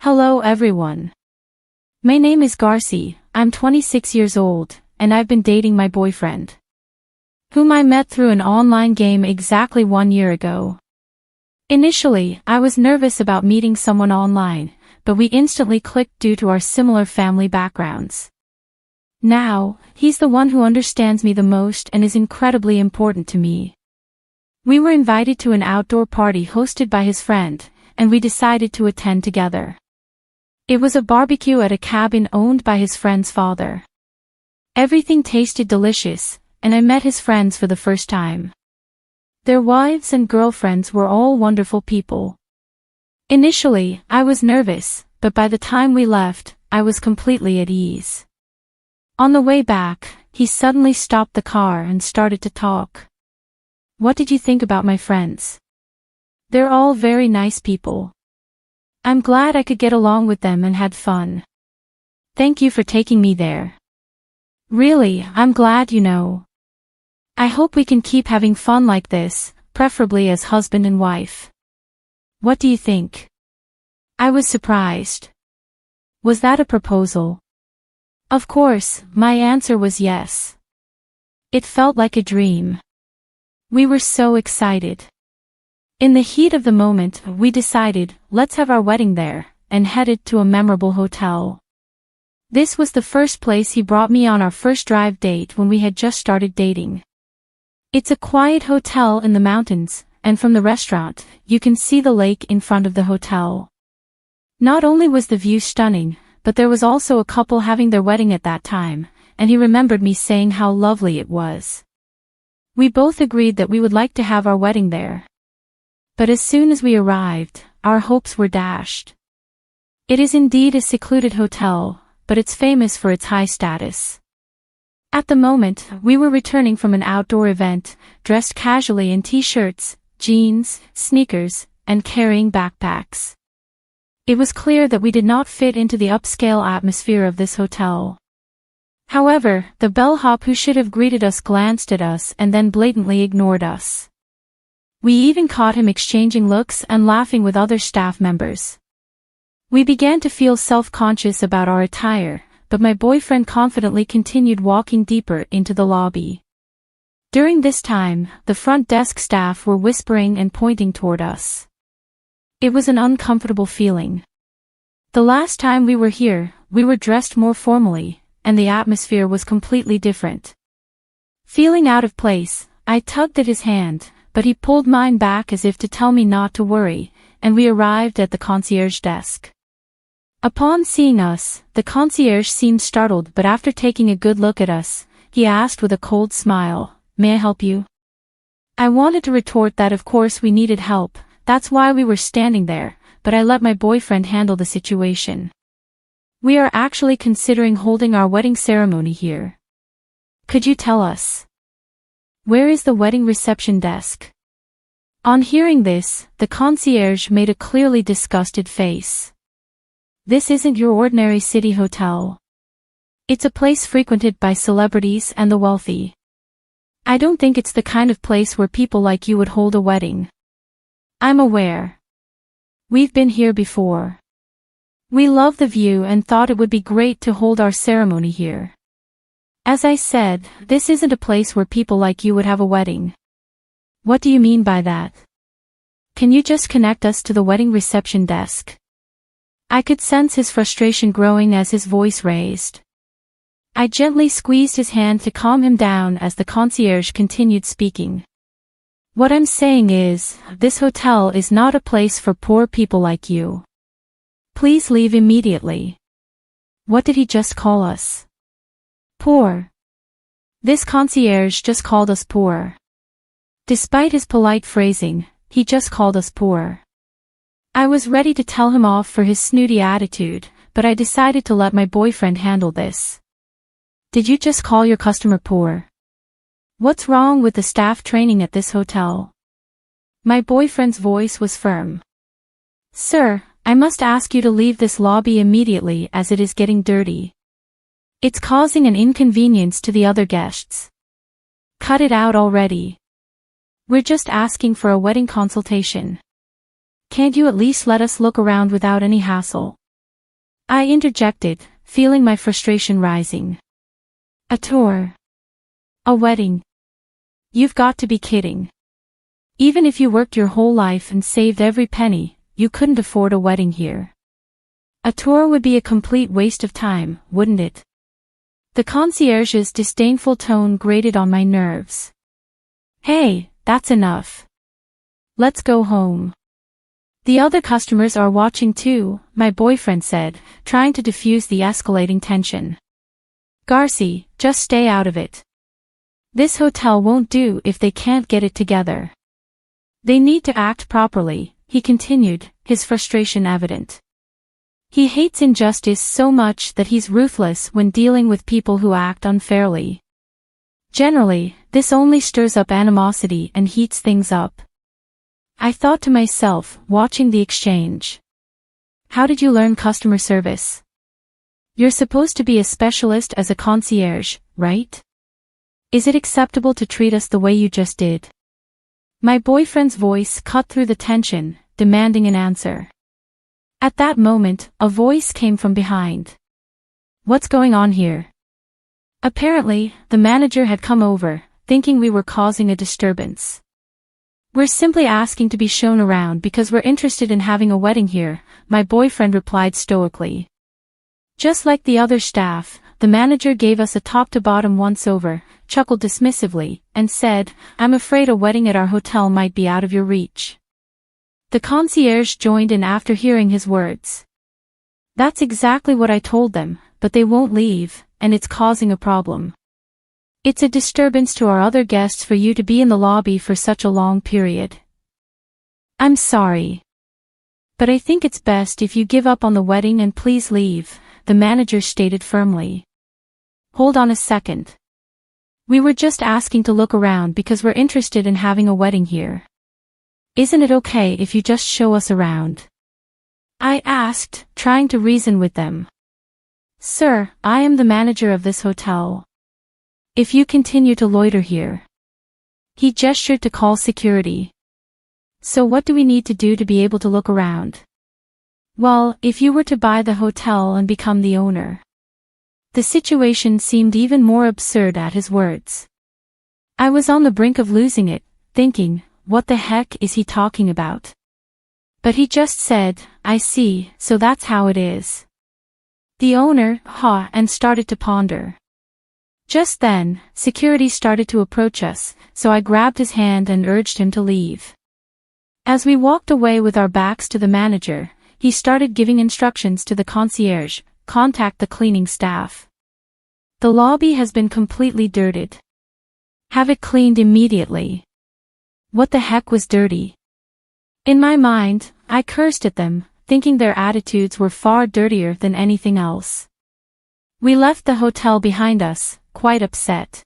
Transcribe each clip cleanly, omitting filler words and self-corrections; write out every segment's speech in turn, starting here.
Hello everyone. My name is Garci, I'm 26 years old, and I've been dating my boyfriend, whom I met through an online game exactly 1 year ago. Initially, I was nervous about meeting someone online, but we instantly clicked due to our similar family backgrounds. Now, he's the one who understands me the most and is incredibly important to me. We were invited to an outdoor party hosted by his friend, and we decided to attend together. It was a barbecue at a cabin owned by his friend's father. Everything tasted delicious, and I met his friends for the first time. Their wives and girlfriends were all wonderful people. Initially, I was nervous, but by the time we left, I was completely at ease. On the way back, he suddenly stopped the car and started to talk. "What did you think about my friends? They're all very nice people. I'm glad I could get along with them and had fun. Thank you for taking me there. Really, I'm glad you know. I hope we can keep having fun like this, preferably as husband and wife. What do you think?" I was surprised. Was that a proposal? Of course, my answer was yes. It felt like a dream. We were so excited. In the heat of the moment, we decided, let's have our wedding there, and headed to a memorable hotel. This was the first place he brought me on our first drive date when we had just started dating. It's a quiet hotel in the mountains, and from the restaurant, you can see the lake in front of the hotel. Not only was the view stunning, but there was also a couple having their wedding at that time, and he remembered me saying how lovely it was. We both agreed that we would like to have our wedding there. But as soon as we arrived, our hopes were dashed. It is indeed a secluded hotel, but it's famous for its high status. At the moment, we were returning from an outdoor event, dressed casually in t-shirts, jeans, sneakers, and carrying backpacks. It was clear that we did not fit into the upscale atmosphere of this hotel. However, the bellhop who should have greeted us glanced at us and then blatantly ignored us. We even caught him exchanging looks and laughing with other staff members. We began to feel self-conscious about our attire, but my boyfriend confidently continued walking deeper into the lobby. During this time, the front desk staff were whispering and pointing toward us. It was an uncomfortable feeling. The last time we were here, we were dressed more formally, and the atmosphere was completely different. Feeling out of place, I tugged at his hand, but he pulled mine back as if to tell me not to worry, and we arrived at the concierge desk. Upon seeing us, the concierge seemed startled, but after taking a good look at us, he asked with a cold smile, "May I help you?" I wanted to retort that of course we needed help, that's why we were standing there, but I let my boyfriend handle the situation. "We are actually considering holding our wedding ceremony here. Could you tell us? Where is the wedding reception desk?" On hearing this, the concierge made a clearly disgusted face. "This isn't your ordinary city hotel. It's a place frequented by celebrities and the wealthy. I don't think it's the kind of place where people like you would hold a wedding." "I'm aware. We've been here before. We love the view and thought it would be great to hold our ceremony here. As I said, this isn't a place where people like you would have a wedding." "What do you mean by that? Can you just connect us to the wedding reception desk?" I could sense his frustration growing as his voice raised. I gently squeezed his hand to calm him down as the concierge continued speaking. "What I'm saying is, this hotel is not a place for poor people like you. Please leave immediately." What did he just call us? Poor. This concierge just called us poor. Despite his polite phrasing, he just called us poor. I was ready to tell him off for his snooty attitude, but I decided to let my boyfriend handle this. "Did you just call your customer poor? What's wrong with the staff training at this hotel?" My boyfriend's voice was firm. "Sir, I must ask you to leave this lobby immediately as it is getting dirty. It's causing an inconvenience to the other guests. Cut it out already. We're just asking for a wedding consultation. Can't you at least let us look around without any hassle?" I interjected, feeling my frustration rising. A tour. A wedding. You've got to be kidding. Even if you worked your whole life and saved every penny, you couldn't afford a wedding here. A tour would be a complete waste of time, wouldn't it? The concierge's disdainful tone grated on my nerves. Hey, that's enough. Let's go home. The other customers are watching too, my boyfriend said, trying to diffuse the escalating tension. Garci, just stay out of it. This hotel won't do if they can't get it together. They need to act properly, he continued, his frustration evident. He hates injustice so much that he's ruthless when dealing with people who act unfairly. Generally, this only stirs up animosity and heats things up. I thought to myself, watching the exchange. How did you learn customer service? You're supposed to be a specialist as a concierge, right? Is it acceptable to treat us the way you just did? My boyfriend's voice cut through the tension, demanding an answer. At that moment, a voice came from behind. What's going on here? Apparently, the manager had come over, thinking we were causing a disturbance. We're simply asking to be shown around because we're interested in having a wedding here, my boyfriend replied stoically. Just like the other staff, the manager gave us a top-to-bottom once-over, chuckled dismissively, and said, I'm afraid a wedding at our hotel might be out of your reach. The concierge joined in after hearing his words. That's exactly what I told them, but they won't leave, and it's causing a problem. It's a disturbance to our other guests for you to be in the lobby for such a long period. I'm sorry. But I think it's best if you give up on the wedding and please leave, the manager stated firmly. Hold on a second. We were just asking to look around because we're interested in having a wedding here. Isn't it okay if you just show us around? I asked, trying to reason with them. Sir, I am the manager of this hotel. If you continue to loiter here. He gestured to call security. So what do we need to do to be able to look around? Well, if you were to buy the hotel and become the owner. The situation seemed even more absurd at his words. I was on the brink of losing it, thinking, what the heck is he talking about? But he just said, I see, so that's how it is. The owner, and started to ponder. Just then, security started to approach us, so I grabbed his hand and urged him to leave. As we walked away with our backs to the manager, he started giving instructions to the concierge, contact the cleaning staff. The lobby has been completely dirted. Have it cleaned immediately. What the heck was dirty? In my mind, I cursed at them, thinking their attitudes were far dirtier than anything else. We left the hotel behind us, quite upset.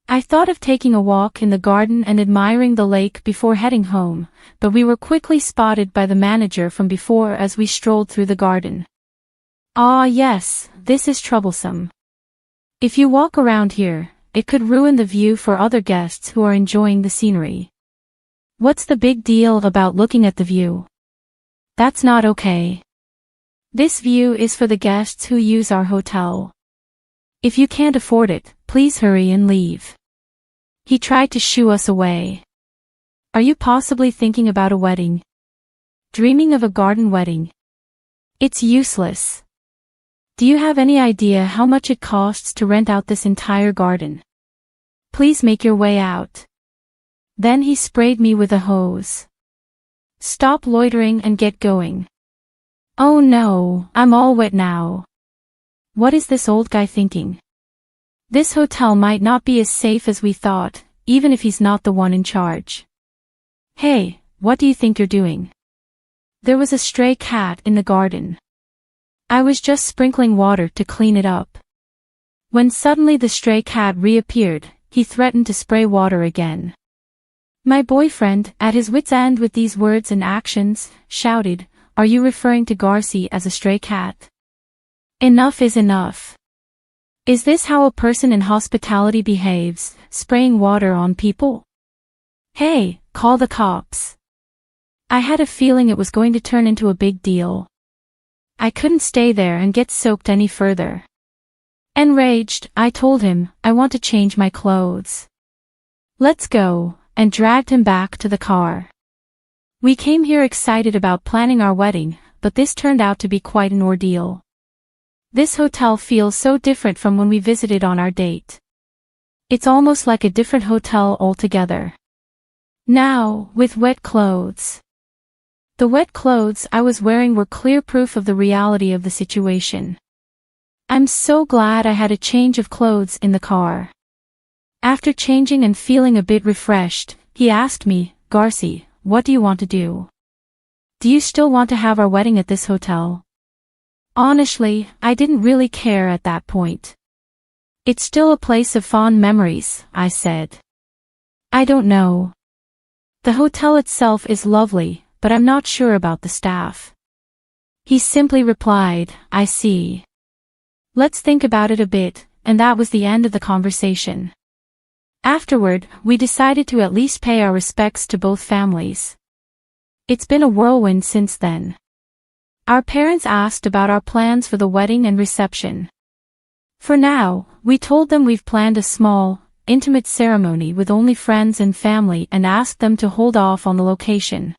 I thought of taking a walk in the garden and admiring the lake before heading home, but we were quickly spotted by the manager from before as we strolled through the garden. Ah yes, this is troublesome. If you walk around here, it could ruin the view for other guests who are enjoying the scenery. What's the big deal about looking at the view? That's not okay. This view is for the guests who use our hotel. If you can't afford it, please hurry and leave. He tried to shoo us away. Are you possibly thinking about a wedding? Dreaming of a garden wedding? It's useless. Do you have any idea how much it costs to rent out this entire garden? Please make your way out. Then he sprayed me with a hose. Stop loitering and get going. Oh no, I'm all wet now. What is this old guy thinking? This hotel might not be as safe as we thought, even if he's not the one in charge. Hey, what do you think you're doing? There was a stray cat in the garden. I was just sprinkling water to clean it up. When suddenly the stray cat reappeared, he threatened to spray water again. My boyfriend, at his wit's end with these words and actions, shouted, Are you referring to Garci as a stray cat? Enough is enough. Is this how a person in hospitality behaves, spraying water on people? Hey, call the cops. I had a feeling it was going to turn into a big deal. I couldn't stay there and get soaked any further. Enraged, I told him, I want to change my clothes. Let's go, and dragged him back to the car. We came here excited about planning our wedding, but this turned out to be quite an ordeal. This hotel feels so different from when we visited on our date. It's almost like a different hotel altogether. Now, with wet clothes. The wet clothes I was wearing were clear proof of the reality of the situation. I'm so glad I had a change of clothes in the car. After changing and feeling a bit refreshed, he asked me, Garci, what do you want to do? Do you still want to have our wedding at this hotel? Honestly, I didn't really care at that point. It's still a place of fond memories, I said. I don't know. The hotel itself is lovely, but I'm not sure about the staff. He simply replied, I see. Let's think about it a bit, and that was the end of the conversation. Afterward, we decided to at least pay our respects to both families. It's been a whirlwind since then. Our parents asked about our plans for the wedding and reception. For now, we told them we've planned a small, intimate ceremony with only friends and family and asked them to hold off on the location.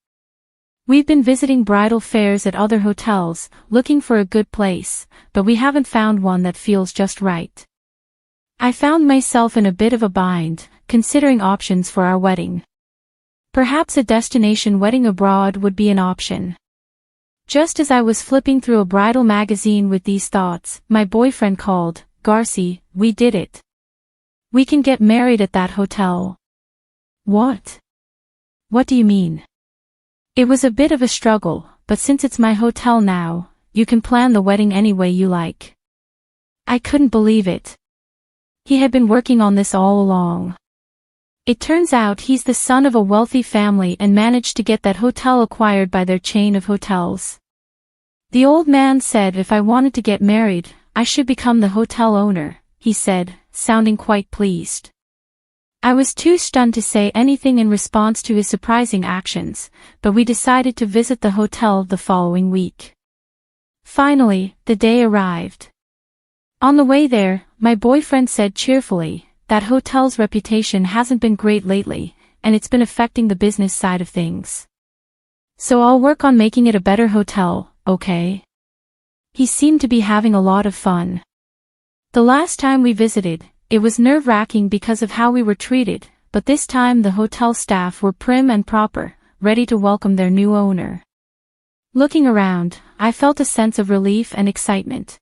We've been visiting bridal fairs at other hotels, looking for a good place, but we haven't found one that feels just right. I found myself in a bit of a bind, considering options for our wedding. Perhaps a destination wedding abroad would be an option. Just as I was flipping through a bridal magazine with these thoughts, my boyfriend called, Garci, we did it. We can get married at that hotel. What? What do you mean? It was a bit of a struggle, but since it's my hotel now, you can plan the wedding any way you like. I couldn't believe it. He had been working on this all along. It turns out he's the son of a wealthy family and managed to get that hotel acquired by their chain of hotels. The old man said if I wanted to get married, I should become the hotel owner, he said, sounding quite pleased. I was too stunned to say anything in response to his surprising actions, but we decided to visit the hotel the following week. Finally, the day arrived. On the way there, my boyfriend said cheerfully, that hotel's reputation hasn't been great lately, and it's been affecting the business side of things. So I'll work on making it a better hotel, okay? He seemed to be having a lot of fun. The last time we visited, it was nerve-wracking because of how we were treated, but this time the hotel staff were prim and proper, ready to welcome their new owner. Looking around, I felt a sense of relief and excitement.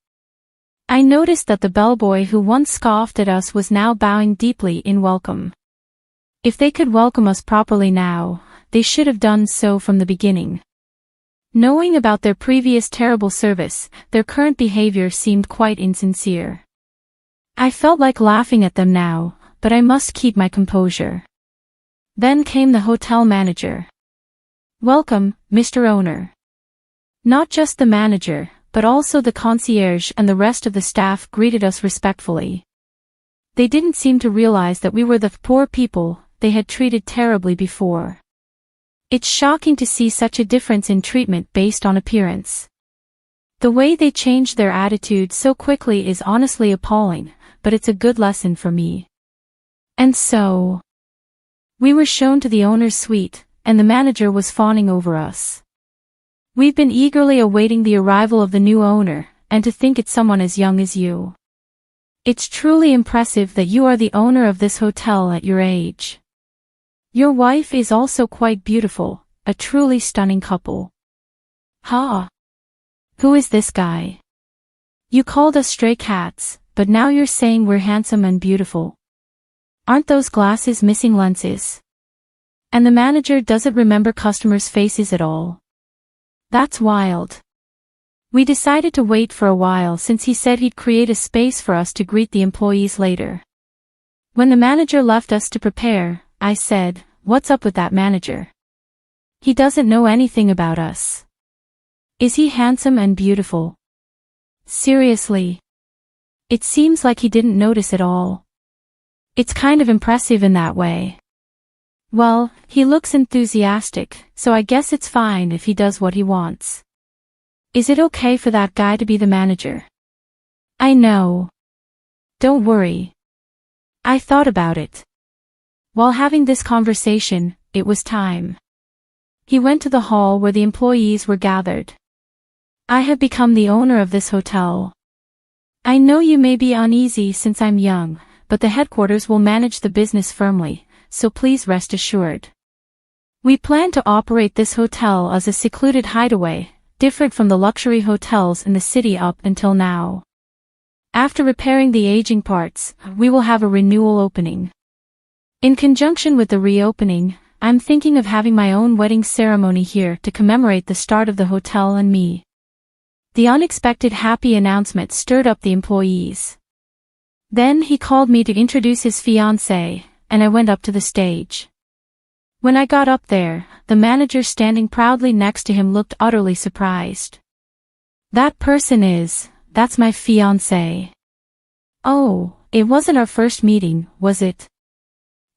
I noticed that the bellboy who once scoffed at us was now bowing deeply in welcome. If they could welcome us properly now, they should have done so from the beginning. Knowing about their previous terrible service, their current behavior seemed quite insincere. I felt like laughing at them now, but I must keep my composure. Then came the hotel manager. Welcome, Mr. Owner. Not just the manager, but also the concierge and the rest of the staff greeted us respectfully. They didn't seem to realize that we were the poor people they had treated terribly before. It's shocking to see such a difference in treatment based on appearance. The way they changed their attitude so quickly is honestly appalling, but it's a good lesson for me. And so, we were shown to the owner's suite, and the manager was fawning over us. We've been eagerly awaiting the arrival of the new owner, and to think it's someone as young as you. It's truly impressive that you are the owner of this hotel at your age. Your wife is also quite beautiful, a truly stunning couple. Ha! Who is this guy? You called us stray cats, but now you're saying we're handsome and beautiful. Aren't those glasses missing lenses? And the manager doesn't remember customers' faces at all. That's wild. We decided to wait for a while since he said he'd create a space for us to greet the employees later. When the manager left us to prepare, I said, "What's up with that manager? He doesn't know anything about us. Is he handsome and beautiful? Seriously? It seems like he didn't notice at all. It's kind of impressive in that way. Well, he looks enthusiastic, so I guess it's fine if he does what he wants." Is it okay for that guy to be the manager? I know. Don't worry. I thought about it. While having this conversation, it was time. He went to the hall where the employees were gathered. I have become the owner of this hotel. I know you may be uneasy since I'm young, but the headquarters will manage the business firmly, so please rest assured. We plan to operate this hotel as a secluded hideaway, different from the luxury hotels in the city up until now. After repairing the aging parts, we will have a renewal opening. In conjunction with the reopening, I'm thinking of having my own wedding ceremony here to commemorate the start of the hotel and me. The unexpected happy announcement stirred up the employees. Then he called me to introduce his fiancée, and I went up to the stage. When I got up there, the manager standing proudly next to him looked utterly surprised. That's my fiancée. Oh, it wasn't our first meeting, was it?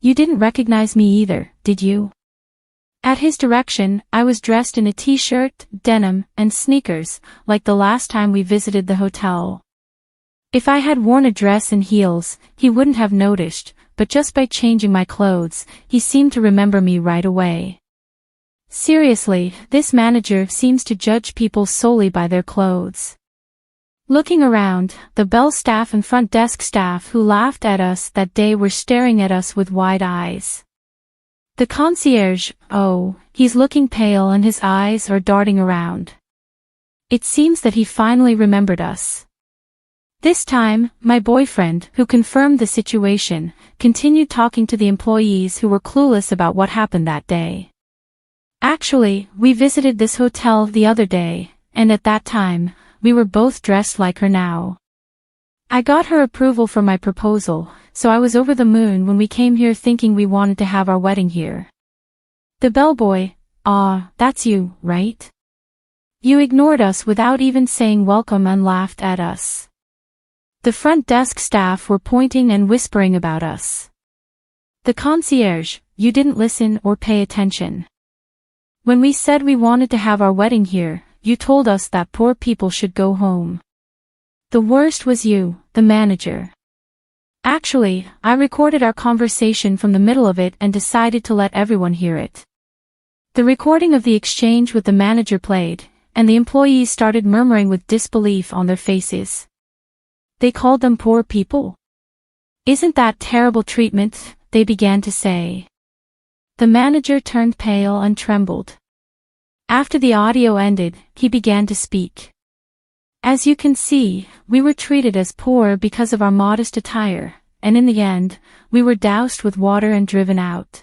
You didn't recognize me either, did you? At his direction, I was dressed in a t-shirt, denim, and sneakers, like the last time we visited the hotel. If I had worn a dress and heels, he wouldn't have noticed, but just by changing my clothes, he seemed to remember me right away. Seriously, this manager seems to judge people solely by their clothes. Looking around, the bell staff and front desk staff who laughed at us that day were staring at us with wide eyes. The concierge, oh, he's looking pale and his eyes are darting around. It seems that he finally remembered us. This time, my boyfriend, who confirmed the situation, continued talking to the employees who were clueless about what happened that day. Actually, we visited this hotel the other day, and at that time, we were both dressed like her now. I got her approval for my proposal, so I was over the moon when we came here thinking we wanted to have our wedding here. The bellboy, that's you, right? You ignored us without even saying welcome and laughed at us. The front desk staff were pointing and whispering about us. The concierge, you didn't listen or pay attention. When we said we wanted to have our wedding here, you told us that poor people should go home. The worst was you, the manager. Actually, I recorded our conversation from the middle of it and decided to let everyone hear it. The recording of the exchange with the manager played, and the employees started murmuring with disbelief on their faces. They called them poor people? Isn't that terrible treatment, they began to say. The manager turned pale and trembled. After the audio ended, he began to speak. As you can see, we were treated as poor because of our modest attire, and in the end, we were doused with water and driven out.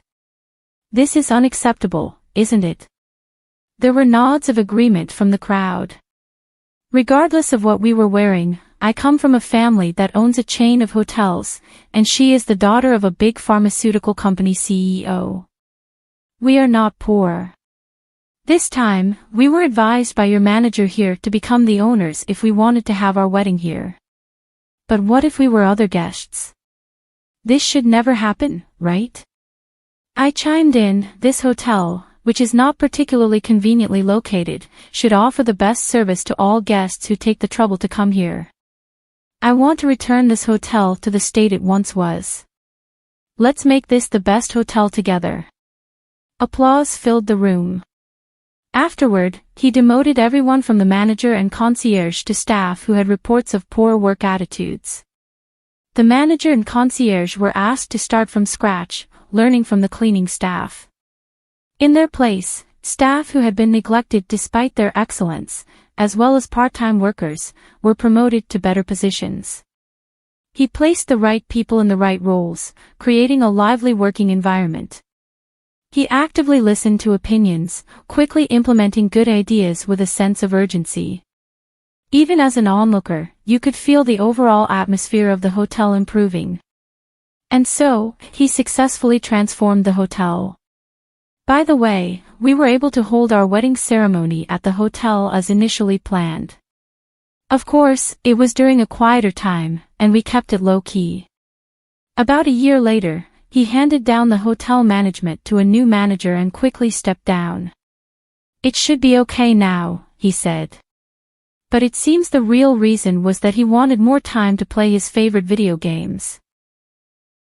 This is unacceptable, isn't it? There were nods of agreement from the crowd. Regardless of what we were wearing, I come from a family that owns a chain of hotels, and she is the daughter of a big pharmaceutical company CEO. We are not poor. This time, we were advised by your manager here to become the owners if we wanted to have our wedding here. But what if we were other guests? This should never happen, right? I chimed in, this hotel, which is not particularly conveniently located, should offer the best service to all guests who take the trouble to come here. I want to return this hotel to the state it once was. Let's make this the best hotel together. Applause filled the room. Afterward, he demoted everyone from the manager and concierge to staff who had reports of poor work attitudes. The manager and concierge were asked to start from scratch, learning from the cleaning staff. In their place, staff who had been neglected despite their excellence, as well as part-time workers, were promoted to better positions. He placed the right people in the right roles, creating a lively working environment. He actively listened to opinions, quickly implementing good ideas with a sense of urgency. Even as an onlooker, you could feel the overall atmosphere of the hotel improving. And so, he successfully transformed the hotel. By the way, we were able to hold our wedding ceremony at the hotel as initially planned. Of course, it was during a quieter time, and we kept it low-key. About a year later, he handed down the hotel management to a new manager and quickly stepped down. It should be okay now, he said. But it seems the real reason was that he wanted more time to play his favorite video games.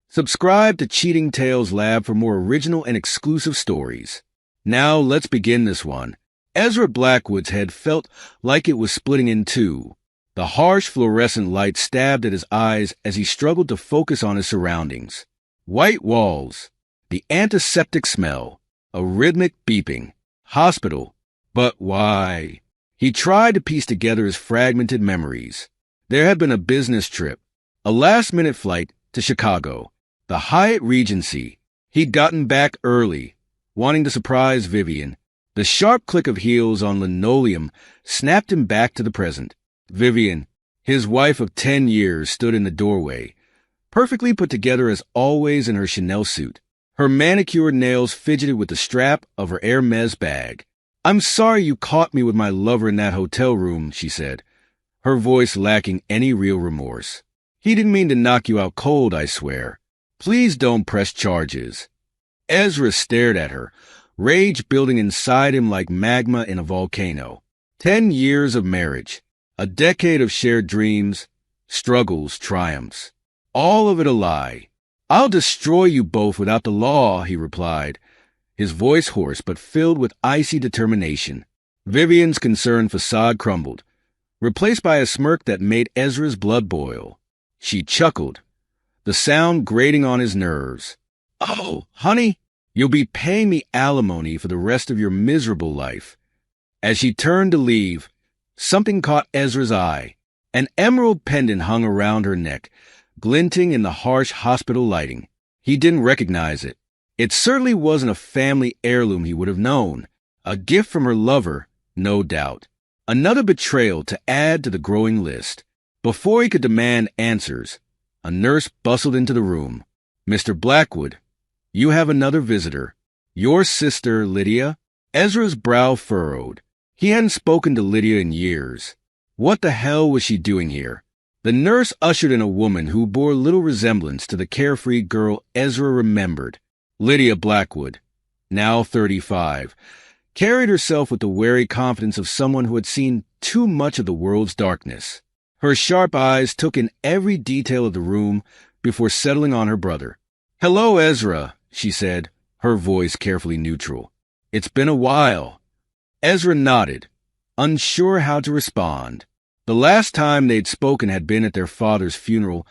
Subscribe to Cheating Tales Lab for more original and exclusive stories. Now let's begin this one. Ezra Blackwood's head felt like it was splitting in two. The harsh fluorescent light stabbed at his eyes as he struggled to focus on his surroundings. White walls, the antiseptic smell, a rhythmic beeping. Hospital. But why? He tried to piece together his fragmented memories. There had been a business trip, a last-minute flight to Chicago, the Hyatt Regency. He'd gotten back early, wanting to surprise Vivian. The sharp click of heels on linoleum snapped him back to the present. Vivian, his wife of 10 years, stood in the doorway, perfectly put together as always in her Chanel suit. Her manicured nails fidgeted with the strap of her Hermes bag. "I'm sorry you caught me with my lover in that hotel room," she said, her voice lacking any real remorse. "He didn't mean to knock you out cold, I swear. Please don't press charges." Ezra stared at her, rage building inside him like magma in a volcano. 10 years of marriage, a decade of shared dreams, struggles, triumphs. All of it a lie. "I'll destroy you both without the law," he replied, his voice hoarse but filled with icy determination. Vivian's concerned facade crumbled, replaced by a smirk that made Ezra's blood boil. She chuckled, the sound grating on his nerves. "Oh, honey, you'll be paying me alimony for the rest of your miserable life." As she turned to leave, something caught Ezra's eye. An emerald pendant hung around her neck, glinting in the harsh hospital lighting. He didn't recognize it. It certainly wasn't a family heirloom he would have known. A gift from her lover, no doubt. Another betrayal to add to the growing list. Before he could demand answers, a nurse bustled into the room. "Mr. Blackwood, you have another visitor. Your sister, Lydia?" Ezra's brow furrowed. He hadn't spoken to Lydia in years. What the hell was she doing here? The nurse ushered in a woman who bore little resemblance to the carefree girl Ezra remembered. Lydia Blackwood, now 35, carried herself with the wary confidence of someone who had seen too much of the world's darkness. Her sharp eyes took in every detail of the room before settling on her brother. "Hello, Ezra," she said, her voice carefully neutral. "It's been a while." Ezra nodded, unsure how to respond. The last time they'd spoken had been at their father's funeral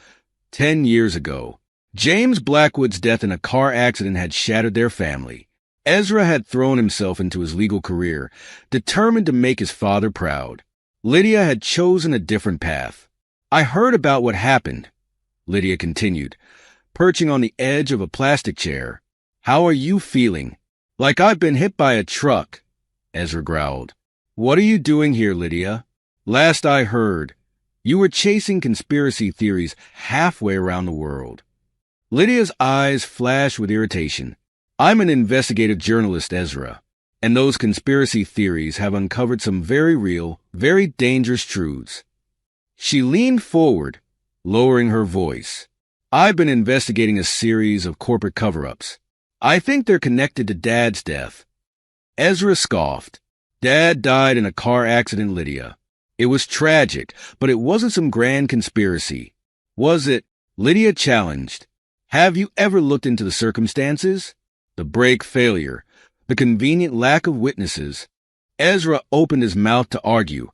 10 years ago. James Blackwood's death in a car accident had shattered their family. Ezra had thrown himself into his legal career, determined to make his father proud. Lydia had chosen a different path. "I heard about what happened," Lydia continued, perching on the edge of a plastic chair. "How are you feeling?" "Like I've been hit by a truck," Ezra growled. "What are you doing here, Lydia? Last I heard, you were chasing conspiracy theories halfway around the world." Lydia's eyes flashed with irritation. "I'm an investigative journalist, Ezra, and those conspiracy theories have uncovered some very real, very dangerous truths." She leaned forward, lowering her voice. "I've been investigating a series of corporate cover-ups. I think they're connected to Dad's death." Ezra scoffed. "Dad died in a car accident, Lydia. It was tragic, but it wasn't some grand conspiracy." "Was it?" Lydia challenged. "Have you ever looked into the circumstances? The brake failure, the convenient lack of witnesses." Ezra opened his mouth to argue,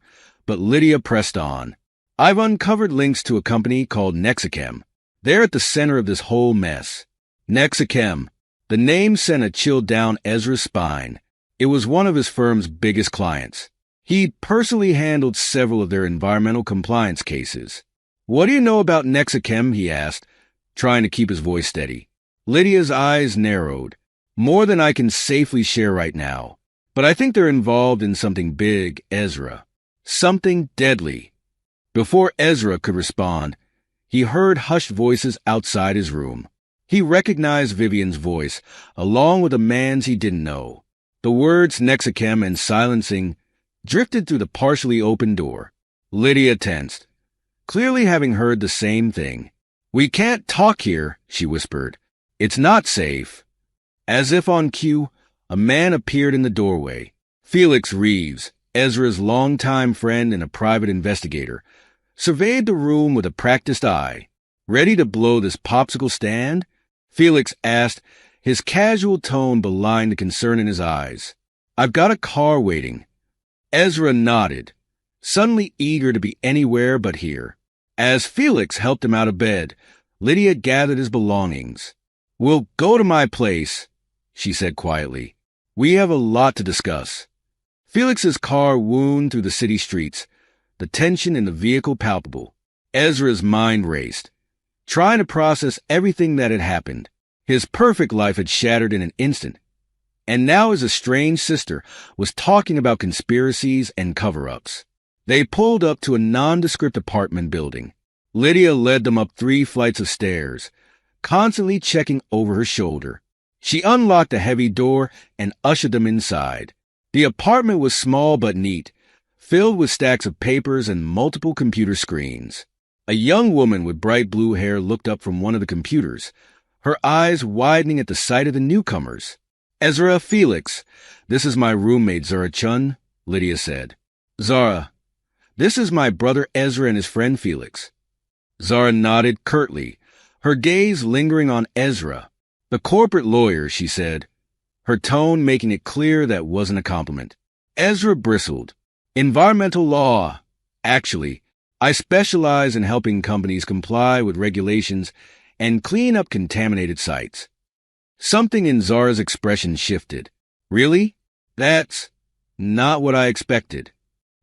but Lydia pressed on. "I've uncovered links to a company called Nexichem. They're at the center of this whole mess." Nexichem. The name sent a chill down Ezra's spine. It was one of his firm's biggest clients. He'd personally handled several of their environmental compliance cases. "What do you know about Nexichem?" he asked, trying to keep his voice steady. Lydia's eyes narrowed. "More than I can safely share right now. But I think they're involved in something big, Ezra. Something deadly." Before Ezra could respond, he heard hushed voices outside his room. He recognized Vivian's voice, along with a man's he didn't know. The words Nexichem and silencing drifted through the partially open door. Lydia tensed, clearly having heard the same thing. "We can't talk here," she whispered. "It's not safe." As if on cue, a man appeared in the doorway. Felix Reeves, Ezra's longtime friend and a private investigator, surveyed the room with a practiced eye. "Ready to blow this popsicle stand?" Felix asked, his casual tone belying the concern in his eyes. "I've got a car waiting." Ezra nodded, suddenly eager to be anywhere but here. As Felix helped him out of bed, Lydia gathered his belongings. "We'll go to my place," she said quietly. "We have a lot to discuss." Felix's car wound through the city streets, the tension in the vehicle palpable. Ezra's mind raced, trying to process everything that had happened. His perfect life had shattered in an instant, and now his estranged sister was talking about conspiracies and cover-ups. They pulled up to a nondescript apartment building. Lydia led them up 3 flights of stairs, constantly checking over her shoulder. She unlocked a heavy door and ushered them inside. The apartment was small but neat, filled with stacks of papers and multiple computer screens. A young woman with bright blue hair looked up from one of the computers, her eyes widening at the sight of the newcomers. "Ezra, Felix, this is my roommate Zara Chun," Lydia said. "Zara, this is my brother Ezra and his friend Felix." Zara nodded curtly, her gaze lingering on Ezra. "The corporate lawyer," she said, her tone making it clear that wasn't a compliment. Ezra bristled. "Environmental law. Actually, I specialize in helping companies comply with regulations and clean up contaminated sites." Something in Zara's expression shifted. "Really? That's not what I expected."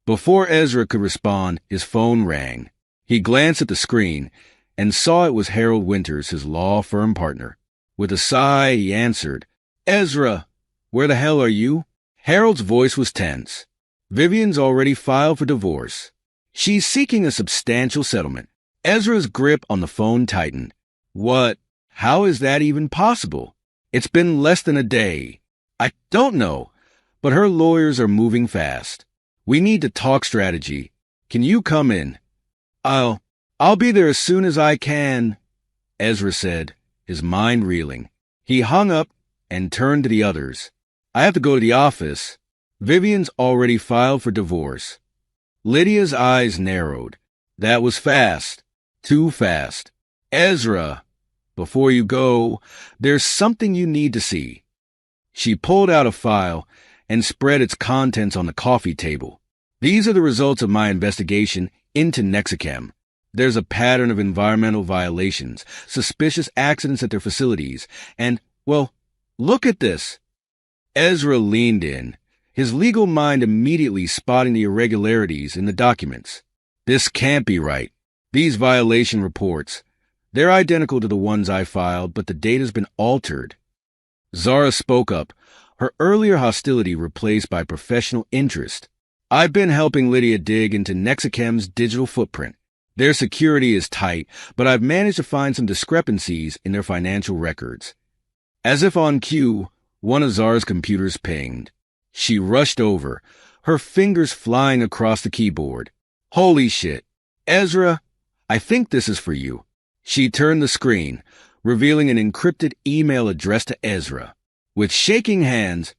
Before Ezra could respond, his phone rang. He glanced at the screen and saw it was Harold Winters, his law firm partner. With a sigh, he answered, "Ezra, where the hell are you?" Harold's voice was tense. "Vivian's already filed for divorce. She's seeking a substantial settlement." Ezra's grip on the phone tightened. "What? How is that even possible? It's been less than a day." "I don't know, but her lawyers are moving fast. We need to talk strategy. Can you come in?" I'll be there as soon as I can," Ezra said, his mind reeling. He hung up and turned to the others. "I have to go to the office. Vivian's already filed for divorce." Lydia's eyes narrowed. That was fast. Too fast. "Ezra, before you go, there's something you need to see." She pulled out a file and spread its contents on the coffee table. "These are the results of my investigation into Nexichem. There's a pattern of environmental violations, suspicious accidents at their facilities, and, well, look at this." Ezra leaned in, his legal mind immediately spotting the irregularities in the documents. "This can't be right. These violation reports, they're identical to the ones I filed, but the data's been altered." Zara spoke up, her earlier hostility replaced by professional interest. "I've been helping Lydia dig into Nexichem's digital footprint. Their security is tight, but I've managed to find some discrepancies in their financial records." As if on cue, one of Zara's computers pinged. She rushed over, her fingers flying across the keyboard. "Holy shit. Ezra, I think this is for you." She turned the screen, revealing an encrypted email addressed to Ezra. With shaking hands,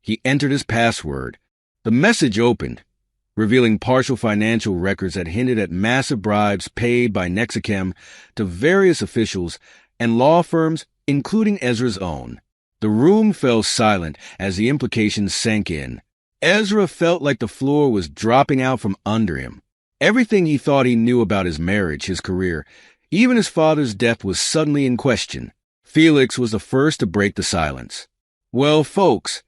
he entered his password. The message opened, revealing partial financial records that hinted at massive bribes paid by Nexichem to various officials and law firms, including Ezra's own. The room fell silent as the implications sank in. Ezra felt like the floor was dropping out from under him. Everything he thought he knew about his marriage, his career, even his father's death was suddenly in question. Felix was the first to break the silence. "Well, folks,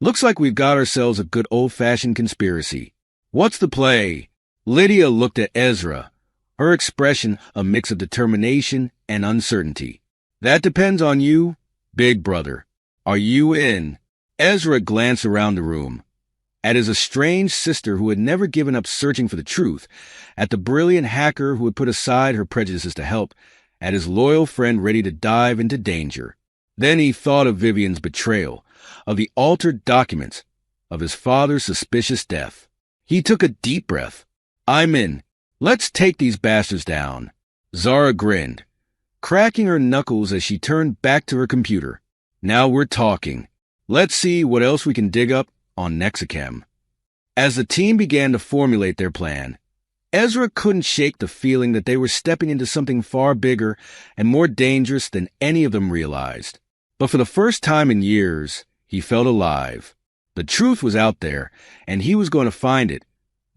looks like we've got ourselves a good old-fashioned conspiracy. What's the play?" Lydia looked at Ezra, her expression a mix of determination and uncertainty. "That depends on you, big brother. Are you in?" Ezra glanced around the room, at his estranged sister who had never given up searching for the truth, at the brilliant hacker who had put aside her prejudices to help, at his loyal friend ready to dive into danger. Then he thought of Vivian's betrayal, of the altered documents, of his father's suspicious death. He took a deep breath. "I'm in. Let's take these bastards down." Zara grinned, cracking her knuckles as she turned back to her computer. "Now we're talking. Let's see what else we can dig up on Nexichem." As the team began to formulate their plan, Ezra couldn't shake the feeling that they were stepping into something far bigger and more dangerous than any of them realized. But for the first time in years, he felt alive. The truth was out there, and he was going to find it,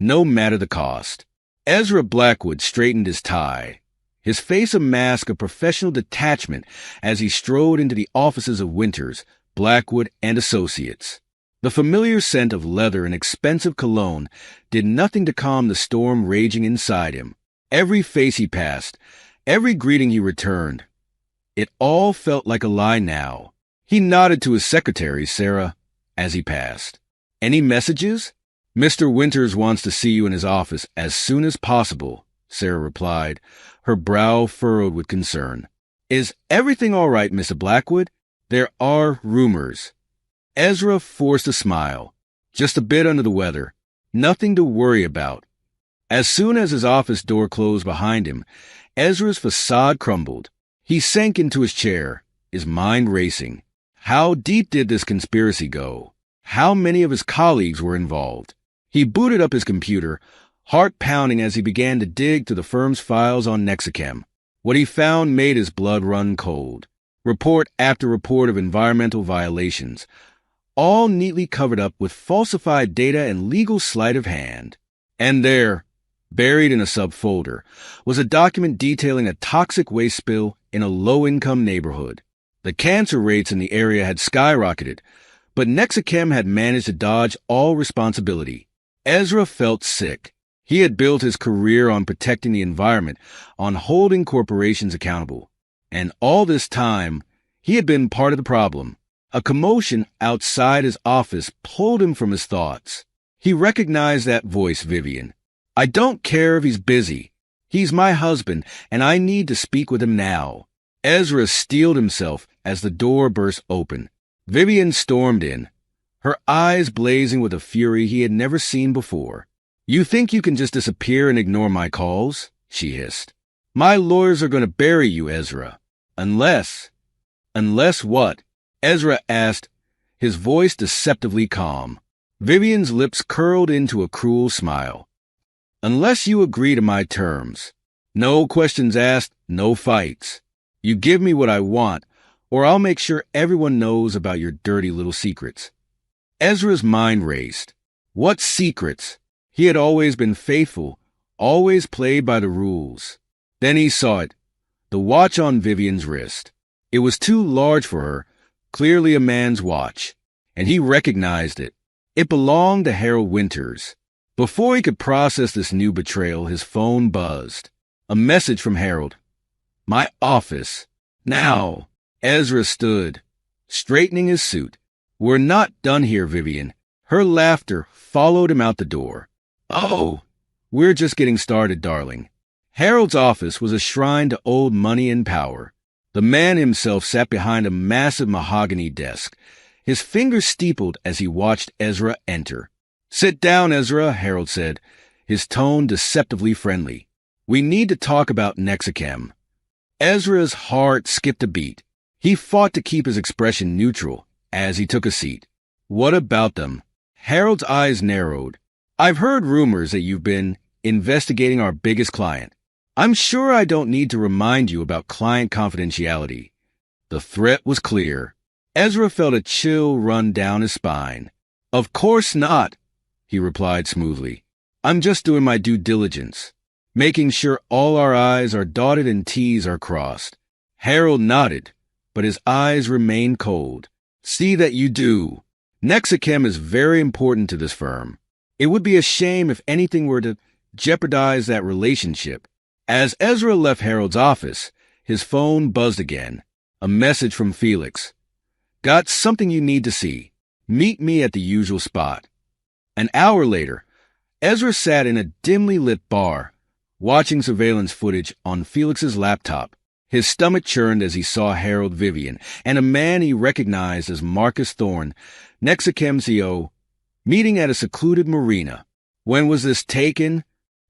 no matter the cost. Ezra Blackwood straightened his tie, his face a mask of professional detachment as he strode into the offices of Winters, Blackwood, and Associates. The familiar scent of leather and expensive cologne did nothing to calm the storm raging inside him. Every face he passed, every greeting he returned, it all felt like a lie now. He nodded to his secretary, Sarah, as he passed. "Any messages?" "Mr. Winters wants to see you in his office as soon as possible," Sarah replied, her brow furrowed with concern. "Is everything all right, Mr. Blackwood? There are rumors." Ezra forced a smile. Just a bit under the weather. Nothing to worry about. As soon as his office door closed behind him, Ezra's facade crumbled. He sank into his chair, his mind racing. How deep did this conspiracy go? How many of his colleagues were involved? He booted up his computer, heart pounding as he began to dig through the firm's files on Nexichem. What he found made his blood run cold. Report after report of environmental violations, all neatly covered up with falsified data and legal sleight of hand. And there, buried in a subfolder, was a document detailing a toxic waste spill in a low-income neighborhood. The cancer rates in the area had skyrocketed, but Nexichem had managed to dodge all responsibility. Ezra felt sick. He had built his career on protecting the environment, on holding corporations accountable. And all this time, he had been part of the problem. A commotion outside his office pulled him from his thoughts. He recognized that voice, Vivian. "I don't care if he's busy. He's my husband, and I need to speak with him now." Ezra steeled himself as the door burst open. Vivian stormed in, her eyes blazing with a fury he had never seen before. "You think you can just disappear and ignore my calls?" she hissed. "My lawyers are going to bury you, Ezra. Unless what?" Ezra asked, his voice deceptively calm. Vivian's lips curled into a cruel smile. "Unless you agree to my terms. No questions asked, no fights. You give me what I want, or I'll make sure everyone knows about your dirty little secrets." Ezra's mind raced. What secrets? He had always been faithful, always played by the rules. Then he saw it, the watch on Vivian's wrist. It was too large for her, clearly a man's watch, and he recognized it. It belonged to Harold Winters. Before he could process this new betrayal, his phone buzzed. A message from Harold. "My office. Now." Ezra stood, straightening his suit. "We're not done here, Vivian." Her laughter followed him out the door. "Oh, we're just getting started, darling." Harold's office was a shrine to old money and power. The man himself sat behind a massive mahogany desk, his fingers steepled as he watched Ezra enter. "Sit down, Ezra," Harold said, his tone deceptively friendly. "We need to talk about Nexichem." Ezra's heart skipped a beat. He fought to keep his expression neutral as he took a seat. "What about them?" Harold's eyes narrowed. "I've heard rumors that you've been investigating our biggest client. I'm sure I don't need to remind you about client confidentiality." The threat was clear. Ezra felt a chill run down his spine. "Of course not," he replied smoothly. "I'm just doing my due diligence, making sure all our I's are dotted and T's are crossed." Harold nodded, but his eyes remained cold. "See that you do. Nexichem is very important to this firm. It would be a shame if anything were to jeopardize that relationship." As Ezra left Harold's office, his phone buzzed again. A message from Felix. "Got something you need to see. Meet me at the usual spot." An hour later, Ezra sat in a dimly lit bar, watching surveillance footage on Felix's laptop. His stomach churned as he saw Harold, Vivian, and a man he recognized as Marcus Thorne, Nexichem's CEO, meeting at a secluded marina. "When was this taken?"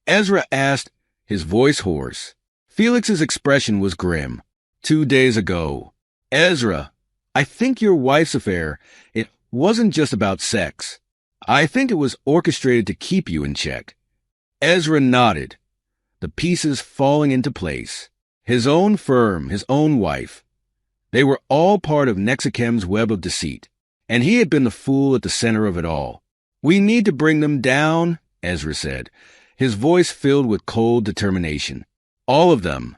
Ezra asked, his voice hoarse. Felix's expression was grim. 2 days ago." "Ezra, I think your wife's affair, it wasn't just about sex. I think it was orchestrated to keep you in check. Ezra nodded, the pieces falling into place. His own firm, his own wife. They were all part of Nexicem's web of deceit, and he had been the fool at the center of it all. We need to bring them down, Ezra said, his voice filled with cold determination. All of them.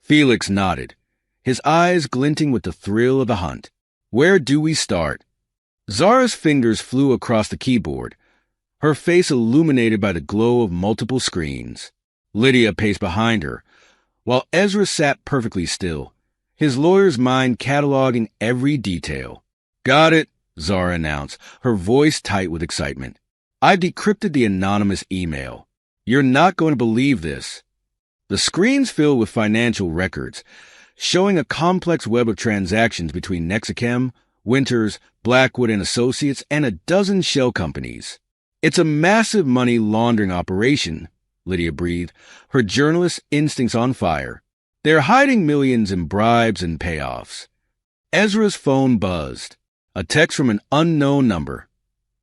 Felix nodded, his eyes glinting with the thrill of the hunt. Where do we start? Zara's fingers flew across the keyboard, her face illuminated by the glow of multiple screens. Lydia paced behind her, while Ezra sat perfectly still, his lawyer's mind cataloging every detail. Got it, Zara announced, her voice tight with excitement. I've decrypted the anonymous email. You're not going to believe this. The screen's filled with financial records, showing a complex web of transactions between Nexicem, Winters, Blackwood and Associates, and a dozen shell companies. It's a massive money laundering operation, Lydia breathed, her journalist instincts on fire. They're hiding millions in bribes and payoffs. Ezra's phone buzzed. A text from an unknown number.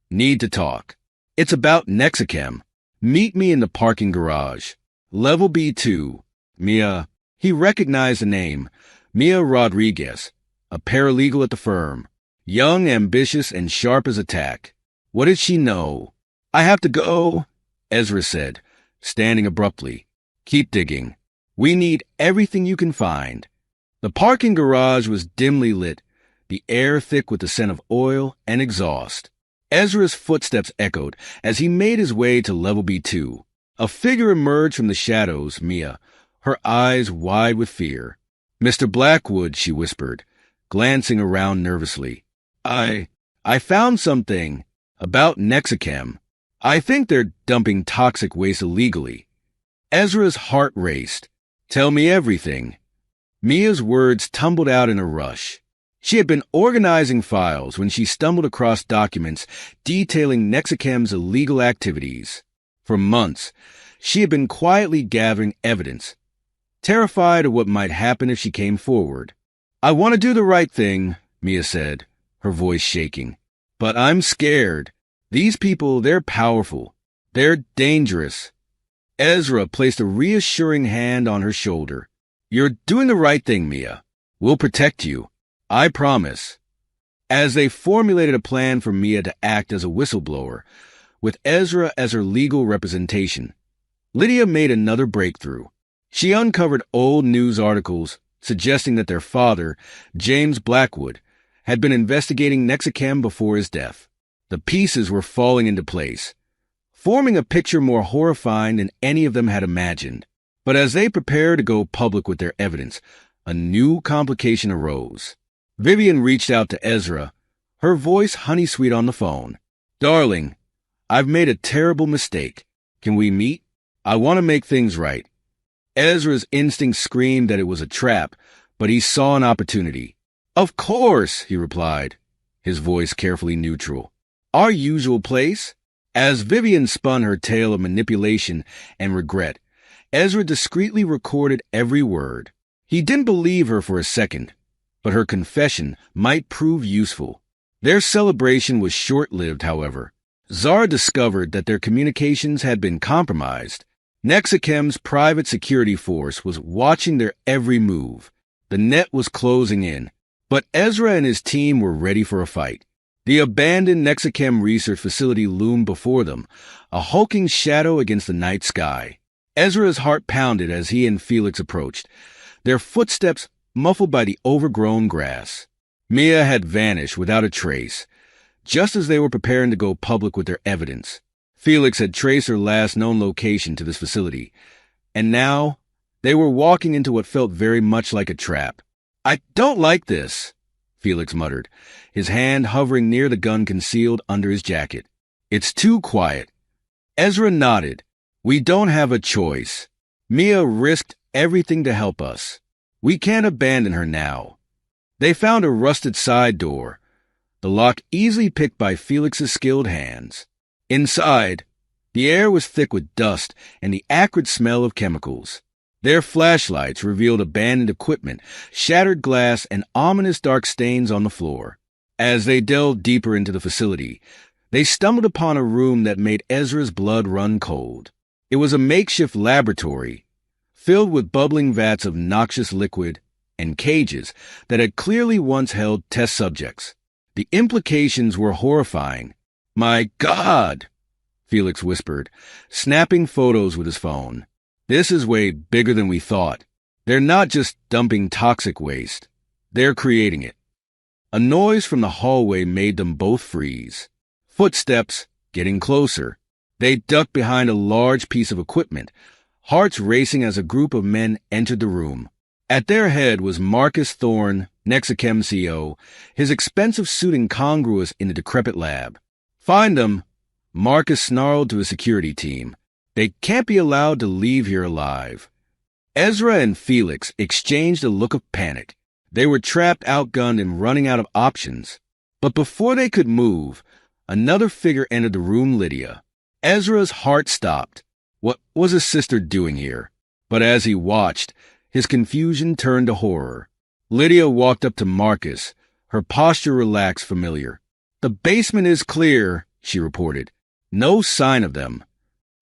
Need to talk. It's about Nexicem. Meet me in the parking garage. Level B2. Mia. He recognized the name. Mia Rodriguez, a paralegal at the firm. Young, ambitious, and sharp as a tack. What did she know? I have to go, Ezra said, standing abruptly. Keep digging. We need everything you can find. The parking garage was dimly lit, the air thick with the scent of oil and exhaust. Ezra's footsteps echoed as he made his way to level B2. A figure emerged from the shadows, Mia, her eyes wide with fear. Mr. Blackwood, she whispered, glancing around nervously. I found something about Nexicem. I think they're dumping toxic waste illegally. Ezra's heart raced. Tell me everything. Mia's words tumbled out in a rush. She had been organizing files when she stumbled across documents detailing Nexicem's illegal activities. For months, she had been quietly gathering evidence, terrified of what might happen if she came forward. I want to do the right thing, Mia said, her voice shaking. But I'm scared. These people, they're powerful. They're dangerous. Ezra placed a reassuring hand on her shoulder. You're doing the right thing, Mia. We'll protect you. I promise. As they formulated a plan for Mia to act as a whistleblower, with Ezra as her legal representation, Lydia made another breakthrough. She uncovered old news articles suggesting that their father, James Blackwood, had been investigating Nexicem before his death. The pieces were falling into place, forming a picture more horrifying than any of them had imagined. But as they prepared to go public with their evidence, a new complication arose. Vivian reached out to Ezra, her voice honey-sweet on the phone. Darling, I've made a terrible mistake. Can we meet? I want to make things right. Ezra's instinct screamed that it was a trap, but he saw an opportunity. Of course, he replied, his voice carefully neutral. Our usual place? As Vivian spun her tale of manipulation and regret, Ezra discreetly recorded every word. He didn't believe her for a second, but her confession might prove useful. Their celebration was short-lived, however. Zara discovered that their communications had been compromised. Nexicem's private security force was watching their every move. The net was closing in, but Ezra and his team were ready for a fight. The abandoned Nexicem research facility loomed before them, a hulking shadow against the night sky. Ezra's heart pounded as he and Felix approached, their footsteps muffled by the overgrown grass. Mia had vanished without a trace, just as they were preparing to go public with their evidence. Felix had traced her last known location to this facility, and now they were walking into what felt very much like a trap. I don't like this, Felix muttered, his hand hovering near the gun concealed under his jacket. It's too quiet. Ezra nodded. We don't have a choice. Mia risked everything to help us. We can't abandon her now. They found a rusted side door, the lock easily picked by Felix's skilled hands. Inside, the air was thick with dust and the acrid smell of chemicals. Their flashlights revealed abandoned equipment, shattered glass, and ominous dark stains on the floor. As they delved deeper into the facility, They stumbled upon a room that made Ezra's blood run cold. It was a makeshift laboratory, filled with bubbling vats of noxious liquid and cages that had clearly once held test subjects. The implications were horrifying. "My God!" Felix whispered, snapping photos with his phone. "This is way bigger than we thought. They're not just dumping toxic waste. They're creating it." A noise from the hallway made them both freeze. Footsteps getting closer. They ducked behind a large piece of equipment, hearts racing as a group of men entered the room. At their head was Marcus Thorne, Nexichem CEO, his expensive suit incongruous in the decrepit lab. "Find them," Marcus snarled to his security team. "They can't be allowed to leave here alive." Ezra and Felix exchanged a look of panic. They were trapped, outgunned, and running out of options. But before they could move, another figure entered the room, Lydia. Ezra's heart stopped. What was his sister doing here? But as he watched, his confusion turned to horror. Lydia walked up to Marcus, her posture relaxed, familiar. "The basement is clear," she reported. "No sign of them."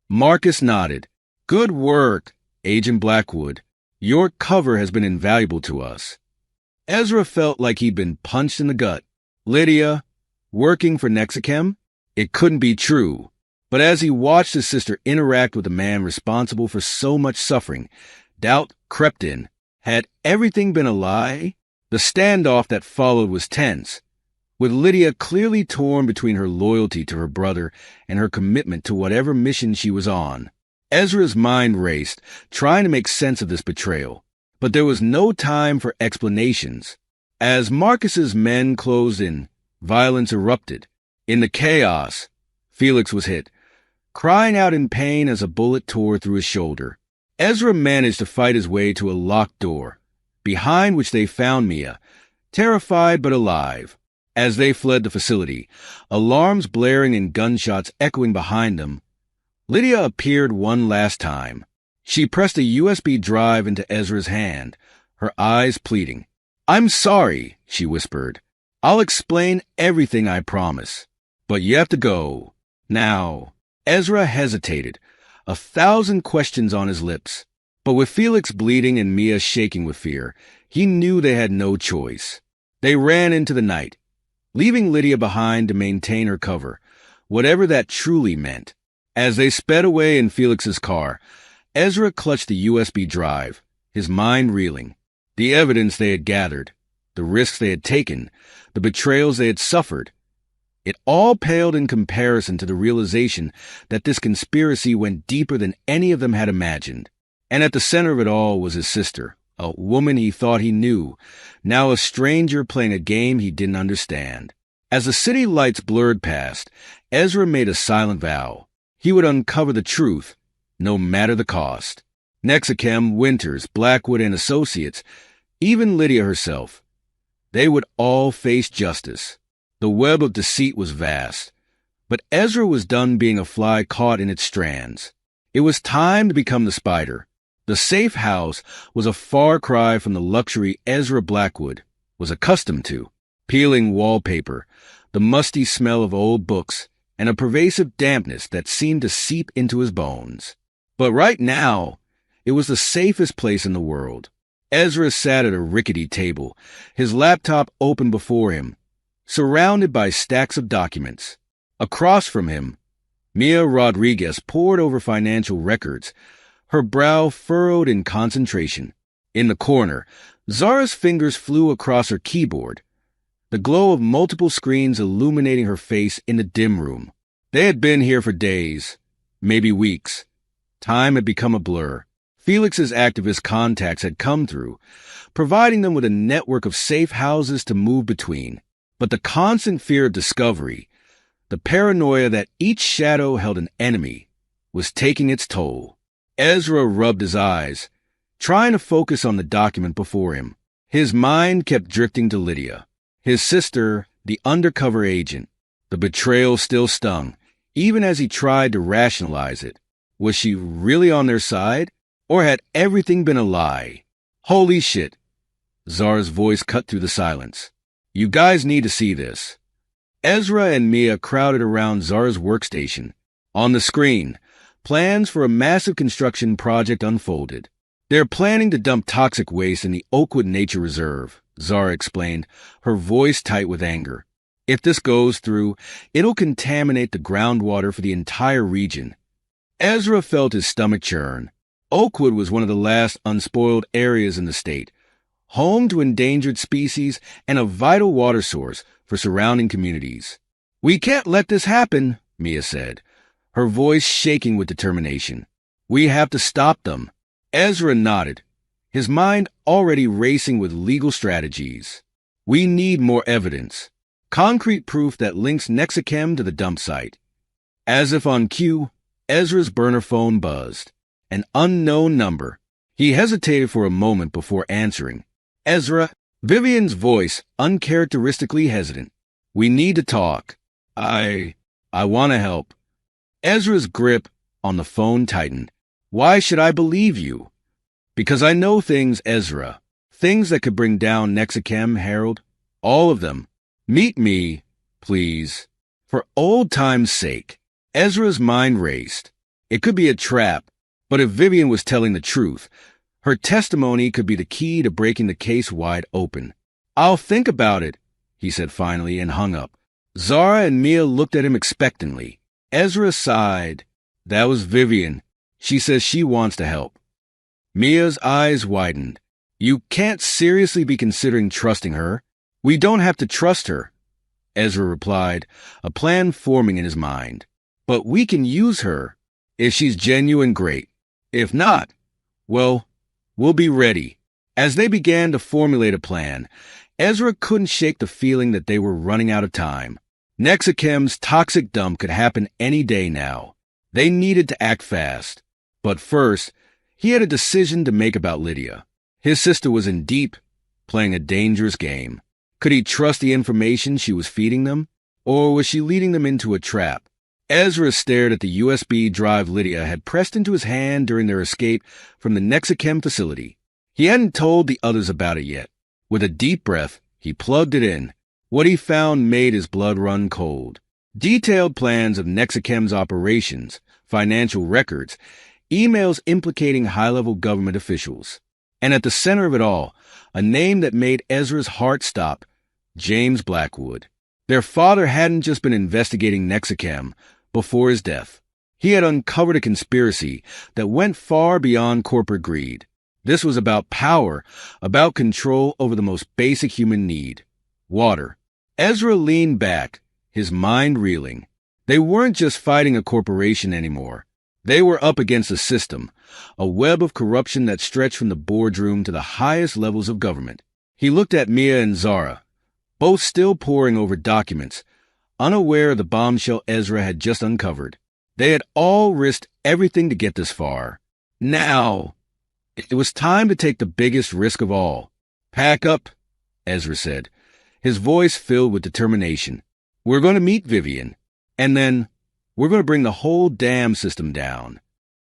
Marcus nodded. "Good work, Agent Blackwood. Your cover has been invaluable to us." Ezra felt like he'd been punched in the gut. Lydia, working for Nexichem? It couldn't be true. But as he watched his sister interact with the man responsible for so much suffering, doubt crept in. Had everything been a lie? The standoff that followed was tense, with Lydia clearly torn between her loyalty to her brother and her commitment to whatever mission she was on. Ezra's mind raced, trying to make sense of this betrayal. But there was no time for explanations. As Marcus's men closed in, violence erupted. In the chaos, Felix was hit, crying out in pain as a bullet tore through his shoulder. Ezra managed to fight his way to a locked door, behind which they found Mia, terrified but alive. As they fled the facility, alarms blaring and gunshots echoing behind them, Lydia appeared one last time. She pressed a USB drive into Ezra's hand, her eyes pleading. "I'm sorry," she whispered. "I'll explain everything, I promise. But you have to go. Now." Ezra hesitated, 1,000 questions on his lips. But with Felix bleeding and Mia shaking with fear, he knew they had no choice. They ran into the night, leaving Lydia behind to maintain her cover, whatever that truly meant. As they sped away in Felix's car, Ezra clutched the USB drive, his mind reeling. The evidence they had gathered, the risks they had taken, the betrayals they had suffered. It all paled in comparison to the realization that this conspiracy went deeper than any of them had imagined. And at the center of it all was his sister, a woman he thought he knew, now a stranger playing a game he didn't understand. As the city lights blurred past, Ezra made a silent vow. He would uncover the truth, no matter the cost. Nexichem, Winters, Blackwood, and Associates, even Lydia herself, they would all face justice. The web of deceit was vast, but Ezra was done being a fly caught in its strands. It was time to become the spider. The safe house was a far cry from the luxury Ezra Blackwood was accustomed to. Peeling wallpaper, the musty smell of old books, and a pervasive dampness that seemed to seep into his bones. But right now, it was the safest place in the world. Ezra sat at a rickety table, his laptop open before him, surrounded by stacks of documents. Across from him, Mia Rodriguez pored over financial records, her brow furrowed in concentration. In the corner, Zara's fingers flew across her keyboard, the glow of multiple screens illuminating her face in the dim room. They had been here for days, maybe weeks. Time had become a blur. Felix's activist contacts had come through, providing them with a network of safe houses to move between. But the constant fear of discovery, the paranoia that each shadow held an enemy, was taking its toll. Ezra rubbed his eyes, trying to focus on the document before him. His mind kept drifting to Lydia, his sister, the undercover agent. The betrayal still stung, even as he tried to rationalize it. Was she really on their side? Or had everything been a lie? Holy shit! Zara's voice cut through the silence. You guys need to see this. Ezra and Mia crowded around Zara's workstation. On the screen, plans for a massive construction project unfolded. They're planning to dump toxic waste in the Oakwood Nature Reserve, Zara explained, her voice tight with anger. If this goes through, it'll contaminate the groundwater for the entire region. Ezra felt his stomach churn. Oakwood was one of the last unspoiled areas in the state, home to endangered species and a vital water source for surrounding communities. We can't let this happen, Mia said, her voice shaking with determination. We have to stop them. Ezra nodded, his mind already racing with legal strategies. We need more evidence. Concrete proof that links Nexichem to the dump site. As if on cue, Ezra's burner phone buzzed. An unknown number. He hesitated for a moment before answering. Ezra, Vivian's voice uncharacteristically hesitant. We need to talk. I want to help. Ezra's grip on the phone tightened. Why should I believe you? Because I know things, Ezra. Things that could bring down Nexichem, Harold. All of them. Meet me, please. For old time's sake. Ezra's mind raced. It could be a trap, but if Vivian was telling the truth, her testimony could be the key to breaking the case wide open. I'll think about it, he said finally and hung up. Zara and Mia looked at him expectantly. Ezra sighed. That was Vivian. She says she wants to help. Mia's eyes widened. You can't seriously be considering trusting her. We don't have to trust her, Ezra replied, a plan forming in his mind. But we can use her. If she's genuine, great. If not, well, we'll be ready. As they began to formulate a plan, Ezra couldn't shake the feeling that they were running out of time. Nexichem's toxic dump could happen any day now. They needed to act fast. But first, he had a decision to make about Lydia. His sister was in deep, playing a dangerous game. Could he trust the information she was feeding them? Or was she leading them into a trap? Ezra stared at the USB drive Lydia had pressed into his hand during their escape from the Nexichem facility. He hadn't told the others about it yet. With a deep breath, he plugged it in. What he found made his blood run cold. Detailed plans of Nexichem's operations, financial records, emails implicating high-level government officials. And at the center of it all, a name that made Ezra's heart stop, James Blackwood. Their father hadn't just been investigating Nexichem before his death. He had uncovered a conspiracy that went far beyond corporate greed. This was about power, about control over the most basic human need, water. Ezra leaned back, his mind reeling. They weren't just fighting a corporation anymore. They were up against a system, a web of corruption that stretched from the boardroom to the highest levels of government. He looked at Mia and Zara, both still poring over documents, unaware of the bombshell Ezra had just uncovered. They had all risked everything to get this far. Now, it was time to take the biggest risk of all. Pack up, Ezra said, his voice filled with determination. We're going to meet Vivian, and then we're going to bring the whole damn system down.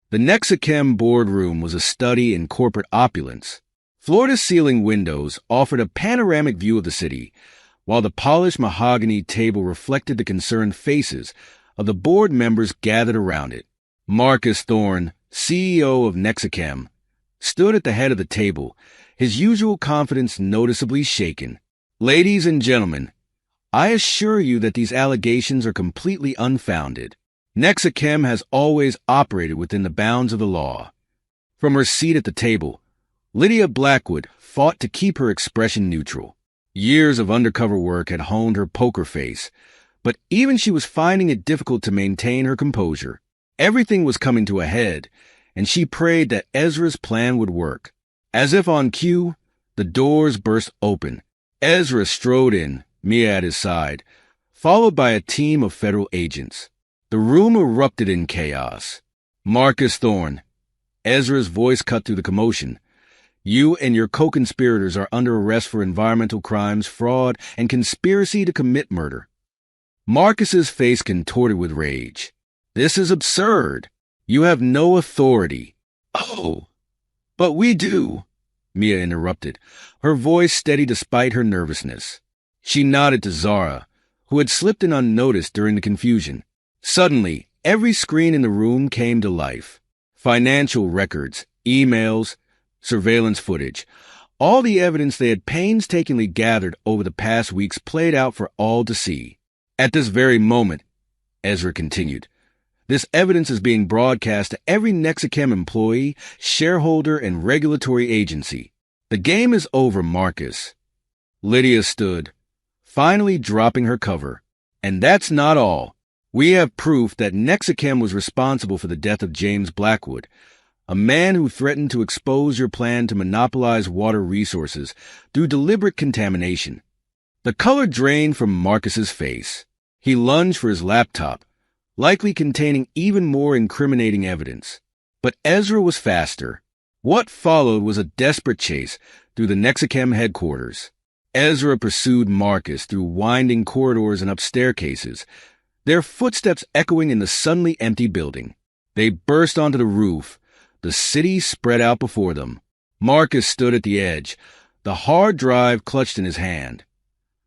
The Nexichem boardroom was a study in corporate opulence. Floor-to-ceiling windows offered a panoramic view of the city, while the polished mahogany table reflected the concerned faces of the board members gathered around it. Marcus Thorne, CEO of Nexichem, stood at the head of the table, his usual confidence noticeably shaken. Ladies and gentlemen, I assure you that these allegations are completely unfounded. Nexichem has always operated within the bounds of the law. From her seat at the table, Lydia Blackwood fought to keep her expression neutral. Years of undercover work had honed her poker face, but even she was finding it difficult to maintain her composure. Everything was coming to a head, and she prayed that Ezra's plan would work. As if on cue, the doors burst open. Ezra strode in, Mia at his side, followed by a team of federal agents. The room erupted in chaos. Marcus Thorne. Ezra's voice cut through the commotion. You and your co-conspirators are under arrest for environmental crimes, fraud, and conspiracy to commit murder. Marcus's face contorted with rage. This is absurd. You have no authority. Oh, but we do, Mia interrupted, her voice steady despite her nervousness. She nodded to Zara, who had slipped in unnoticed during the confusion. Suddenly, every screen in the room came to life. Financial records, emails, surveillance footage. All the evidence they had painstakingly gathered over the past weeks played out for all to see. At this very moment, Ezra continued, this evidence is being broadcast to every Nexichem employee, shareholder, and regulatory agency. The game is over, Marcus. Lydia stood, finally dropping her cover. And that's not all. We have proof that Nexichem was responsible for the death of James Blackwood, a man who threatened to expose your plan to monopolize water resources through deliberate contamination. The color drained from Marcus's face. He lunged for his laptop, likely containing even more incriminating evidence. But Ezra was faster. What followed was a desperate chase through the Nexichem headquarters. Ezra pursued Marcus through winding corridors and up staircases, their footsteps echoing in the suddenly empty building. They burst onto the roof. The city spread out before them. Marcus stood at the edge, the hard drive clutched in his hand,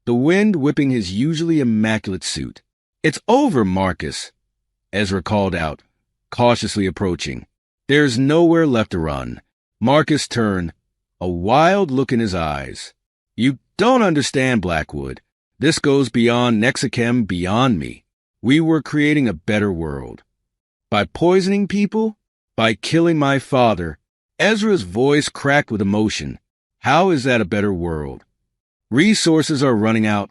the wind whipping his usually immaculate suit. "It's over, Marcus," Ezra called out, cautiously approaching. "There's nowhere left to run." Marcus turned, a wild look in his eyes. "You don't understand, Blackwood. This goes beyond Nexichem, beyond me. We were creating a better world. By poisoning people? By killing my father." Ezra's voice cracked with emotion. "How is that a better world?" "Resources are running out,"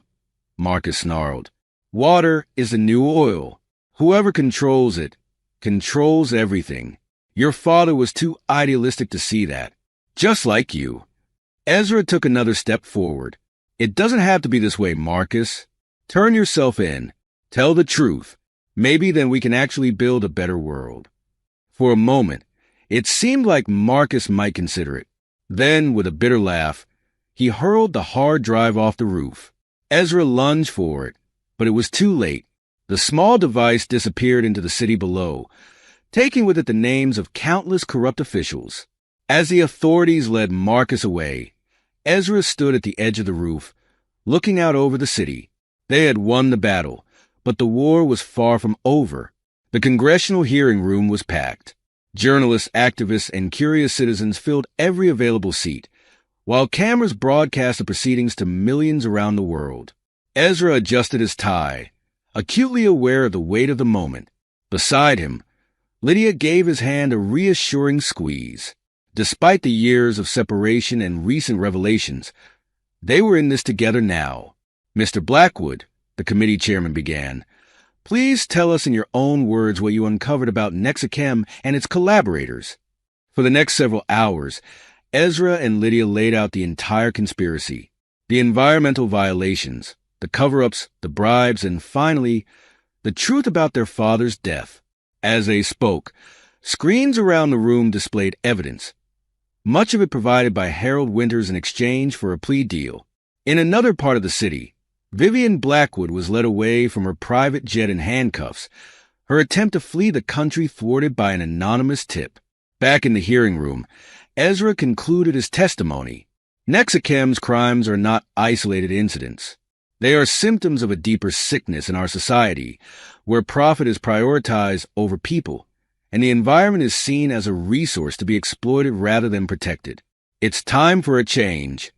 Marcus snarled. "Water is the new oil. Whoever controls it controls everything. Your father was too idealistic to see that. Just like you." Ezra took another step forward. "It doesn't have to be this way, Marcus. Turn yourself in. Tell the truth. Maybe then we can actually build a better world." For a moment, it seemed like Marcus might consider it. Then, with a bitter laugh, he hurled the hard drive off the roof. Ezra lunged for it, but it was too late. The small device disappeared into the city below, taking with it the names of countless corrupt officials. As the authorities led Marcus away, Ezra stood at the edge of the roof, looking out over the city. They had won the battle, but the war was far from over. The congressional hearing room was packed. Journalists, activists, and curious citizens filled every available seat, while cameras broadcast the proceedings to millions around the world. Ezra adjusted his tie, acutely aware of the weight of the moment. Beside him, Lydia gave his hand a reassuring squeeze. Despite the years of separation and recent revelations, they were in this together now. "Mr. Blackwood," the committee chairman began, "please tell us in your own words what you uncovered about Nexichem and its collaborators." For the next several hours, Ezra and Lydia laid out the entire conspiracy, the environmental violations, the cover-ups, the bribes, and finally, the truth about their father's death. As they spoke, screens around the room displayed evidence, much of it provided by Harold Winters in exchange for a plea deal. In another part of the city, Vivian Blackwood was led away from her private jet in handcuffs, her attempt to flee the country thwarted by an anonymous tip. Back in the hearing room, Ezra concluded his testimony. Nexichem's crimes are not isolated incidents. They are symptoms of a deeper sickness in our society, where profit is prioritized over people, and the environment is seen as a resource to be exploited rather than protected. It's time for a change.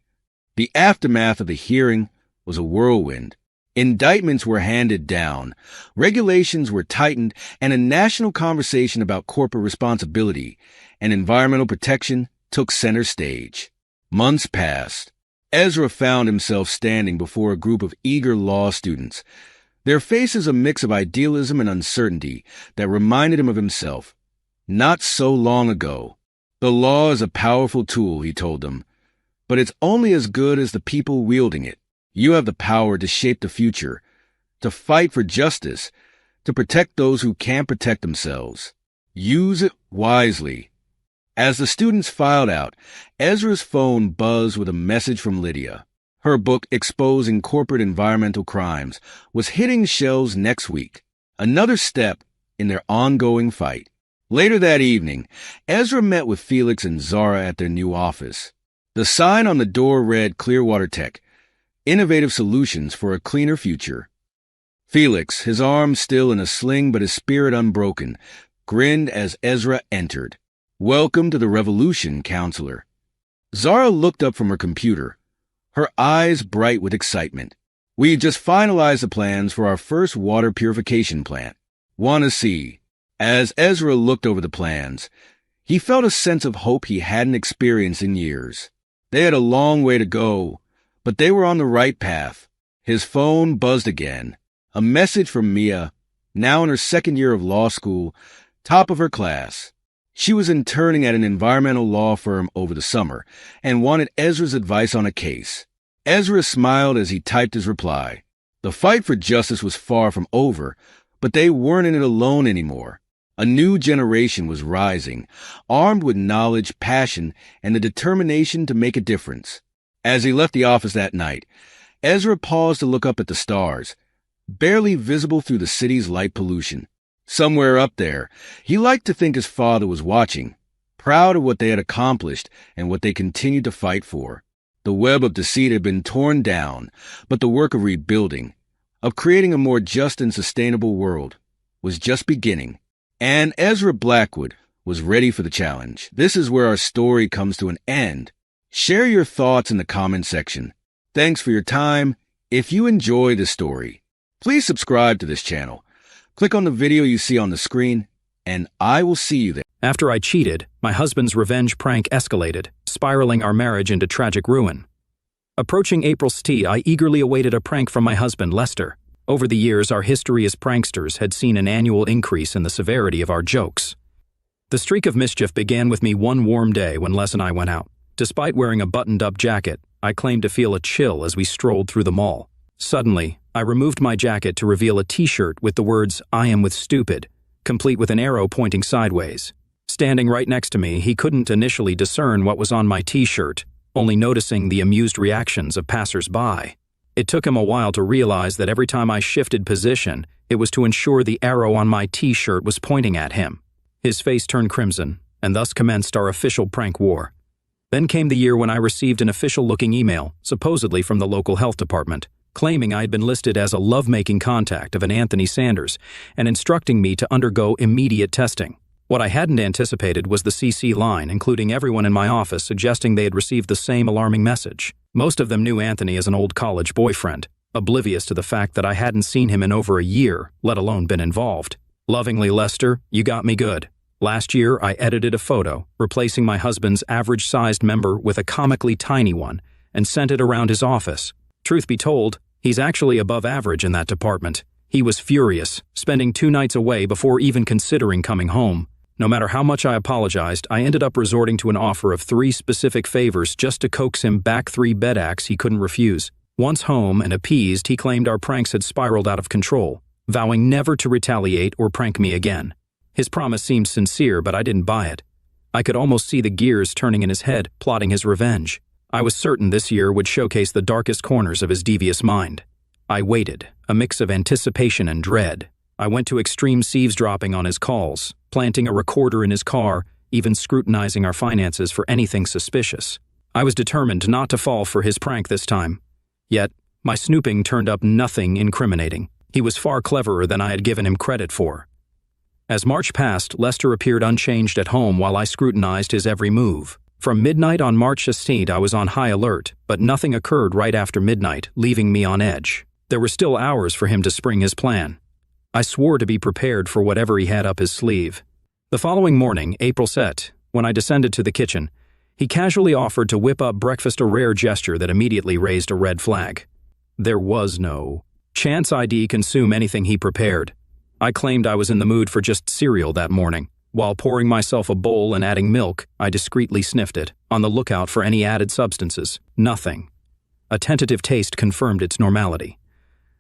The aftermath of the hearing was a whirlwind. Indictments were handed down, regulations were tightened, and a national conversation about corporate responsibility and environmental protection took center stage. Months passed. Ezra found himself standing before a group of eager law students, their faces a mix of idealism and uncertainty that reminded him of himself. Not so long ago. "The law is a powerful tool," he told them, "but it's only as good as the people wielding it. You have the power to shape the future, to fight for justice, to protect those who can't protect themselves. Use it wisely." As the students filed out, Ezra's phone buzzed with a message from Lydia. Her book, Exposing Corporate Environmental Crimes, was hitting shelves next week, another step in their ongoing fight. Later that evening, Ezra met with Felix and Zara at their new office. The sign on the door read Clearwater Tech, Innovative Solutions for a Cleaner Future. Felix, his arm still in a sling but his spirit unbroken, grinned as Ezra entered. "Welcome to the revolution, counselor." Zara looked up from her computer, her eyes bright with excitement. "We just finalized the plans for our first water purification plant. Wanna see?" As Ezra looked over the plans, he felt a sense of hope he hadn't experienced in years. They had a long way to go, but they were on the right path. His phone buzzed again. A message from Mia, now in her second year of law school, top of her class. She was interning at an environmental law firm over the summer and wanted Ezra's advice on a case. Ezra smiled as he typed his reply. The fight for justice was far from over, but they weren't in it alone anymore. A new generation was rising, armed with knowledge, passion, and the determination to make a difference. As he left the office that night, Ezra paused to look up at the stars, barely visible through the city's light pollution. Somewhere up there, he liked to think his father was watching, proud of what they had accomplished and what they continued to fight for. The web of deceit had been torn down, but the work of rebuilding, of creating a more just and sustainable world, was just beginning. And Ezra Blackwood was ready for the challenge. This is where our story comes to an end. Share your thoughts in the comment section. Thanks for your time. If you enjoy this story, please subscribe to this channel. Click on the video you see on the screen, and I will see you there. After I cheated, my husband's revenge prank escalated, spiraling our marriage into tragic ruin. Approaching April's tea, I eagerly awaited a prank from my husband, Lester. Over the years, our history as pranksters had seen an annual increase in the severity of our jokes. The streak of mischief began with me one warm day when Les and I went out. Despite wearing a buttoned-up jacket, I claimed to feel a chill as we strolled through the mall. Suddenly, I removed my jacket to reveal a t-shirt with the words, "I am with stupid," complete with an arrow pointing sideways. Standing right next to me, he couldn't initially discern what was on my t-shirt, only noticing the amused reactions of passers-by. It took him a while to realize that every time I shifted position, it was to ensure the arrow on my t-shirt was pointing at him. His face turned crimson, and thus commenced our official prank war. Then came the year when I received an official-looking email, supposedly from the local health department, claiming I had been listed as a love-making contact of an Anthony Sanders and instructing me to undergo immediate testing. What I hadn't anticipated was the CC line, including everyone in my office suggesting they had received the same alarming message. Most of them knew Anthony as an old college boyfriend, oblivious to the fact that I hadn't seen him in over a year, let alone been involved. Lovingly, Lester, you got me good. Last year, I edited a photo, replacing my husband's average-sized member with a comically tiny one, and sent it around his office. Truth be told, he's actually above average in that department. He was furious, spending 2 nights away before even considering coming home. No matter how much I apologized, I ended up resorting to an offer of 3 specific favors just to coax him back 3 bed acts he couldn't refuse. Once home and appeased, he claimed our pranks had spiraled out of control, vowing never to retaliate or prank me again. His promise seemed sincere, but I didn't buy it. I could almost see the gears turning in his head, plotting his revenge. I was certain this year would showcase the darkest corners of his devious mind. I waited, a mix of anticipation and dread. I went to extreme eavesdropping on his calls, planting a recorder in his car, even scrutinizing our finances for anything suspicious. I was determined not to fall for his prank this time. Yet, my snooping turned up nothing incriminating. He was far cleverer than I had given him credit for. As March passed, Lester appeared unchanged at home while I scrutinized his every move. From midnight on March 16th, I was on high alert, but nothing occurred right after midnight, leaving me on edge. There were still hours for him to spring his plan. I swore to be prepared for whatever he had up his sleeve. The following morning, April set, when I descended to the kitchen, he casually offered to whip up breakfast, a rare gesture that immediately raised a red flag. There was no chance I'd consume anything he prepared. I claimed I was in the mood for just cereal that morning. While pouring myself a bowl and adding milk, I discreetly sniffed it, on the lookout for any added substances. Nothing. A tentative taste confirmed its normality.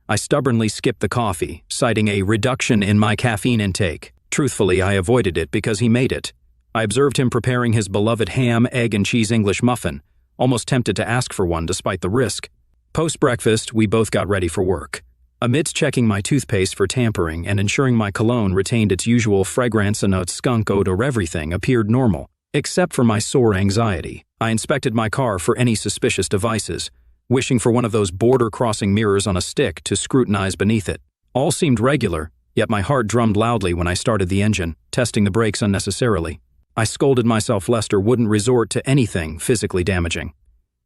I stubbornly skipped the coffee, citing a reduction in my caffeine intake. Truthfully, I avoided it because he made it. I observed him preparing his beloved ham, egg, and cheese English muffin, almost tempted to ask for one despite the risk. Post-breakfast, we both got ready for work. Amidst checking my toothpaste for tampering and ensuring my cologne retained its usual fragrance and skunk odor, everything appeared normal, except for my sore anxiety. I inspected my car for any suspicious devices, wishing for one of those border-crossing mirrors on a stick to scrutinize beneath it. All seemed regular, yet my heart drummed loudly when I started the engine, testing the brakes unnecessarily. I scolded myself Lester wouldn't resort to anything physically damaging.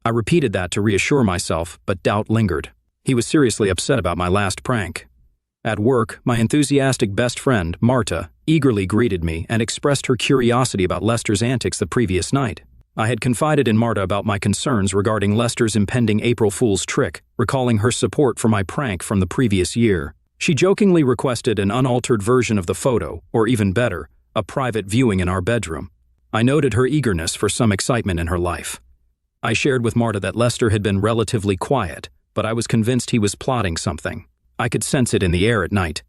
I repeated that to reassure myself, but doubt lingered. He was seriously upset about my last prank. At work, my enthusiastic best friend, Marta, eagerly greeted me and expressed her curiosity about Lester's antics the previous night. I had confided in Marta about my concerns regarding Lester's impending April Fool's trick, recalling her support for my prank from the previous year. She jokingly requested an unaltered version of the photo, or even better, a private viewing in our bedroom. I noted her eagerness for some excitement in her life. I shared with Marta that Lester had been relatively quiet, but I was convinced he was plotting something. I could sense it in the air at night.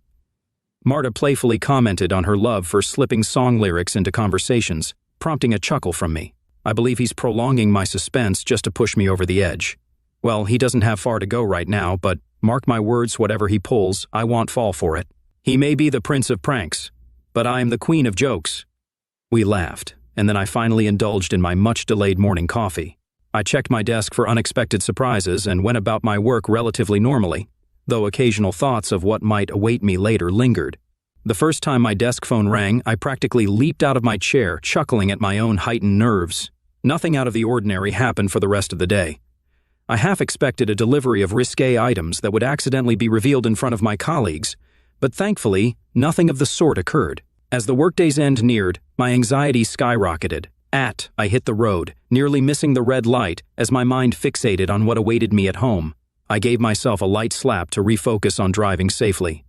Marta playfully commented on her love for slipping song lyrics into conversations, prompting a chuckle from me. I believe he's prolonging my suspense just to push me over the edge. Well, he doesn't have far to go right now, but mark my words, whatever he pulls, I won't fall for it. He may be the prince of pranks, but I am the queen of jokes. We laughed, and then I finally indulged in my much-delayed morning coffee. I checked my desk for unexpected surprises and went about my work relatively normally, though occasional thoughts of what might await me later lingered. The first time my desk phone rang, I practically leaped out of my chair, chuckling at my own heightened nerves. Nothing out of the ordinary happened for the rest of the day. I half expected a delivery of risque items that would accidentally be revealed in front of my colleagues, but thankfully, nothing of the sort occurred. As the workday's end neared, my anxiety skyrocketed. I hit the road, nearly missing the red light as my mind fixated on what awaited me at home. I gave myself a light slap to refocus on driving safely.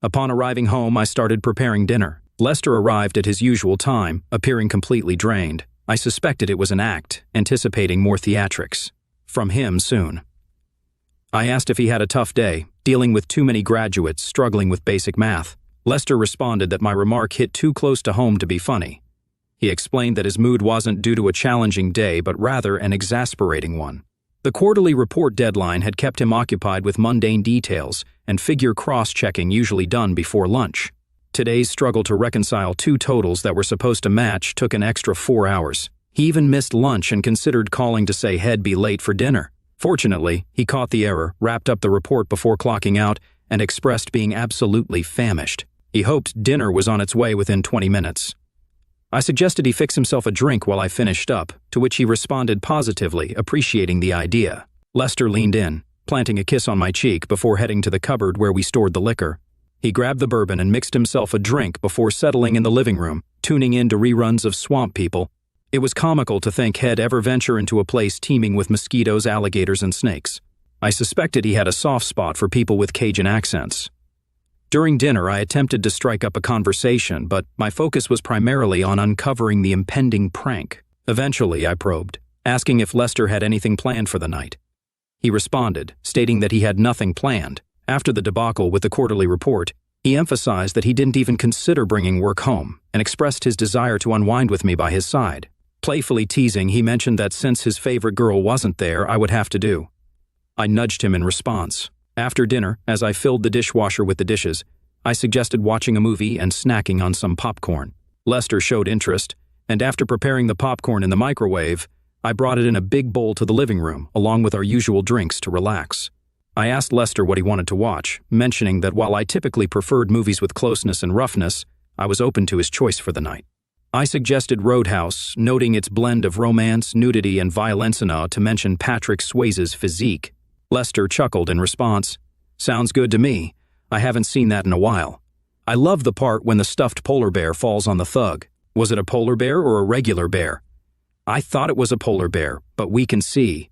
Upon arriving home, I started preparing dinner. Lester arrived at his usual time, appearing completely drained. I suspected it was an act, anticipating more theatrics. From him soon. I asked if he had a tough day, dealing with too many graduates struggling with basic math. Lester responded that my remark hit too close to home to be funny. He explained that his mood wasn't due to a challenging day, but rather an exasperating one. The quarterly report deadline had kept him occupied with mundane details and figure cross-checking usually done before lunch. Today's struggle to reconcile two totals that were supposed to match took an extra 4 hours. He even missed lunch and considered calling to say he'd be late for dinner. Fortunately, he caught the error, wrapped up the report before clocking out, and expressed being absolutely famished. He hoped dinner was on its way within 20 minutes. I suggested he fix himself a drink while I finished up, to which he responded positively, appreciating the idea. Lester leaned in, planting a kiss on my cheek before heading to the cupboard where we stored the liquor. He grabbed the bourbon and mixed himself a drink before settling in the living room, tuning in to reruns of Swamp People. It was comical to think he'd ever venture into a place teeming with mosquitoes, alligators, and snakes. I suspected he had a soft spot for people with Cajun accents. During dinner, I attempted to strike up a conversation, but my focus was primarily on uncovering the impending prank. Eventually, I probed, asking if Lester had anything planned for the night. He responded, stating that he had nothing planned. After the debacle with the quarterly report, he emphasized that he didn't even consider bringing work home and expressed his desire to unwind with me by his side. Playfully teasing, he mentioned that since his favorite girl wasn't there, I would have to do. I nudged him in response. After dinner, as I filled the dishwasher with the dishes, I suggested watching a movie and snacking on some popcorn. Lester showed interest, and after preparing the popcorn in the microwave, I brought it in a big bowl to the living room, along with our usual drinks to relax. I asked Lester what he wanted to watch, mentioning that while I typically preferred movies with closeness and roughness, I was open to his choice for the night. I suggested Roadhouse, noting its blend of romance, nudity, and violence, not to mention Patrick Swayze's physique. Lester chuckled in response. Sounds good to me. I haven't seen that in a while. I love the part when the stuffed polar bear falls on the thug. Was it a polar bear or a regular bear? I thought it was a polar bear, but we can see.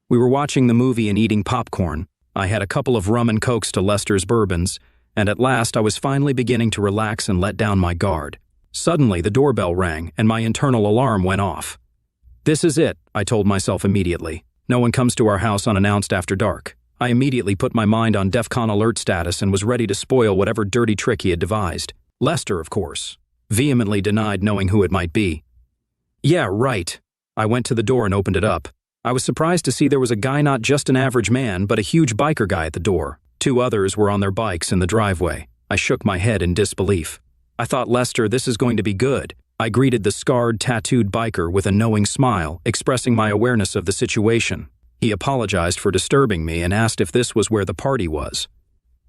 We were watching the movie and eating popcorn. I had a couple of rum and cokes to Lester's bourbons, and at last I was finally beginning to relax and let down my guard. Suddenly, the doorbell rang and my internal alarm went off. This is it, I told myself immediately. No one comes to our house unannounced after dark. I immediately put my mind on DEFCON alert status and was ready to spoil whatever dirty trick he had devised. Lester, of course, vehemently denied knowing who it might be. Yeah, right. I went to the door and opened it up. I was surprised to see there was a guy, not just an average man, but a huge biker guy at the door. 2 others were on their bikes in the driveway. I shook my head in disbelief. I thought, Lester, this is going to be good. I greeted the scarred, tattooed biker with a knowing smile, expressing my awareness of the situation. He apologized for disturbing me and asked if this was where the party was.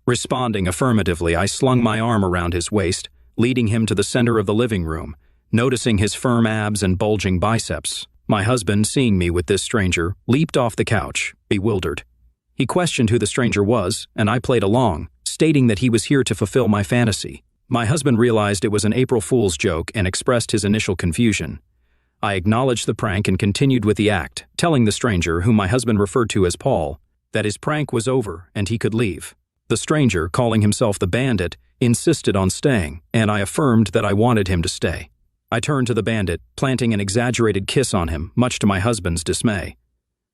Responding affirmatively, I slung my arm around his waist, leading him to the center of the living room, noticing his firm abs and bulging biceps. My husband, seeing me with this stranger, leaped off the couch, bewildered. He questioned who the stranger was, and I played along, stating that he was here to fulfill my fantasy. My husband realized it was an April Fool's joke and expressed his initial confusion. I acknowledged the prank and continued with the act, telling the stranger, whom my husband referred to as Paul, that his prank was over and he could leave. The stranger, calling himself the Bandit, insisted on staying, and I affirmed that I wanted him to stay. I turned to the Bandit, planting an exaggerated kiss on him, much to my husband's dismay.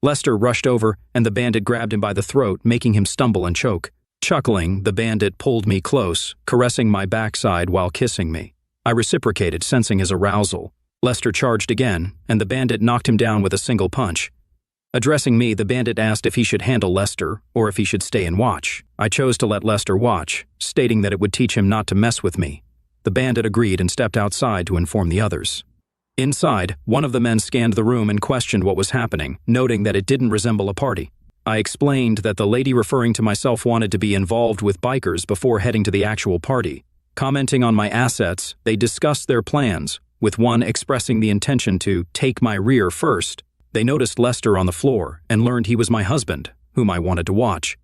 Lester rushed over, and the Bandit grabbed him by the throat, making him stumble and choke. Chuckling, the Bandit pulled me close, caressing my backside while kissing me. I reciprocated, sensing his arousal. Lester charged again, and the Bandit knocked him down with a single punch. Addressing me, the Bandit asked if he should handle Lester or if he should stay and watch. I chose to let Lester watch, stating that it would teach him not to mess with me. The Bandit agreed and stepped outside to inform the others. Inside, one of the men scanned the room and questioned what was happening, noting that it didn't resemble a party. I explained that the lady referring to myself wanted to be involved with bikers before heading to the actual party. Commenting on my assets, they discussed their plans, with one expressing the intention to take my rear first. They noticed Lester on the floor and learned he was my husband, whom I wanted to watch.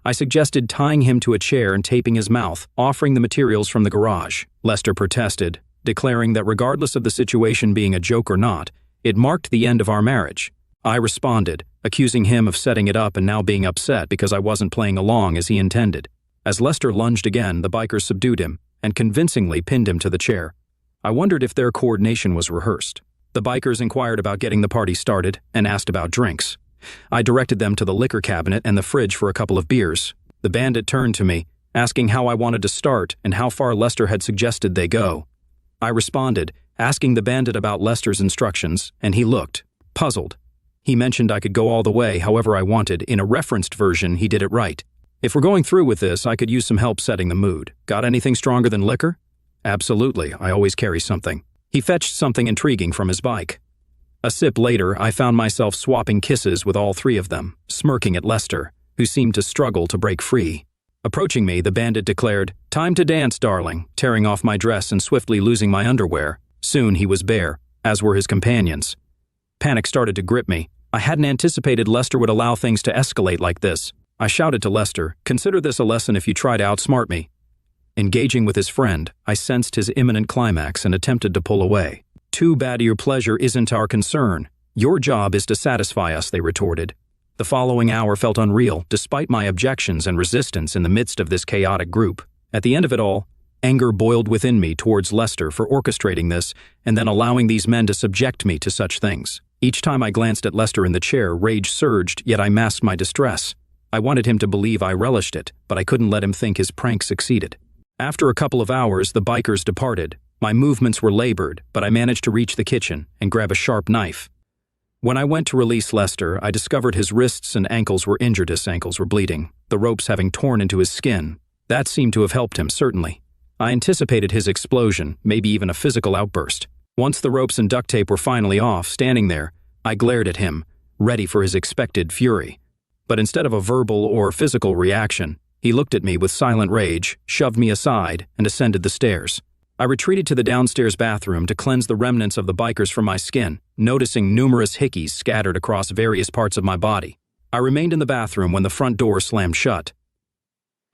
I suggested tying him to a chair and taping his mouth, offering the materials from the garage. Lester protested, declaring that regardless of the situation being a joke or not, it marked the end of our marriage. I responded, accusing him of setting it up and now being upset because I wasn't playing along as he intended. As Lester lunged again, the bikers subdued him and convincingly pinned him to the chair. I wondered if their coordination was rehearsed. The bikers inquired about getting the party started and asked about drinks. I directed them to the liquor cabinet and the fridge for a couple of beers. The Bandit turned to me, asking how I wanted to start and how far Lester had suggested they go. I responded, asking the Bandit about Lester's instructions, and he looked puzzled. He mentioned I could go all the way however I wanted. In a referenced version, he did it right. If we're going through with this, I could use some help setting the mood. Got anything stronger than liquor? Absolutely, I always carry something. He fetched something intriguing from his bike. A sip later, I found myself swapping kisses with all three of them, smirking at Lester, who seemed to struggle to break free. Approaching me, the Bandit declared, "Time to dance, darling," tearing off my dress and swiftly losing my underwear. Soon he was bare, as were his companions. Panic started to grip me. I hadn't anticipated Lester would allow things to escalate like this. I shouted to Lester, "Consider this a lesson if you try to outsmart me." Engaging with his friend, I sensed his imminent climax and attempted to pull away. "Too bad your pleasure isn't our concern. Your job is to satisfy us," they retorted. The following hour felt unreal, despite my objections and resistance in the midst of this chaotic group. At the end of it all, anger boiled within me towards Lester for orchestrating this and then allowing these men to subject me to such things. Each time I glanced at Lester in the chair, rage surged, yet I masked my distress. I wanted him to believe I relished it, but I couldn't let him think his prank succeeded. After a couple of hours, the bikers departed. My movements were labored, but I managed to reach the kitchen and grab a sharp knife. When I went to release Lester, I discovered his wrists and ankles were injured. His ankles were bleeding, the ropes having torn into his skin. That seemed to have helped him, certainly. I anticipated his explosion, maybe even a physical outburst. Once the ropes and duct tape were finally off, standing there, I glared at him, ready for his expected fury. But instead of a verbal or physical reaction, he looked at me with silent rage, shoved me aside, and ascended the stairs. I retreated to the downstairs bathroom to cleanse the remnants of the bikers from my skin, noticing numerous hickeys scattered across various parts of my body. I remained in the bathroom when the front door slammed shut.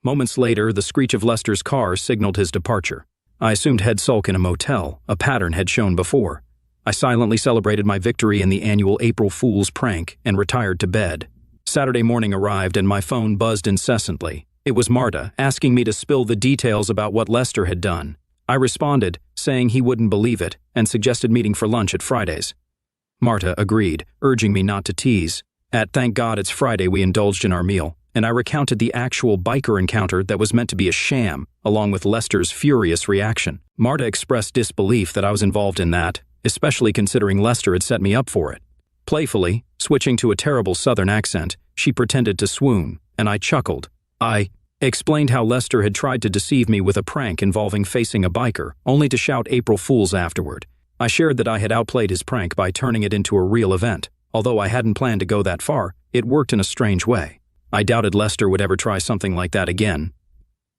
Moments later, the screech of Lester's car signaled his departure. I assumed he'd sulk in a motel, a pattern had shown before. I silently celebrated my victory in the annual April Fool's prank and retired to bed. Saturday morning arrived and my phone buzzed incessantly. It was Marta, asking me to spill the details about what Lester had done. I responded, saying he wouldn't believe it, and suggested meeting for lunch at Friday's. Marta agreed, urging me not to tease. At Thank God It's Friday we indulged in our meal, and I recounted the actual biker encounter that was meant to be a sham, along with Lester's furious reaction. Marta expressed disbelief that I was involved in that, especially considering Lester had set me up for it. Playfully, switching to a terrible southern accent, she pretended to swoon, and I chuckled. I explained how Lester had tried to deceive me with a prank involving facing a biker, only to shout April Fools afterward. I shared that I had outplayed his prank by turning it into a real event. Although I hadn't planned to go that far, it worked in a strange way. I doubted Lester would ever try something like that again.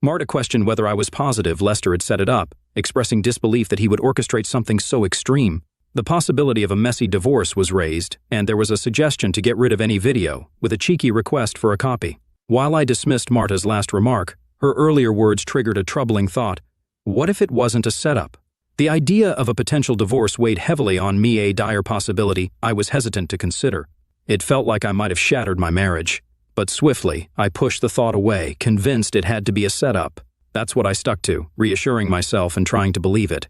Marta questioned whether I was positive Lester had set it up, expressing disbelief that he would orchestrate something so extreme. The possibility of a messy divorce was raised, and there was a suggestion to get rid of any video, with a cheeky request for a copy. While I dismissed Marta's last remark, her earlier words triggered a troubling thought. What if it wasn't a setup? The idea of a potential divorce weighed heavily on me, a dire possibility I was hesitant to consider. It felt like I might have shattered my marriage. But swiftly, I pushed the thought away, convinced it had to be a setup. That's what I stuck to, reassuring myself and trying to believe it.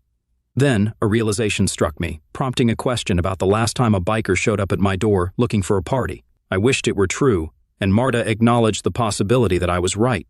Then, a realization struck me, prompting a question about the last time a biker showed up at my door looking for a party. I wished it were true, and Marta acknowledged the possibility that I was right.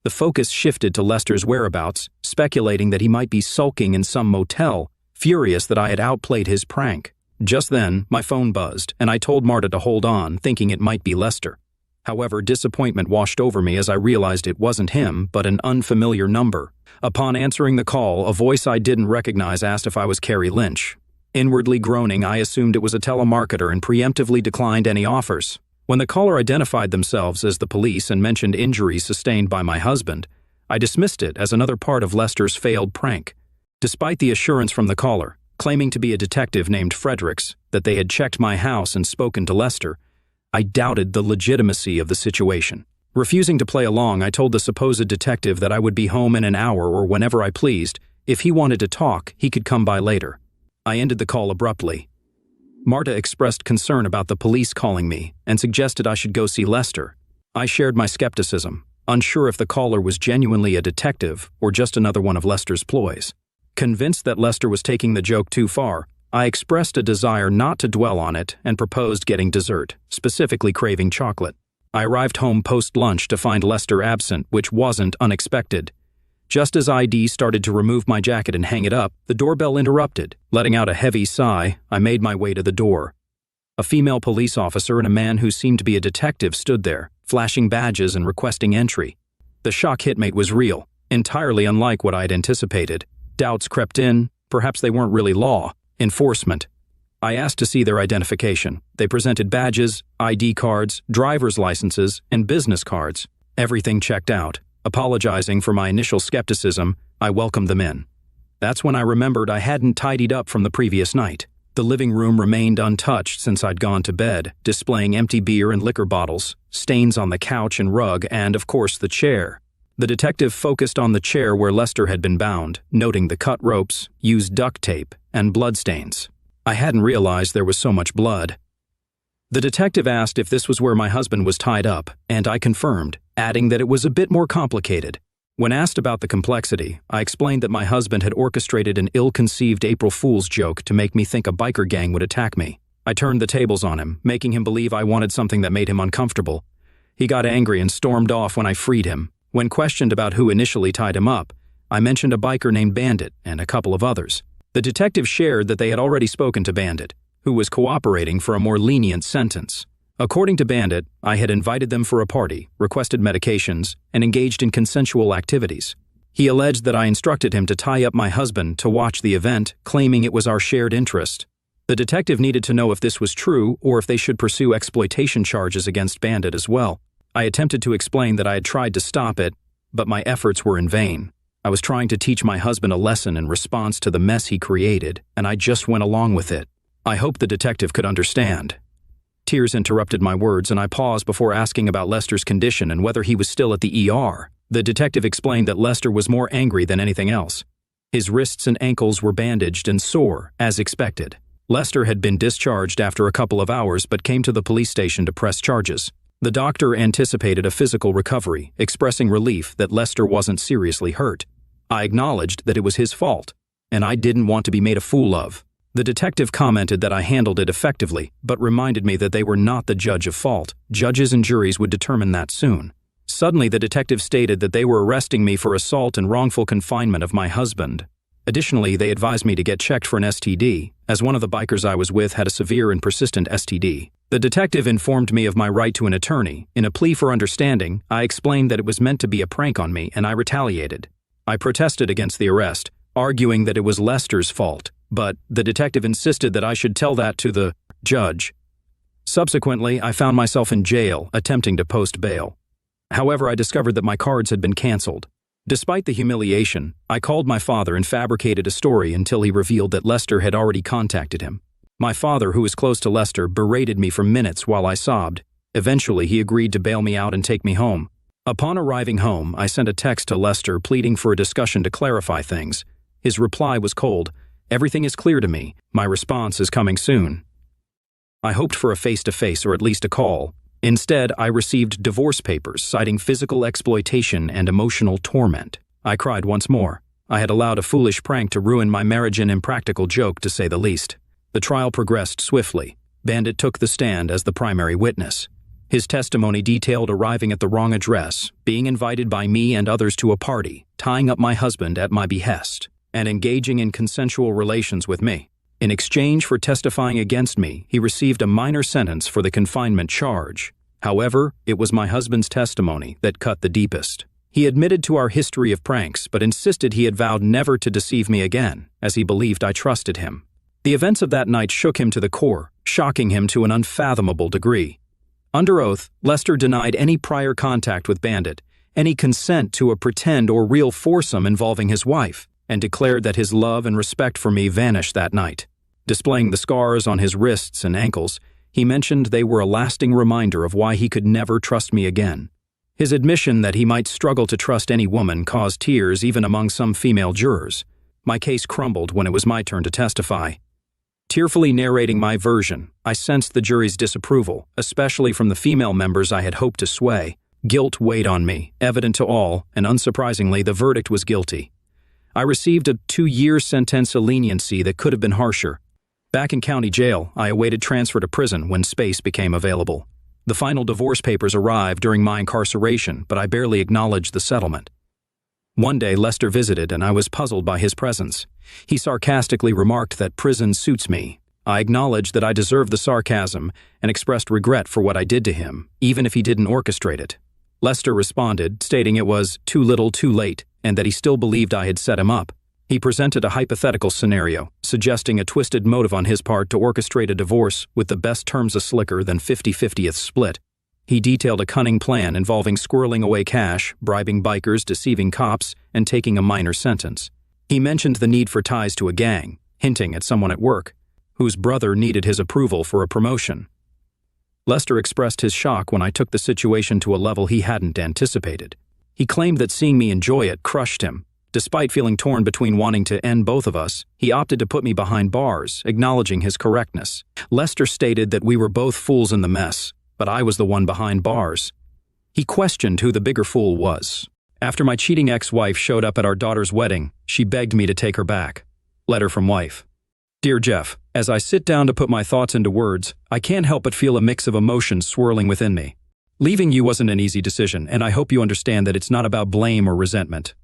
The focus shifted to Lester's whereabouts, speculating that he might be sulking in some motel, furious that I had outplayed his prank. Just then, my phone buzzed, and I told Marta to hold on, thinking it might be Lester. However, disappointment washed over me as I realized it wasn't him, but an unfamiliar number. Upon answering the call, a voice I didn't recognize asked if I was Carrie Lynch. Inwardly groaning, I assumed it was a telemarketer and preemptively declined any offers. When the caller identified themselves as the police and mentioned injuries sustained by my husband, I dismissed it as another part of Lester's failed prank. Despite the assurance from the caller, claiming to be a detective named Fredericks, that they had checked my house and spoken to Lester, I doubted the legitimacy of the situation. Refusing to play along, I told the supposed detective that I would be home in an hour or whenever I pleased. If he wanted to talk, he could come by later. I ended the call abruptly. Marta expressed concern about the police calling me and suggested I should go see Lester. I shared my skepticism, unsure if the caller was genuinely a detective or just another one of Lester's ploys. Convinced that Lester was taking the joke too far, I expressed a desire not to dwell on it and proposed getting dessert, specifically craving chocolate. I arrived home post-lunch to find Lester absent, which wasn't unexpected. Just as I started to remove my jacket and hang it up, the doorbell interrupted. Letting out a heavy sigh, I made my way to the door. A female police officer and a man who seemed to be a detective stood there, flashing badges and requesting entry. The shock hitmate was real, entirely unlike what I had anticipated. Doubts crept in. Perhaps they weren't really law enforcement. I asked to see their identification. They presented badges, ID cards, driver's licenses, and business cards. Everything checked out. Apologizing for my initial skepticism, I welcomed them in. That's when I remembered I hadn't tidied up from the previous night. The living room remained untouched since I'd gone to bed, displaying empty beer and liquor bottles, stains on the couch and rug, and, of course, the chair. The detective focused on the chair where Lester had been bound, noting the cut ropes, used duct tape, and bloodstains. I hadn't realized there was so much blood. The detective asked if this was where my husband was tied up, and I confirmed, adding that it was a bit more complicated. When asked about the complexity, I explained that my husband had orchestrated an ill-conceived April Fool's joke to make me think a biker gang would attack me. I turned the tables on him, making him believe I wanted something that made him uncomfortable. He got angry and stormed off when I freed him. When questioned about who initially tied him up, I mentioned a biker named Bandit and a couple of others. The detective shared that they had already spoken to Bandit, who was cooperating for a more lenient sentence. According to Bandit, I had invited them for a party, requested medications, and engaged in consensual activities. He alleged that I instructed him to tie up my husband to watch the event, claiming it was our shared interest. The detective needed to know if this was true or if they should pursue exploitation charges against Bandit as well. I attempted to explain that I had tried to stop it, but my efforts were in vain. I was trying to teach my husband a lesson in response to the mess he created, and I just went along with it. I hoped the detective could understand. Tears interrupted my words, and I paused before asking about Lester's condition and whether he was still at the ER. The detective explained that Lester was more angry than anything else. His wrists and ankles were bandaged and sore, as expected. Lester had been discharged after a couple of hours but came to the police station to press charges. The doctor anticipated a physical recovery, expressing relief that Lester wasn't seriously hurt. I acknowledged that it was his fault, and I didn't want to be made a fool of. The detective commented that I handled it effectively, but reminded me that they were not the judge of fault. Judges and juries would determine that soon. Suddenly, the detective stated that they were arresting me for assault and wrongful confinement of my husband. Additionally, they advised me to get checked for an STD, as one of the bikers I was with had a severe and persistent STD. The detective informed me of my right to an attorney. In a plea for understanding, I explained that it was meant to be a prank on me, and I retaliated. I protested against the arrest, arguing that it was Lester's fault, but the detective insisted that I should tell that to the judge. Subsequently, I found myself in jail, attempting to post bail. However, I discovered that my cards had been canceled. Despite the humiliation, I called my father and fabricated a story until he revealed that Lester had already contacted him. My father, who was close to Lester, berated me for minutes while I sobbed. Eventually, he agreed to bail me out and take me home. Upon arriving home, I sent a text to Lester pleading for a discussion to clarify things. His reply was cold. "Everything is clear to me. My response is coming soon." I hoped for a face-to-face or at least a call. Instead, I received divorce papers citing physical exploitation and emotional torment. I cried once more. I had allowed a foolish prank to ruin my marriage, an impractical joke, to say the least. The trial progressed swiftly. Bandit took the stand as the primary witness. His testimony detailed arriving at the wrong address, being invited by me and others to a party, tying up my husband at my behest, and engaging in consensual relations with me. In exchange for testifying against me, he received a minor sentence for the confinement charge. However, it was my husband's testimony that cut the deepest. He admitted to our history of pranks, but insisted he had vowed never to deceive me again, as he believed I trusted him. The events of that night shook him to the core, shocking him to an unfathomable degree. Under oath, Lester denied any prior contact with Bandit, any consent to a pretend or real foursome involving his wife, and declared that his love and respect for me vanished that night. Displaying the scars on his wrists and ankles, he mentioned they were a lasting reminder of why he could never trust me again. His admission that he might struggle to trust any woman caused tears even among some female jurors. My case crumbled when it was my turn to testify. Tearfully narrating my version, I sensed the jury's disapproval, especially from the female members I had hoped to sway. Guilt weighed on me, evident to all, and unsurprisingly, the verdict was guilty. I received a 2-year sentence, a leniency that could have been harsher. Back in county jail, I awaited transfer to prison when space became available. The final divorce papers arrived during my incarceration, but I barely acknowledged the settlement. One day, Lester visited, and I was puzzled by his presence. He sarcastically remarked that prison suits me. I acknowledged that I deserved the sarcasm and expressed regret for what I did to him, even if he didn't orchestrate it. Lester responded, stating it was too little too late, and that he still believed I had set him up. He presented a hypothetical scenario, suggesting a twisted motive on his part to orchestrate a divorce with the best terms a slicker than 50-50th split. He detailed a cunning plan involving squirreling away cash, bribing bikers, deceiving cops, and taking a minor sentence. He mentioned the need for ties to a gang, hinting at someone at work, whose brother needed his approval for a promotion. Lester expressed his shock when I took the situation to a level he hadn't anticipated. He claimed that seeing me enjoy it crushed him. Despite feeling torn between wanting to end both of us, he opted to put me behind bars, acknowledging his correctness. Lester stated that we were both fools in the mess, but I was the one behind bars. He questioned who the bigger fool was. After my cheating ex-wife showed up at our daughter's wedding, she begged me to take her back. Letter from wife. Dear Jeff, as I sit down to put my thoughts into words, I can't help but feel a mix of emotions swirling within me. Leaving you wasn't an easy decision, and I hope you understand that it's not about blame or resentment.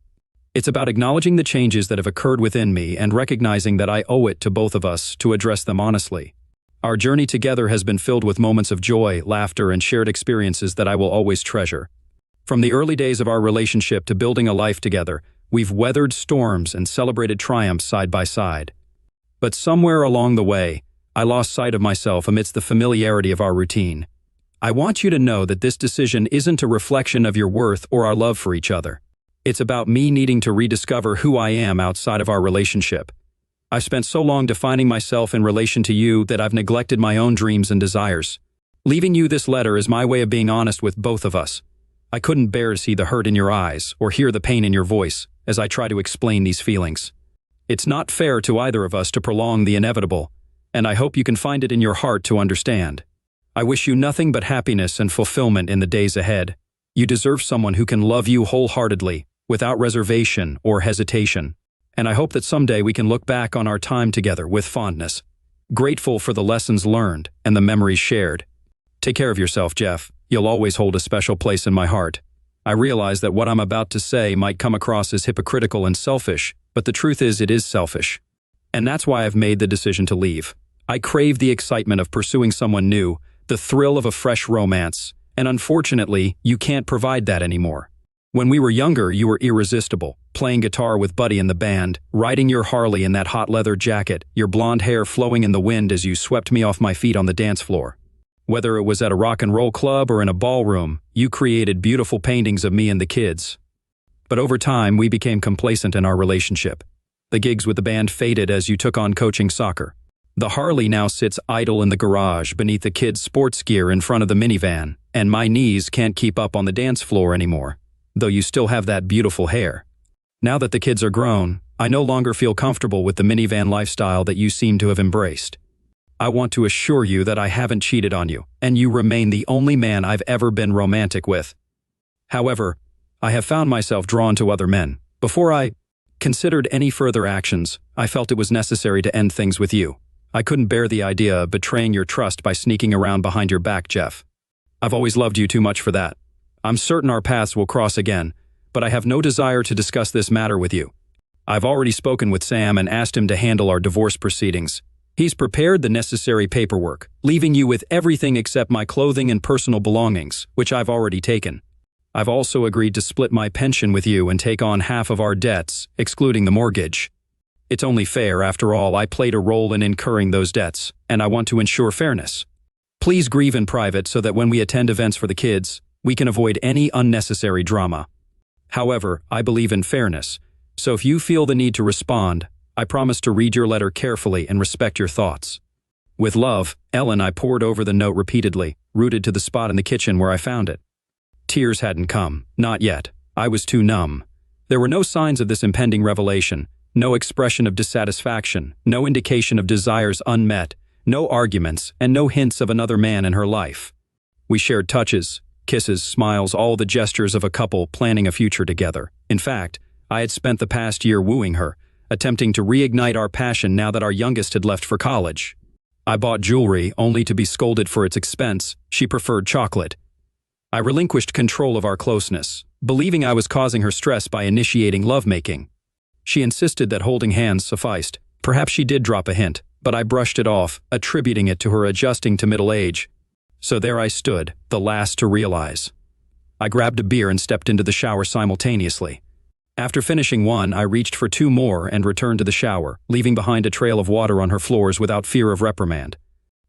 It's about acknowledging the changes that have occurred within me and recognizing that I owe it to both of us to address them honestly. Our journey together has been filled with moments of joy, laughter, and shared experiences that I will always treasure. From the early days of our relationship to building a life together, we've weathered storms and celebrated triumphs side by side. But somewhere along the way, I lost sight of myself amidst the familiarity of our routine. I want you to know that this decision isn't a reflection of your worth or our love for each other. It's about me needing to rediscover who I am outside of our relationship. I've spent so long defining myself in relation to you that I've neglected my own dreams and desires. Leaving you this letter is my way of being honest with both of us. I couldn't bear to see the hurt in your eyes or hear the pain in your voice as I try to explain these feelings. It's not fair to either of us to prolong the inevitable, and I hope you can find it in your heart to understand. I wish you nothing but happiness and fulfillment in the days ahead. You deserve someone who can love you wholeheartedly, without reservation or hesitation. And I hope that someday we can look back on our time together with fondness, grateful for the lessons learned and the memories shared. Take care of yourself, Jeff. You'll always hold a special place in my heart. I realize that what I'm about to say might come across as hypocritical and selfish, but the truth is it is selfish. And that's why I've made the decision to leave. I crave the excitement of pursuing someone new, the thrill of a fresh romance, and unfortunately, you can't provide that anymore. When we were younger, you were irresistible, playing guitar with Buddy in the band, riding your Harley in that hot leather jacket, your blonde hair flowing in the wind as you swept me off my feet on the dance floor. Whether it was at a rock and roll club or in a ballroom, you created beautiful paintings of me and the kids. But over time, we became complacent in our relationship. The gigs with the band faded as you took on coaching soccer. The Harley now sits idle in the garage beneath the kids' sports gear in front of the minivan, and my knees can't keep up on the dance floor anymore, though you still have that beautiful hair. Now that the kids are grown, I no longer feel comfortable with the minivan lifestyle that you seem to have embraced. I want to assure you that I haven't cheated on you, and you remain the only man I've ever been romantic with. However, I have found myself drawn to other men. Before I considered any further actions, I felt it was necessary to end things with you. I couldn't bear the idea of betraying your trust by sneaking around behind your back, Jeff. I've always loved you too much for that. I'm certain our paths will cross again, but I have no desire to discuss this matter with you. I've already spoken with Sam and asked him to handle our divorce proceedings. He's prepared the necessary paperwork, leaving you with everything except my clothing and personal belongings, which I've already taken. I've also agreed to split my pension with you and take on half of our debts, excluding the mortgage. It's only fair, after all, I played a role in incurring those debts, and I want to ensure fairness. Please grieve in private so that when we attend events for the kids, we can avoid any unnecessary drama. However, I believe in fairness, so if you feel the need to respond, I promise to read your letter carefully and respect your thoughts. With love, Ellen. I poured over the note repeatedly, rooted to the spot in the kitchen where I found it. Tears hadn't come, not yet. I was too numb. There were no signs of this impending revelation. No expression of dissatisfaction, no indication of desires unmet, no arguments, and no hints of another man in her life. We shared touches, kisses, smiles, all the gestures of a couple planning a future together. In fact, I had spent the past year wooing her, attempting to reignite our passion now that our youngest had left for college. I bought jewelry only to be scolded for its expense. She preferred chocolate. I relinquished control of our closeness, believing I was causing her stress by initiating lovemaking. She insisted that holding hands sufficed. Perhaps she did drop a hint, but I brushed it off, attributing it to her adjusting to middle age. So there I stood, the last to realize. I grabbed a beer and stepped into the shower simultaneously. After finishing one, I reached for two more and returned to the shower, leaving behind a trail of water on her floors without fear of reprimand.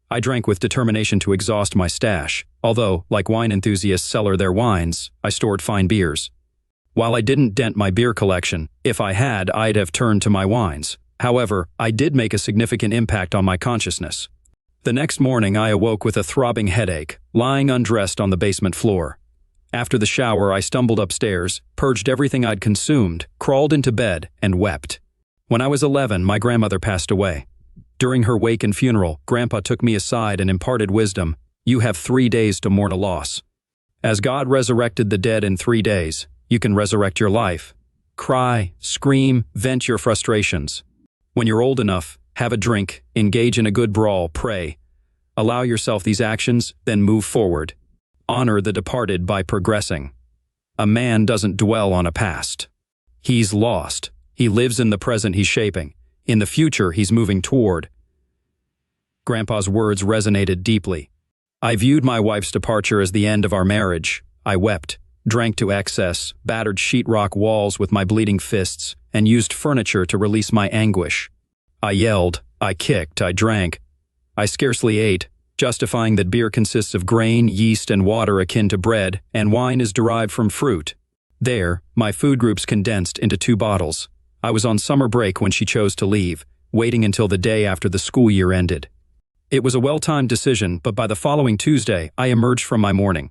I drank with determination to exhaust my stash, although, like wine enthusiasts cellar their wines, I stored fine beers. While I didn't dent my beer collection, if I had, I'd have turned to my wines. However, I did make a significant impact on my consciousness. The next morning, I awoke with a throbbing headache, lying undressed on the basement floor. After the shower, I stumbled upstairs, purged everything I'd consumed, crawled into bed, and wept. When I was 11, my grandmother passed away. During her wake and funeral, Grandpa took me aside and imparted wisdom. You have 3 days to mourn a loss. As God resurrected the dead in 3 days, you can resurrect your life. Cry, scream, vent your frustrations. When you're old enough, have a drink, engage in a good brawl, pray. Allow yourself these actions, then move forward. Honor the departed by progressing. A man doesn't dwell on a past. He's lost. He lives in the present he's shaping. In the future he's moving toward. Grandpa's words resonated deeply. I viewed my wife's departure as the end of our marriage. I wept, drank to excess, battered sheetrock walls with my bleeding fists, and used furniture to release my anguish. I yelled, I kicked, I drank. I scarcely ate, justifying that beer consists of grain, yeast, and water akin to bread, and wine is derived from fruit. There, my food groups condensed into 2 bottles. I was on summer break when she chose to leave, waiting until the day after the school year ended. It was a well-timed decision, but by the following Tuesday, I emerged from my mourning.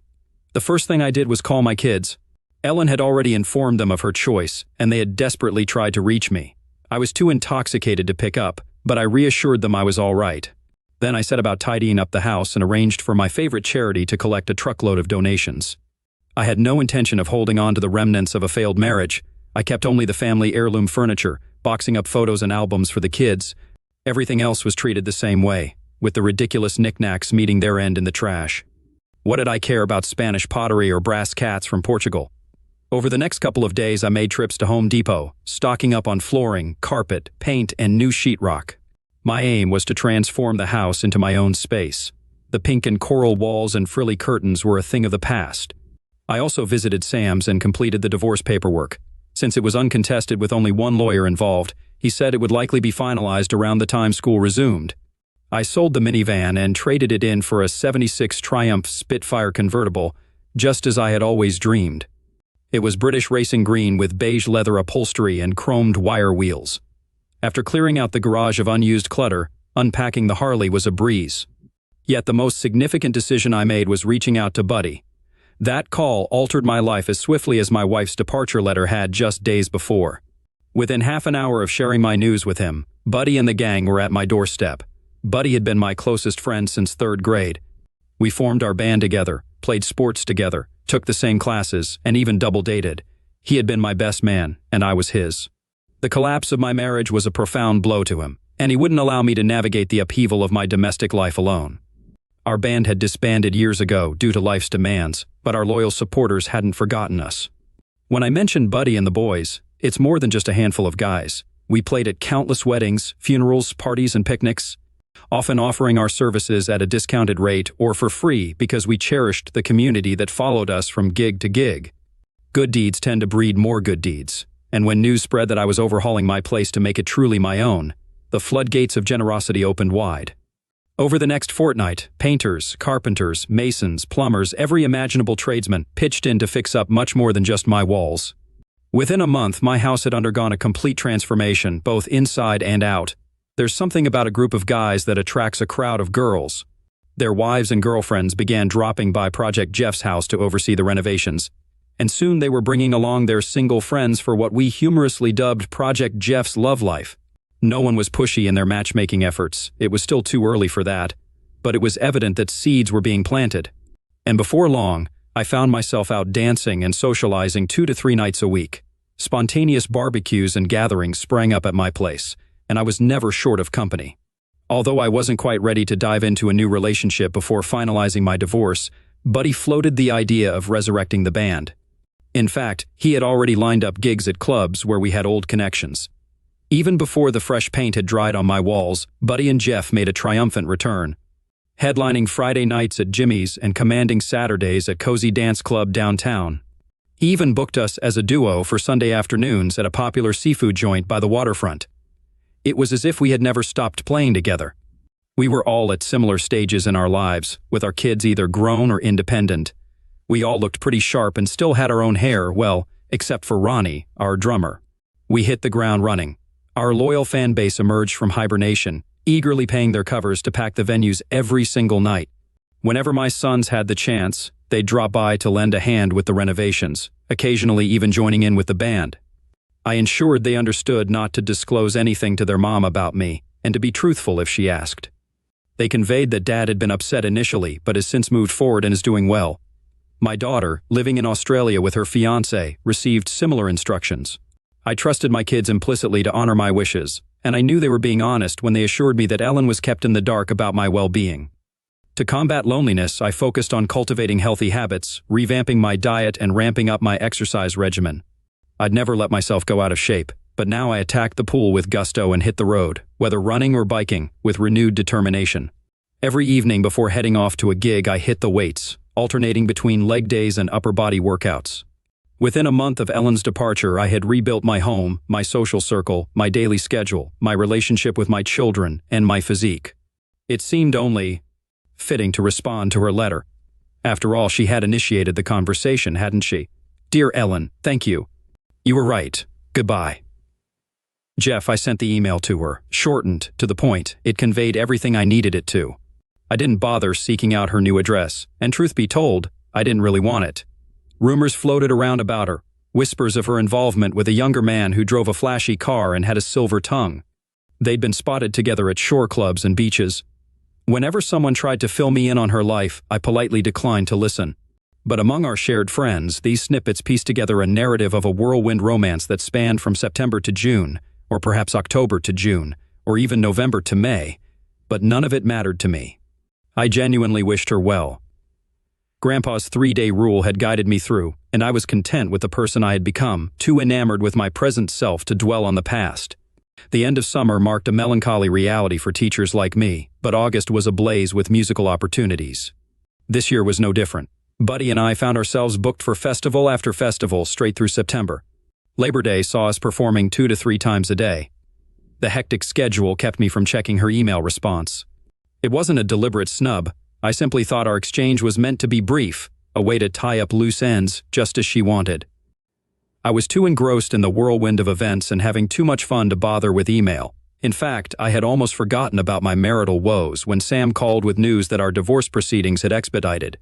The first thing I did was call my kids. Ellen had already informed them of her choice, and they had desperately tried to reach me. I was too intoxicated to pick up, but I reassured them I was all right. Then I set about tidying up the house and arranged for my favorite charity to collect a truckload of donations. I had no intention of holding on to the remnants of a failed marriage. I kept only the family heirloom furniture, boxing up photos and albums for the kids. Everything else was treated the same way, with the ridiculous knickknacks meeting their end in the trash. What did I care about Spanish pottery or brass cats from Portugal? Over the next couple of days, I made trips to Home Depot, stocking up on flooring, carpet, paint, and new sheetrock. My aim was to transform the house into my own space. The pink and coral walls and frilly curtains were a thing of the past. I also visited Sam's and completed the divorce paperwork. Since it was uncontested with only one lawyer involved, he said it would likely be finalized around the time school resumed. I sold the minivan and traded it in for a '76 Triumph Spitfire convertible, just as I had always dreamed. It was British racing green with beige leather upholstery and chromed wire wheels. After clearing out the garage of unused clutter, unpacking the Harley was a breeze. Yet the most significant decision I made was reaching out to Buddy. That call altered my life as swiftly as my wife's departure letter had just days before. Within half an hour of sharing my news with him, Buddy and the gang were at my doorstep. Buddy had been my closest friend since 3rd grade. We formed our band together, played sports together, took the same classes, and even double-dated. He had been my best man, and I was his. The collapse of my marriage was a profound blow to him, and he wouldn't allow me to navigate the upheaval of my domestic life alone. Our band had disbanded years ago due to life's demands, but our loyal supporters hadn't forgotten us. When I mentioned Buddy and the boys, it's more than just a handful of guys. We played at countless weddings, funerals, parties, and picnics, often offering our services at a discounted rate or for free because we cherished the community that followed us from gig to gig. Good deeds tend to breed more good deeds, and when news spread that I was overhauling my place to make it truly my own, the floodgates of generosity opened wide. Over the next fortnight, painters, carpenters, masons, plumbers, every imaginable tradesman pitched in to fix up much more than just my walls. Within a month, my house had undergone a complete transformation, both inside and out. There's something about a group of guys that attracts a crowd of girls. Their wives and girlfriends began dropping by Project Jeff's house to oversee the renovations, and soon they were bringing along their single friends for what we humorously dubbed Project Jeff's love life. No one was pushy in their matchmaking efforts. It was still too early for that, but it was evident that seeds were being planted. And before long, I found myself out dancing and socializing 2 to 3 nights a week. Spontaneous barbecues and gatherings sprang up at my place, and I was never short of company. Although I wasn't quite ready to dive into a new relationship before finalizing my divorce, Buddy floated the idea of resurrecting the band. In fact, he had already lined up gigs at clubs where we had old connections. Even before the fresh paint had dried on my walls, Buddy and Jeff made a triumphant return, headlining Friday nights at Jimmy's and commanding Saturdays at Cozy Dance Club downtown. He even booked us as a duo for Sunday afternoons at a popular seafood joint by the waterfront. It was as if we had never stopped playing together. We were all at similar stages in our lives, with our kids either grown or independent. We all looked pretty sharp and still had our own hair, well, except for Ronnie, our drummer. We hit the ground running. Our loyal fan base emerged from hibernation, eagerly paying their covers to pack the venues every single night. Whenever my sons had the chance, they'd drop by to lend a hand with the renovations, occasionally even joining in with the band. I ensured they understood not to disclose anything to their mom about me, and to be truthful if she asked. They conveyed that Dad had been upset initially, but has since moved forward and is doing well. My daughter, living in Australia with her fiancé, received similar instructions. I trusted my kids implicitly to honor my wishes, and I knew they were being honest when they assured me that Ellen was kept in the dark about my well-being. To combat loneliness, I focused on cultivating healthy habits, revamping my diet, and ramping up my exercise regimen. I'd never let myself go out of shape, but now I attacked the pool with gusto and hit the road, whether running or biking, with renewed determination. Every evening before heading off to a gig, I hit the weights, alternating between leg days and upper body workouts. Within a month of Ellen's departure, I had rebuilt my home, my social circle, my daily schedule, my relationship with my children, and my physique. It seemed only fitting to respond to her letter. After all, she had initiated the conversation, hadn't she? Dear Ellen, thank you. You were right. Goodbye. Jeff, I sent the email to her, shortened, to the point. It conveyed everything I needed it to. I didn't bother seeking out her new address, and truth be told, I didn't really want it. Rumors floated around about her, whispers of her involvement with a younger man who drove a flashy car and had a silver tongue. They'd been spotted together at shore clubs and beaches. Whenever someone tried to fill me in on her life, I politely declined to listen. But among our shared friends, these snippets pieced together a narrative of a whirlwind romance that spanned from September to June, or perhaps October to June, or even November to May. But none of it mattered to me. I genuinely wished her well. Grandpa's 3-day rule had guided me through, and I was content with the person I had become, too enamored with my present self to dwell on the past. The end of summer marked a melancholy reality for teachers like me, but August was ablaze with musical opportunities. This year was no different. Buddy and I found ourselves booked for festival after festival straight through September. Labor Day saw us performing 2 to 3 times a day. The hectic schedule kept me from checking her email response. It wasn't a deliberate snub. I simply thought our exchange was meant to be brief, a way to tie up loose ends just as she wanted. I was too engrossed in the whirlwind of events and having too much fun to bother with email. In fact, I had almost forgotten about my marital woes when Sam called with news that our divorce proceedings had expedited.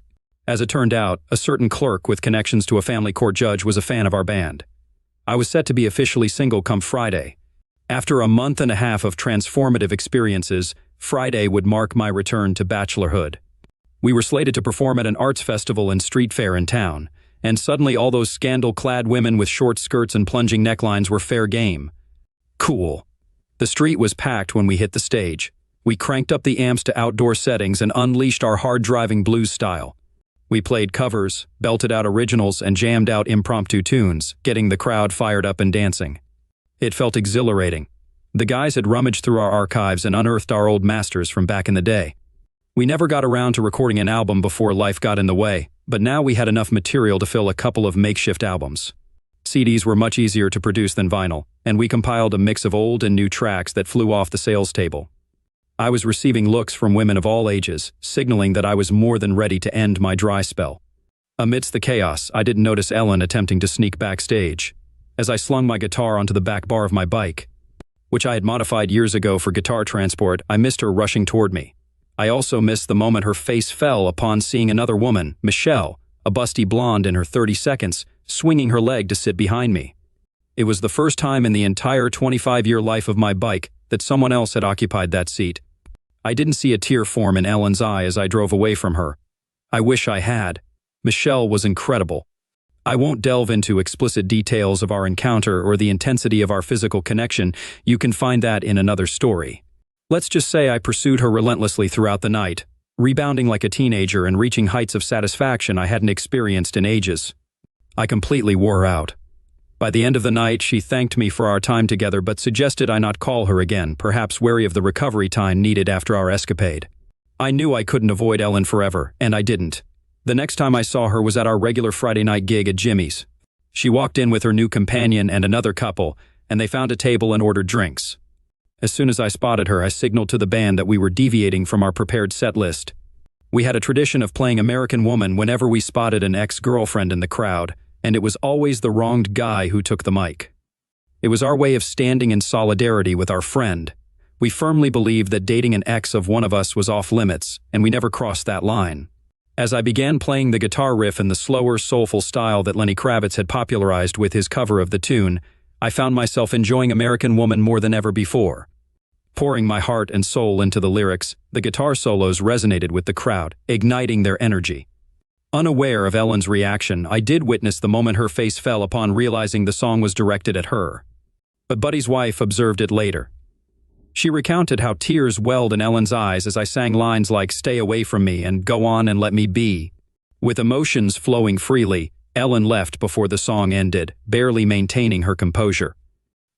As it turned out, a certain clerk with connections to a family court judge was a fan of our band. I was set to be officially single come Friday. After a month and a half of transformative experiences, Friday would mark my return to bachelorhood. We were slated to perform at an arts festival and street fair in town, and suddenly all those scandal-clad women with short skirts and plunging necklines were fair game. Cool. The street was packed when we hit the stage. We cranked up the amps to outdoor settings and unleashed our hard-driving blues style. We played covers, belted out originals, and jammed out impromptu tunes, getting the crowd fired up and dancing. It felt exhilarating. The guys had rummaged through our archives and unearthed our old masters from back in the day. We never got around to recording an album before life got in the way, but now we had enough material to fill a couple of makeshift albums. CDs were much easier to produce than vinyl, and we compiled a mix of old and new tracks that flew off the sales table. I was receiving looks from women of all ages, signaling that I was more than ready to end my dry spell. Amidst the chaos, I didn't notice Ellen attempting to sneak backstage. As I slung my guitar onto the back bar of my bike, which I had modified years ago for guitar transport, I missed her rushing toward me. I also missed the moment her face fell upon seeing another woman, Michelle, a busty blonde in her 30s, swinging her leg to sit behind me. It was the first time in the entire 25-year life of my bike that someone else had occupied that seat. I didn't see a tear form in Ellen's eye as I drove away from her. I wish I had. Michelle was incredible. I won't delve into explicit details of our encounter or the intensity of our physical connection. You can find that in another story. Let's just say I pursued her relentlessly throughout the night, rebounding like a teenager and reaching heights of satisfaction I hadn't experienced in ages. I completely wore out. By the end of the night, she thanked me for our time together but suggested I not call her again, perhaps wary of the recovery time needed after our escapade. I knew I couldn't avoid Ellen forever, and I didn't. The next time I saw her was at our regular Friday night gig at Jimmy's. She walked in with her new companion and another couple, and they found a table and ordered drinks. As soon as I spotted her, I signaled to the band that we were deviating from our prepared set list. We had a tradition of playing American Woman whenever we spotted an ex-girlfriend in the crowd, and it was always the wronged guy who took the mic. It was our way of standing in solidarity with our friend. We firmly believed that dating an ex of one of us was off limits, and we never crossed that line. As I began playing the guitar riff in the slower, soulful style that Lenny Kravitz had popularized with his cover of the tune, I found myself enjoying American Woman more than ever before. Pouring my heart and soul into the lyrics, the guitar solos resonated with the crowd, igniting their energy. Unaware of Ellen's reaction, I did witness the moment her face fell upon realizing the song was directed at her. But Buddy's wife observed it later. She recounted how tears welled in Ellen's eyes as I sang lines like "Stay away from me" and "Go on and let me be." With emotions flowing freely, Ellen left before the song ended, barely maintaining her composure.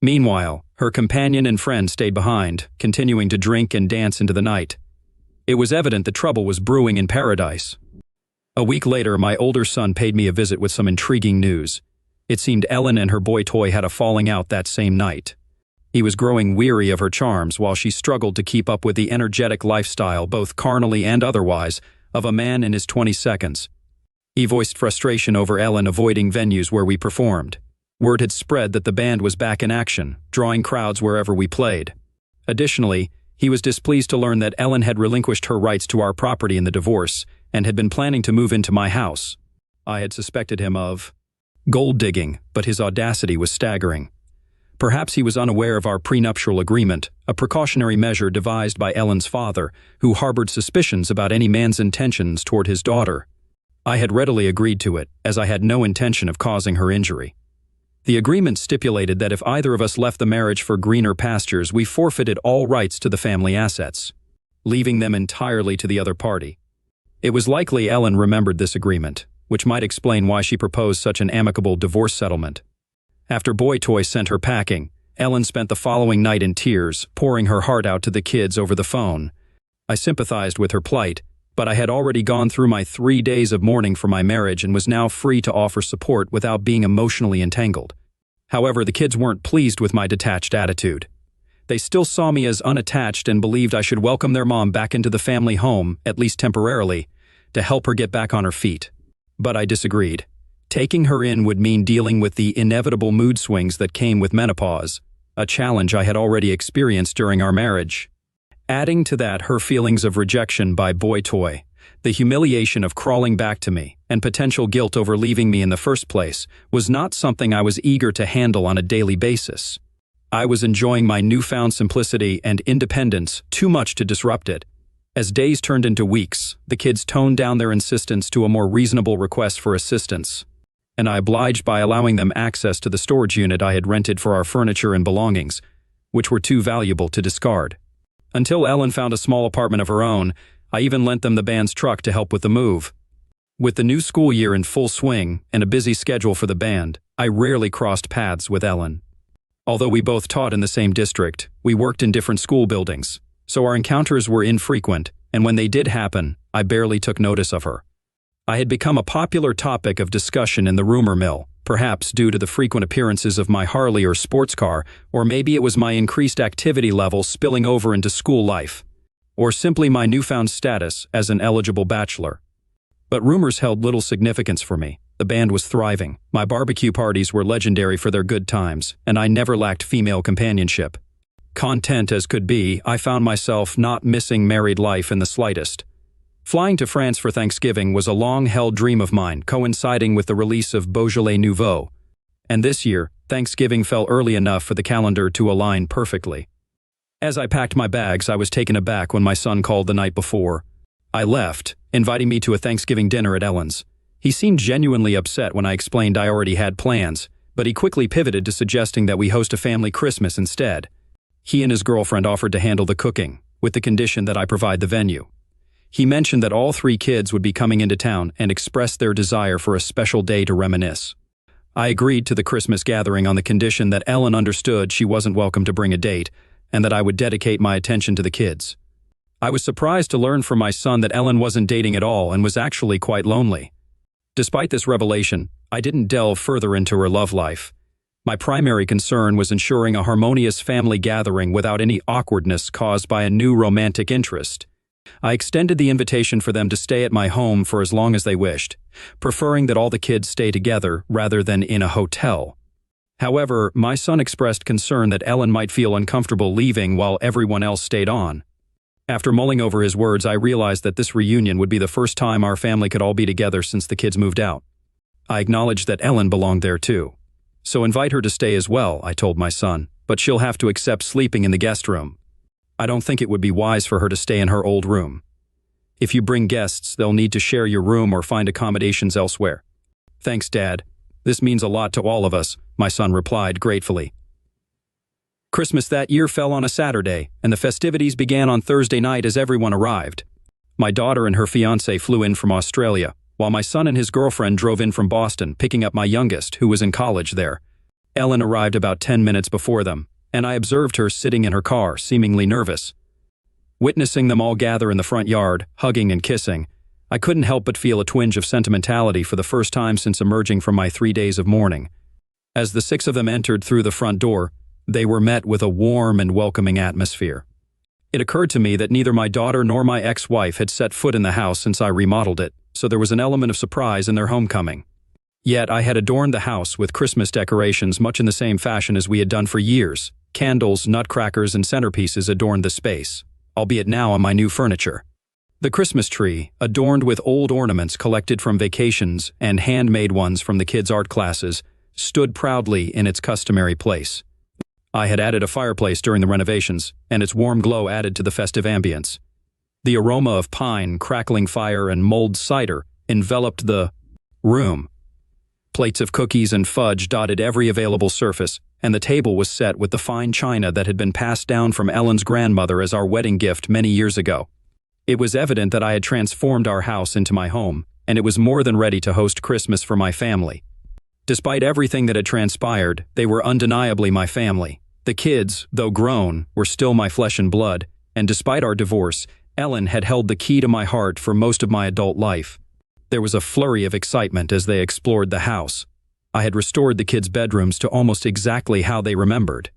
Meanwhile, her companion and friend stayed behind, continuing to drink and dance into the night. It was evident that trouble was brewing in paradise. A week later, my older son paid me a visit with some intriguing news. It seemed Ellen and her boy toy had a falling out that same night. He was growing weary of her charms while she struggled to keep up with the energetic lifestyle, both carnally and otherwise, of a man in his 20s. He voiced frustration over Ellen avoiding venues where we performed. Word had spread that the band was back in action, drawing crowds wherever we played. Additionally, he was displeased to learn that Ellen had relinquished her rights to our property in the divorce and had been planning to move into my house. I had suspected him of gold digging, but his audacity was staggering. Perhaps he was unaware of our prenuptial agreement, a precautionary measure devised by Ellen's father, who harbored suspicions about any man's intentions toward his daughter. I had readily agreed to it, as I had no intention of causing her injury. The agreement stipulated that if either of us left the marriage for greener pastures, we forfeited all rights to the family assets, leaving them entirely to the other party. It was likely Ellen remembered this agreement, which might explain why she proposed such an amicable divorce settlement. After Boy Toy sent her packing, Ellen spent the following night in tears, pouring her heart out to the kids over the phone. I sympathized with her plight, but I had already gone through my 3 days of mourning for my marriage and was now free to offer support without being emotionally entangled. However, the kids weren't pleased with my detached attitude. They still saw me as unattached and believed I should welcome their mom back into the family home, at least temporarily, to help her get back on her feet. But I disagreed. Taking her in would mean dealing with the inevitable mood swings that came with menopause, a challenge I had already experienced during our marriage. Adding to that her feelings of rejection by boy toy, the humiliation of crawling back to me, and potential guilt over leaving me in the first place was not something I was eager to handle on a daily basis. I was enjoying my newfound simplicity and independence too much to disrupt it. As days turned into weeks, the kids toned down their insistence to a more reasonable request for assistance, and I obliged by allowing them access to the storage unit I had rented for our furniture and belongings, which were too valuable to discard. Until Ellen found a small apartment of her own, I even lent them the band's truck to help with the move. With the new school year in full swing and a busy schedule for the band, I rarely crossed paths with Ellen. Although we both taught in the same district, we worked in different school buildings, so our encounters were infrequent, and when they did happen, I barely took notice of her. I had become a popular topic of discussion in the rumor mill, perhaps due to the frequent appearances of my Harley or sports car, or maybe it was my increased activity level spilling over into school life, or simply my newfound status as an eligible bachelor. But rumors held little significance for me. The band was thriving, my barbecue parties were legendary for their good times, and I never lacked female companionship. Content as could be, I found myself not missing married life in the slightest. Flying to France for Thanksgiving was a long-held dream of mine, coinciding with the release of Beaujolais Nouveau. And this year, Thanksgiving fell early enough for the calendar to align perfectly. As I packed my bags, I was taken aback when my son called the night before. I left, inviting me to a Thanksgiving dinner at Ellen's. He seemed genuinely upset when I explained I already had plans, but he quickly pivoted to suggesting that we host a family Christmas instead. He and his girlfriend offered to handle the cooking, with the condition that I provide the venue. He mentioned that all 3 kids would be coming into town and expressed their desire for a special day to reminisce. I agreed to the Christmas gathering on the condition that Ellen understood she wasn't welcome to bring a date, and that I would dedicate my attention to the kids. I was surprised to learn from my son that Ellen wasn't dating at all and was actually quite lonely. Despite this revelation, I didn't delve further into her love life. My primary concern was ensuring a harmonious family gathering without any awkwardness caused by a new romantic interest. I extended the invitation for them to stay at my home for as long as they wished, preferring that all the kids stay together rather than in a hotel. However, my son expressed concern that Ellen might feel uncomfortable leaving while everyone else stayed on. After mulling over his words, I realized that this reunion would be the first time our family could all be together since the kids moved out. I acknowledged that Ellen belonged there too. So invite her to stay as well, I told my son, but she'll have to accept sleeping in the guest room. I don't think it would be wise for her to stay in her old room. If you bring guests, they'll need to share your room or find accommodations elsewhere. Thanks, Dad. This means a lot to all of us, my son replied gratefully. Christmas that year fell on a Saturday, and the festivities began on Thursday night as everyone arrived. My daughter and her fiancé flew in from Australia, while my son and his girlfriend drove in from Boston, picking up my youngest, who was in college there. Ellen arrived about 10 minutes before them, and I observed her sitting in her car, seemingly nervous. Witnessing them all gather in the front yard, hugging and kissing, I couldn't help but feel a twinge of sentimentality for the first time since emerging from my 3 days of mourning. As the 6 of them entered through the front door, they were met with a warm and welcoming atmosphere. It occurred to me that neither my daughter nor my ex-wife had set foot in the house since I remodeled it, so there was an element of surprise in their homecoming. Yet I had adorned the house with Christmas decorations much in the same fashion as we had done for years. Candles, nutcrackers, and centerpieces adorned the space, albeit now on my new furniture. The Christmas tree, adorned with old ornaments collected from vacations and handmade ones from the kids' art classes, stood proudly in its customary place. I had added a fireplace during the renovations, and its warm glow added to the festive ambience. The aroma of pine, crackling fire, and mulled cider enveloped the room. Plates of cookies and fudge dotted every available surface, and the table was set with the fine china that had been passed down from Ellen's grandmother as our wedding gift many years ago. It was evident that I had transformed our house into my home, and it was more than ready to host Christmas for my family. Despite everything that had transpired, they were undeniably my family. The kids, though grown, were still my flesh and blood, and despite our divorce, Ellen had held the key to my heart for most of my adult life. There was a flurry of excitement as they explored the house. I had restored the kids' bedrooms to almost exactly how they remembered,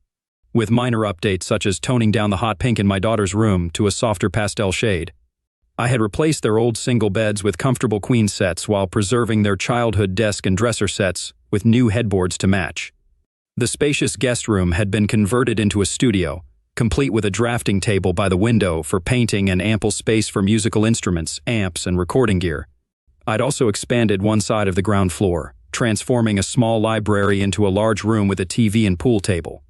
with minor updates such as toning down the hot pink in my daughter's room to a softer pastel shade. I had replaced their old single beds with comfortable queen sets while preserving their childhood desk and dresser sets with new headboards to match. The spacious guest room had been converted into a studio, complete with a drafting table by the window for painting and ample space for musical instruments, amps, and recording gear. I'd also expanded one side of the ground floor, transforming a small library into a large room with a TV and pool table.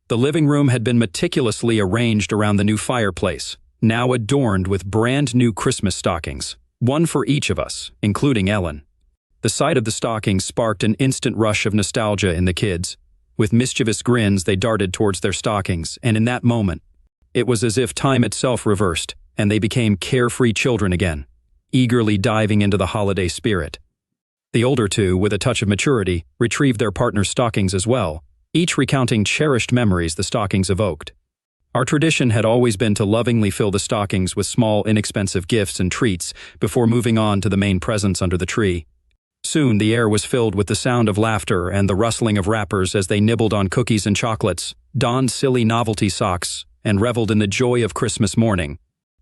The living room had been meticulously arranged around the new fireplace, now adorned with brand new Christmas stockings, one for each of us, including Ellen. The sight of the stockings sparked an instant rush of nostalgia in the kids. With mischievous grins, they darted towards their stockings, and in that moment, it was as if time itself reversed, and they became carefree children again, eagerly diving into the holiday spirit. The older two, with a touch of maturity, retrieved their partner's stockings as well, each recounting cherished memories the stockings evoked. Our tradition had always been to lovingly fill the stockings with small, inexpensive gifts and treats before moving on to the main presents under the tree. Soon the air was filled with the sound of laughter and the rustling of wrappers as they nibbled on cookies and chocolates, donned silly novelty socks, and reveled in the joy of Christmas morning.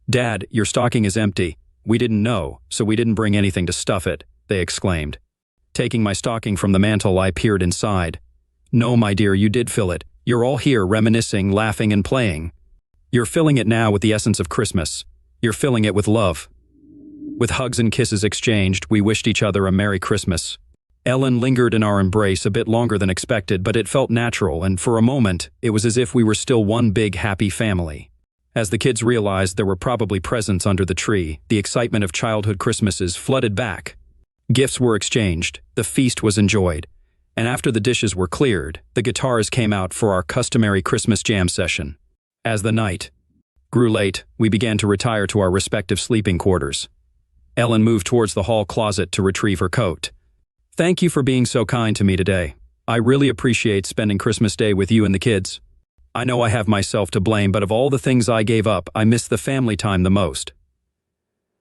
"Dad, your stocking is empty. We didn't know, so we didn't bring anything to stuff it," they exclaimed. Taking my stocking from the mantel, I peered inside. "No, my dear, you did fill it. You're all here reminiscing, laughing, and playing. You're filling it now with the essence of Christmas. You're filling it with love." With hugs and kisses exchanged, we wished each other a Merry Christmas. Ellen lingered in our embrace a bit longer than expected, but it felt natural, and for a moment, it was as if we were still one big happy family. As the kids realized there were probably presents under the tree, the excitement of childhood Christmases flooded back. Gifts were exchanged, the feast was enjoyed, and after the dishes were cleared, the guitars came out for our customary Christmas jam session. As the night grew late, we began to retire to our respective sleeping quarters. Ellen moved towards the hall closet to retrieve her coat. "Thank you for being so kind to me today. I really appreciate spending Christmas Day with you and the kids. I know I have myself to blame, but of all the things I gave up, I miss the family time the most.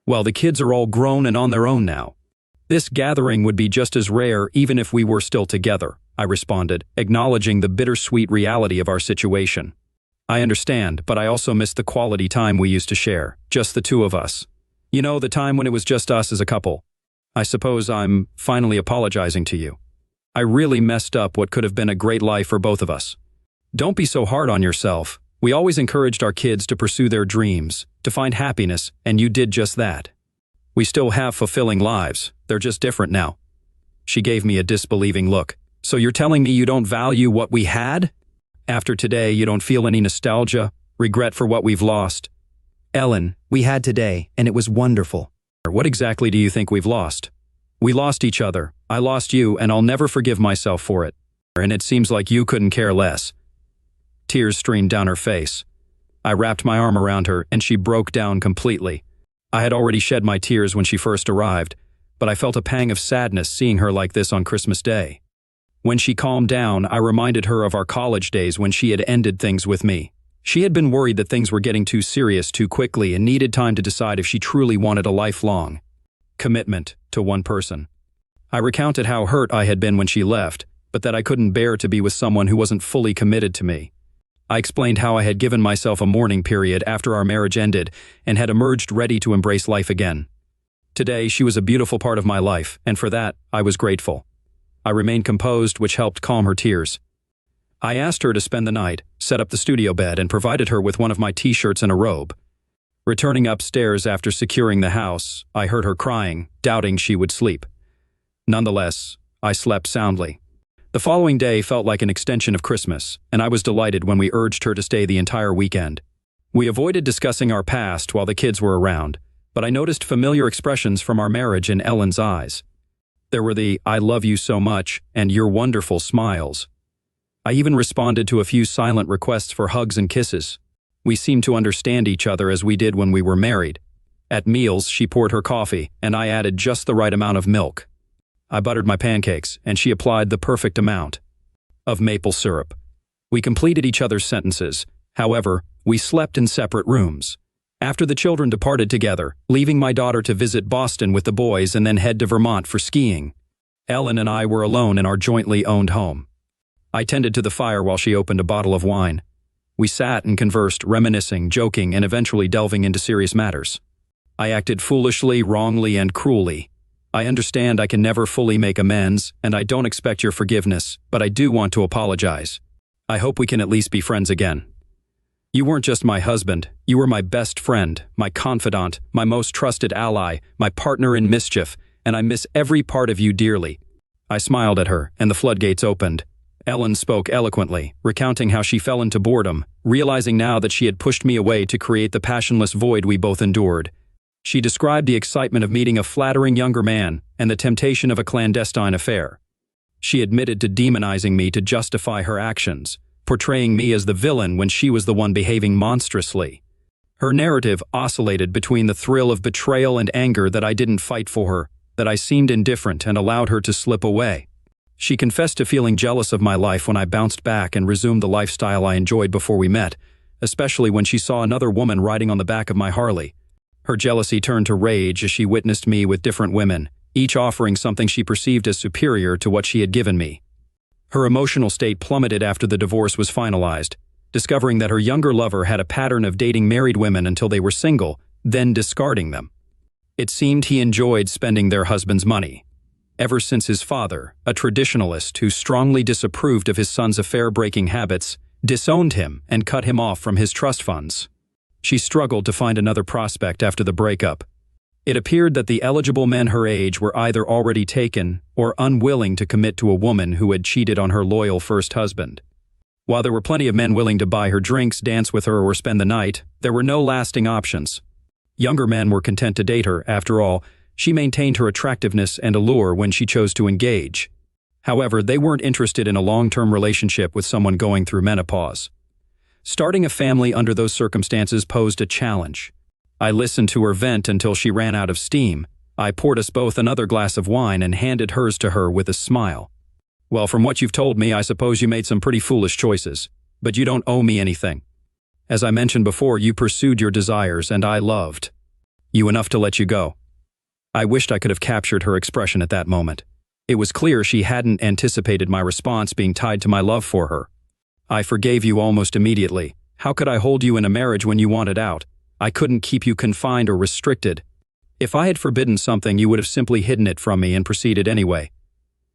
Well, the kids are all grown and on their own now. This gathering would be just as rare even if we were still together," I responded, acknowledging the bittersweet reality of our situation. "I understand, but I also miss the quality time we used to share, just the two of us. You know, the time when it was just us as a couple. I suppose I'm finally apologizing to you. I really messed up what could have been a great life for both of us. Don't be so hard on yourself. We always encouraged our kids to pursue their dreams, to find happiness, and you did just that. We still have fulfilling lives, they're just different now." She gave me a disbelieving look. "So you're telling me you don't value what we had? After today, you don't feel any nostalgia, regret for what we've lost?" "Ellen, we had today, and it was wonderful." "What exactly do you think we've lost?" "We lost each other. I lost you, and I'll never forgive myself for it. And it seems like you couldn't care less." Tears streamed down her face. I wrapped my arm around her, and she broke down completely. I had already shed my tears when she first arrived, but I felt a pang of sadness seeing her like this on Christmas Day. When she calmed down, I reminded her of our college days when she had ended things with me. She had been worried that things were getting too serious too quickly and needed time to decide if she truly wanted a lifelong commitment to one person. I recounted how hurt I had been when she left, but that I couldn't bear to be with someone who wasn't fully committed to me. I explained how I had given myself a mourning period after our marriage ended and had emerged ready to embrace life again. Today, she was a beautiful part of my life, and for that, I was grateful. I remained composed, which helped calm her tears. I asked her to spend the night, set up the studio bed, and provided her with one of my t-shirts and a robe. Returning upstairs after securing the house, I heard her crying, doubting she would sleep. Nonetheless, I slept soundly. The following day felt like an extension of Christmas, and I was delighted when we urged her to stay the entire weekend. We avoided discussing our past while the kids were around, but I noticed familiar expressions from our marriage in Ellen's eyes. There were the "I love you so much" and "you're wonderful" smiles. I even responded to a few silent requests for hugs and kisses. We seemed to understand each other as we did when we were married. At meals, she poured her coffee, and I added just the right amount of milk. I buttered my pancakes, and she applied the perfect amount of maple syrup. We completed each other's sentences. However, we slept in separate rooms. After the children departed together, leaving my daughter to visit Boston with the boys and then head to Vermont for skiing, Ellen and I were alone in our jointly owned home. I tended to the fire while she opened a bottle of wine. We sat and conversed, reminiscing, joking, and eventually delving into serious matters. I acted foolishly, wrongly, and cruelly. I understand I can never fully make amends, and I don't expect your forgiveness, but I do want to apologize. I hope we can at least be friends again. You weren't just my husband, you were my best friend, my confidant, my most trusted ally, my partner in mischief, and I miss every part of you dearly. I smiled at her, and the floodgates opened. Ellen spoke eloquently, recounting how she fell into boredom, realizing now that she had pushed me away to create the passionless void we both endured. She described the excitement of meeting a flattering younger man and the temptation of a clandestine affair. She admitted to demonizing me to justify her actions, portraying me as the villain when she was the one behaving monstrously. Her narrative oscillated between the thrill of betrayal and anger that I didn't fight for her, that I seemed indifferent and allowed her to slip away. She confessed to feeling jealous of my life when I bounced back and resumed the lifestyle I enjoyed before we met, especially when she saw another woman riding on the back of my Harley. Her jealousy turned to rage as she witnessed me with different women, each offering something she perceived as superior to what she had given me. Her emotional state plummeted after the divorce was finalized, discovering that her younger lover had a pattern of dating married women until they were single, then discarding them. It seemed he enjoyed spending their husband's money. Ever since his father, a traditionalist who strongly disapproved of his son's affair-breaking habits, disowned him and cut him off from his trust funds. She struggled to find another prospect after the breakup. It appeared that the eligible men her age were either already taken or unwilling to commit to a woman who had cheated on her loyal first husband. While there were plenty of men willing to buy her drinks, dance with her, or spend the night, there were no lasting options. Younger men were content to date her. After all, she maintained her attractiveness and allure when she chose to engage. However, they weren't interested in a long-term relationship with someone going through menopause. Starting a family under those circumstances posed a challenge. I listened to her vent until she ran out of steam. I poured us both another glass of wine and handed hers to her with a smile. Well, from what you've told me, I suppose you made some pretty foolish choices, but you don't owe me anything. As I mentioned before, you pursued your desires, and I loved you enough to let you go. I wished I could have captured her expression at that moment. It was clear she hadn't anticipated my response being tied to my love for her. I forgave you almost immediately. How could I hold you in a marriage when you wanted out? I couldn't keep you confined or restricted. If I had forbidden something, you would have simply hidden it from me and proceeded anyway.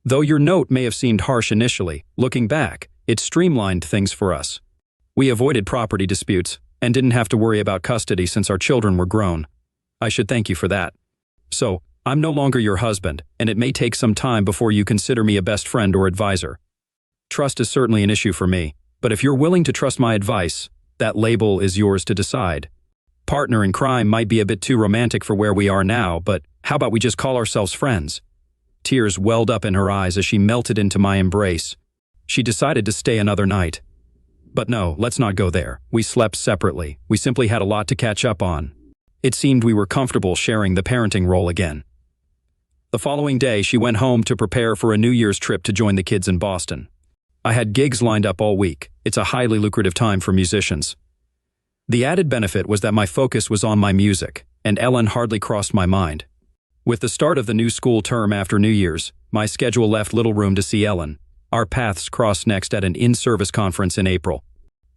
Though your note may have seemed harsh initially, looking back, it streamlined things for us. We avoided property disputes and didn't have to worry about custody since our children were grown. I should thank you for that. So, I'm no longer your husband, and it may take some time before you consider me a best friend or advisor. Trust is certainly an issue for me, but if you're willing to trust my advice, that label is yours to decide. Partner in crime might be a bit too romantic for where we are now, but how about we just call ourselves friends? Tears welled up in her eyes as she melted into my embrace. She decided to stay another night. But no, let's not go there. We slept separately. We simply had a lot to catch up on. It seemed we were comfortable sharing the parenting role again. The following day, she went home to prepare for a New Year's trip to join the kids in Boston. I had gigs lined up all week. It's a highly lucrative time for musicians. The added benefit was that my focus was on my music, and Ellen hardly crossed my mind. With the start of the new school term after New Year's, my schedule left little room to see Ellen. Our paths crossed next at an in-service conference in April.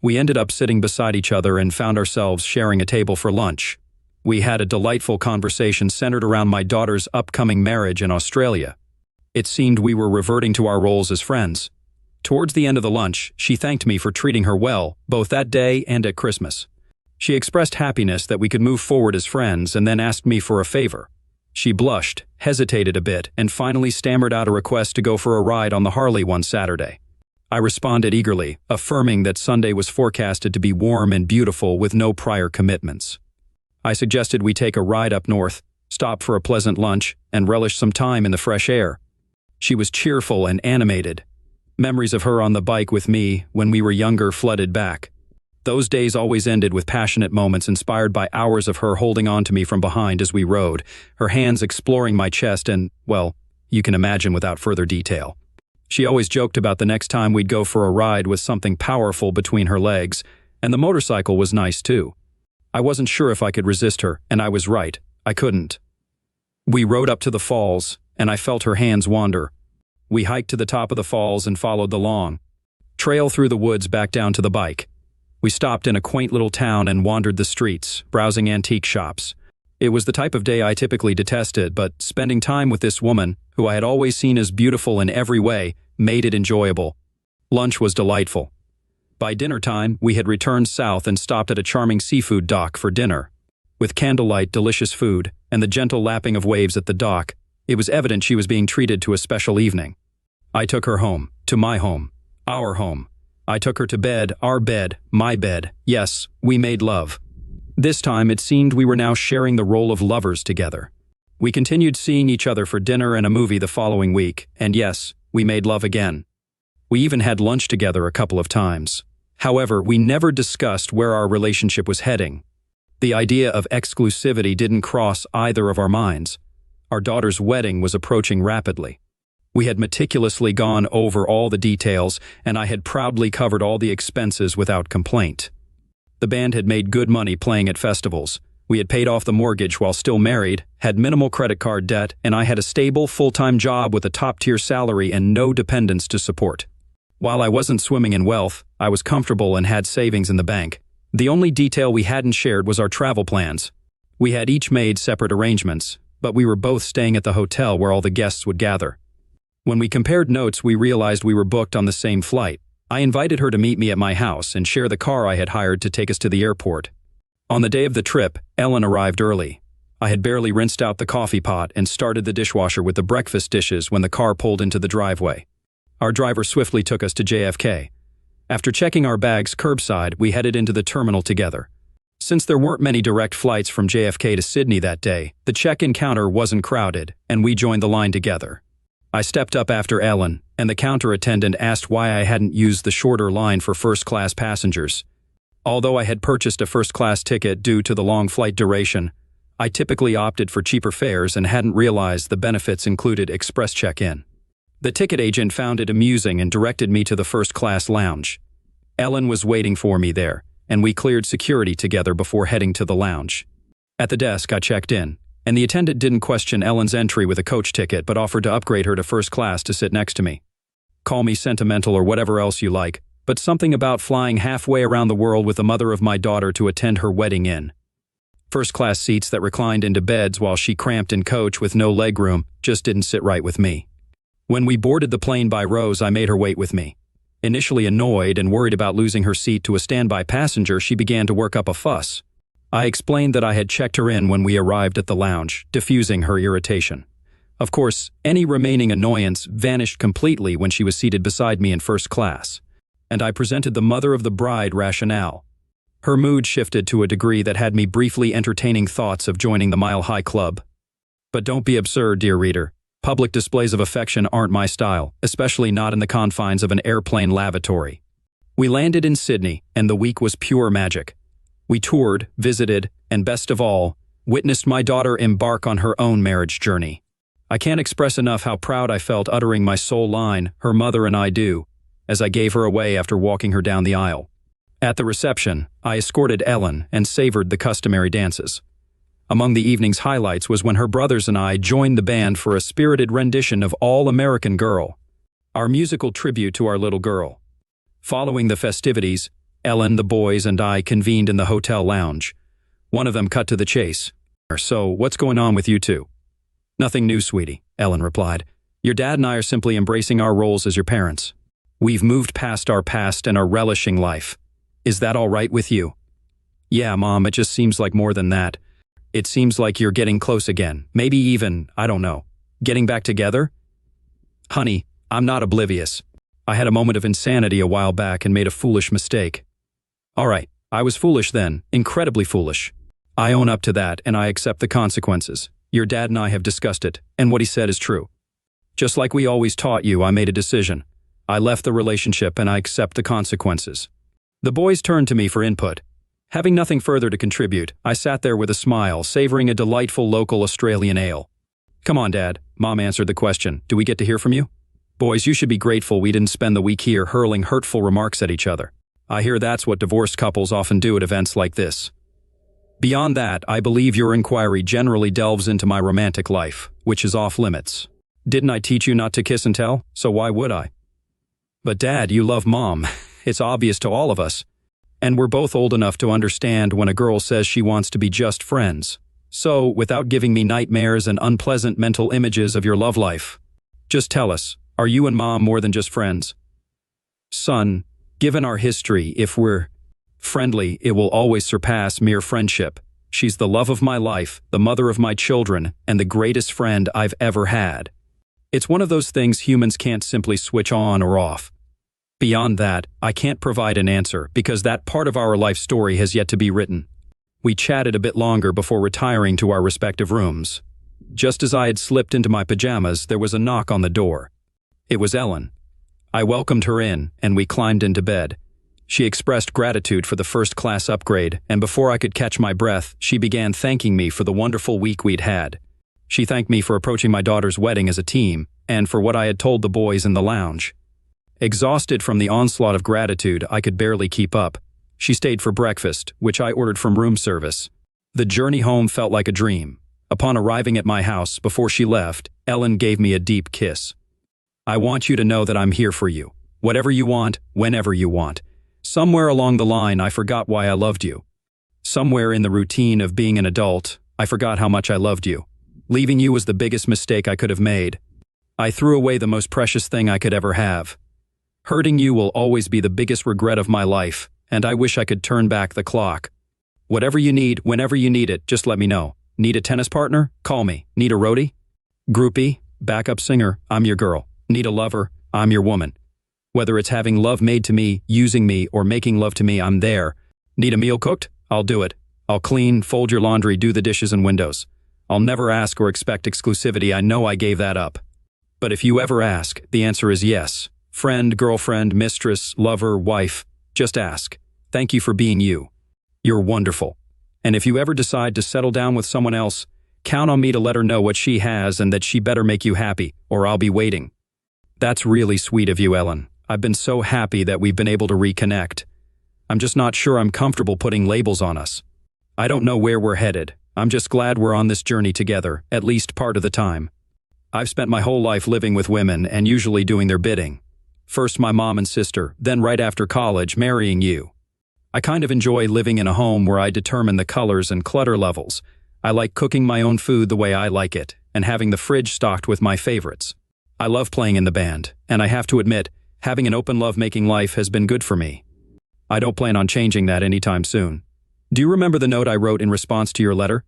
We ended up sitting beside each other and found ourselves sharing a table for lunch. We had a delightful conversation centered around my daughter's upcoming marriage in Australia. It seemed we were reverting to our roles as friends. Towards the end of the lunch, she thanked me for treating her well, both that day and at Christmas. She expressed happiness that we could move forward as friends and then asked me for a favor. She blushed, hesitated a bit, and finally stammered out a request to go for a ride on the Harley one Saturday. I responded eagerly, affirming that Sunday was forecasted to be warm and beautiful with no prior commitments. I suggested we take a ride up north, stop for a pleasant lunch, and relish some time in the fresh air. She was cheerful and animated. Memories of her on the bike with me when we were younger flooded back. Those days always ended with passionate moments inspired by hours of her holding on to me from behind as we rode, her hands exploring my chest and, well, you can imagine without further detail. She always joked about the next time we'd go for a ride with something powerful between her legs, and the motorcycle was nice too. I wasn't sure if I could resist her, and I was right. I couldn't. We rode up to the falls, and I felt her hands wander. We hiked to the top of the falls and followed the long trail through the woods back down to the bike. We stopped in a quaint little town and wandered the streets, browsing antique shops. It was the type of day I typically detested, but spending time with this woman, who I had always seen as beautiful in every way, made it enjoyable. Lunch was delightful. By dinner time, we had returned south and stopped at a charming seafood dock for dinner. With candlelight, delicious food, and the gentle lapping of waves at the dock, it was evident she was being treated to a special evening. I took her home, to my home, our home. I took her to bed, our bed, my bed. Yes, we made love. This time, it seemed we were now sharing the role of lovers together. We continued seeing each other for dinner and a movie the following week, and yes, we made love again. We even had lunch together a couple of times. However, we never discussed where our relationship was heading. The idea of exclusivity didn't cross either of our minds. Our daughter's wedding was approaching rapidly. We had meticulously gone over all the details, and I had proudly covered all the expenses without complaint. The band had made good money playing at festivals. We had paid off the mortgage while still married, had minimal credit card debt, and I had a stable, full-time job with a top-tier salary and no dependents to support. While I wasn't swimming in wealth, I was comfortable and had savings in the bank. The only detail we hadn't shared was our travel plans. We had each made separate arrangements, but we were both staying at the hotel where all the guests would gather. When we compared notes, we realized we were booked on the same flight. I invited her to meet me at my house and share the car I had hired to take us to the airport. On the day of the trip, Ellen arrived early. I had barely rinsed out the coffee pot and started the dishwasher with the breakfast dishes when the car pulled into the driveway. Our driver swiftly took us to JFK. After checking our bags curbside, we headed into the terminal together. Since there weren't many direct flights from JFK to Sydney that day, the check-in counter wasn't crowded, and we joined the line together. I stepped up after Ellen, and the counter attendant asked why I hadn't used the shorter line for first-class passengers. Although I had purchased a first-class ticket due to the long flight duration, I typically opted for cheaper fares and hadn't realized the benefits included express check-in. The ticket agent found it amusing and directed me to the first-class lounge. Ellen was waiting for me there, and we cleared security together before heading to the lounge. At the desk, I checked in, and the attendant didn't question Ellen's entry with a coach ticket but offered to upgrade her to first class to sit next to me. Call me sentimental or whatever else you like, but something about flying halfway around the world with the mother of my daughter to attend her wedding in. First-class seats that reclined into beds while she cramped in coach with no legroom just didn't sit right with me. When we boarded the plane by rows, I made her wait with me. Initially annoyed and worried about losing her seat to a standby passenger, she began to work up a fuss. I explained that I had checked her in when we arrived at the lounge, diffusing her irritation. Of course, any remaining annoyance vanished completely when she was seated beside me in first class, and I presented the mother of the bride rationale. Her mood shifted to a degree that had me briefly entertaining thoughts of joining the Mile High Club. But don't be absurd, dear reader. Public displays of affection aren't my style, especially not in the confines of an airplane lavatory. We landed in Sydney, and the week was pure magic. We toured, visited, and best of all, witnessed my daughter embark on her own marriage journey. I can't express enough how proud I felt uttering my sole line, "Her mother and I do," as I gave her away after walking her down the aisle. At the reception, I escorted Ellen and savored the customary dances. Among the evening's highlights was when her brothers and I joined the band for a spirited rendition of All American Girl, our musical tribute to our little girl. Following the festivities, Ellen, the boys, and I convened in the hotel lounge. One of them cut to the chase. "So, what's going on with you two?" "Nothing new, sweetie," Ellen replied. "Your dad and I are simply embracing our roles as your parents. We've moved past our past and are relishing life. Is that all right with you?" "Yeah, Mom, it just seems like more than that. It seems like you're getting close again. Maybe even, I don't know, getting back together?" "Honey, I'm not oblivious. I had a moment of insanity a while back and made a foolish mistake." "All right, I was foolish then, incredibly foolish. I own up to that and I accept the consequences. Your dad and I have discussed it, and what he said is true. Just like we always taught you, I made a decision. I left the relationship and I accept the consequences." The boys turned to me for input. Having nothing further to contribute, I sat there with a smile, savoring a delightful local Australian ale. "Come on, Dad," Mom answered the question. "Do we get to hear from you?" "Boys, you should be grateful we didn't spend the week here hurling hurtful remarks at each other. I hear that's what divorced couples often do at events like this. Beyond that, I believe your inquiry generally delves into my romantic life, which is off limits. Didn't I teach you not to kiss and tell? So why would I?" "But Dad, you love Mom. It's obvious to all of us. And we're both old enough to understand when a girl says she wants to be just friends. So, without giving me nightmares and unpleasant mental images of your love life, just tell us, are you and Mom more than just friends? Son, given our history, if we're friendly, it will always surpass mere friendship. She's the love of my life, the mother of my children, and the greatest friend I've ever had. It's one of those things humans can't simply switch on or off. Beyond that, I can't provide an answer because that part of our life story has yet to be written. We chatted a bit longer before retiring to our respective rooms. Just as I had slipped into my pajamas, there was a knock on the door. It was Ellen. I welcomed her in, and we climbed into bed. She expressed gratitude for the first-class upgrade, and before I could catch my breath, she began thanking me for the wonderful week we'd had. She thanked me for approaching my daughter's wedding as a team, and for what I had told the boys in the lounge. Exhausted from the onslaught of gratitude, I could barely keep up. She stayed for breakfast, which I ordered from room service. The journey home felt like a dream. Upon arriving at my house, before she left, Ellen gave me a deep kiss. I want you to know that I'm here for you. Whatever you want, whenever you want. Somewhere along the line, I forgot why I loved you. Somewhere in the routine of being an adult, I forgot how much I loved you. Leaving you was the biggest mistake I could have made. I threw away the most precious thing I could ever have. Hurting you will always be the biggest regret of my life, and I wish I could turn back the clock. Whatever you need, whenever you need it, just let me know. Need a tennis partner? Call me. Need a roadie? Groupie? Backup singer? I'm your girl. Need a lover? I'm your woman. Whether it's having love made to me, using me, or making love to me, I'm there. Need a meal cooked? I'll do it. I'll clean, fold your laundry, do the dishes and windows. I'll never ask or expect exclusivity. I know I gave that up. But if you ever ask, the answer is yes. Friend, girlfriend, mistress, lover, wife. Just ask. Thank you for being you. You're wonderful. And if you ever decide to settle down with someone else, count on me to let her know what she has and that she better make you happy, or I'll be waiting. That's really sweet of you, Ellen. I've been so happy that we've been able to reconnect. I'm just not sure I'm comfortable putting labels on us. I don't know where we're headed. I'm just glad we're on this journey together, at least part of the time. I've spent my whole life living with women and usually doing their bidding. First my mom and sister, then right after college, marrying you. I kind of enjoy living in a home where I determine the colors and clutter levels. I like cooking my own food the way I like it, and having the fridge stocked with my favorites. I love playing in the band, and I have to admit, having an open love-making life has been good for me. I don't plan on changing that anytime soon. Do you remember the note I wrote in response to your letter?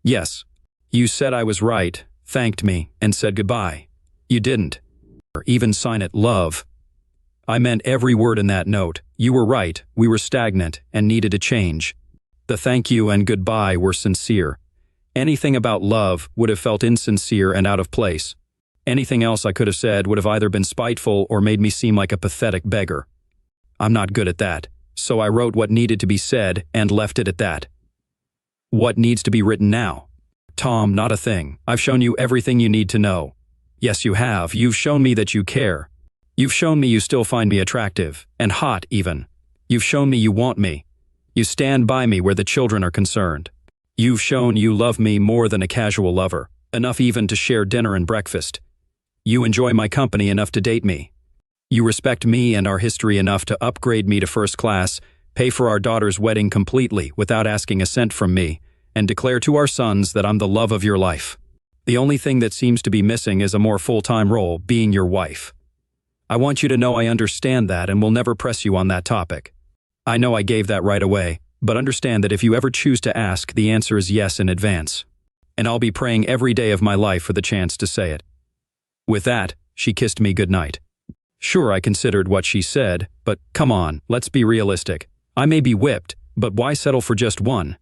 Yes. You said I was right, thanked me, and said goodbye. You didn't. Or even sign it, love. I meant every word in that note. You were right, we were stagnant and needed a change. The thank you and goodbye were sincere. Anything about love would have felt insincere and out of place. Anything else I could have said would have either been spiteful or made me seem like a pathetic beggar. I'm not good at that, so I wrote what needed to be said and left it at that. What needs to be written now? Tom, not a thing. I've shown you everything you need to know. Yes, you have. You've shown me that you care. You've shown me you still find me attractive, and hot even. You've shown me you want me. You stand by me where the children are concerned. You've shown you love me more than a casual lover, enough even to share dinner and breakfast. You enjoy my company enough to date me. You respect me and our history enough to upgrade me to first class, pay for our daughter's wedding completely without asking a cent from me, and declare to our sons that I'm the love of your life. The only thing that seems to be missing is a more full-time role, being your wife. I want you to know I understand that and will never press you on that topic. I know I gave that right away, but understand that if you ever choose to ask, the answer is yes in advance. And I'll be praying every day of my life for the chance to say it. With that, she kissed me goodnight. Sure, I considered what she said, but come on, let's be realistic. I may be whipped, but why settle for just one?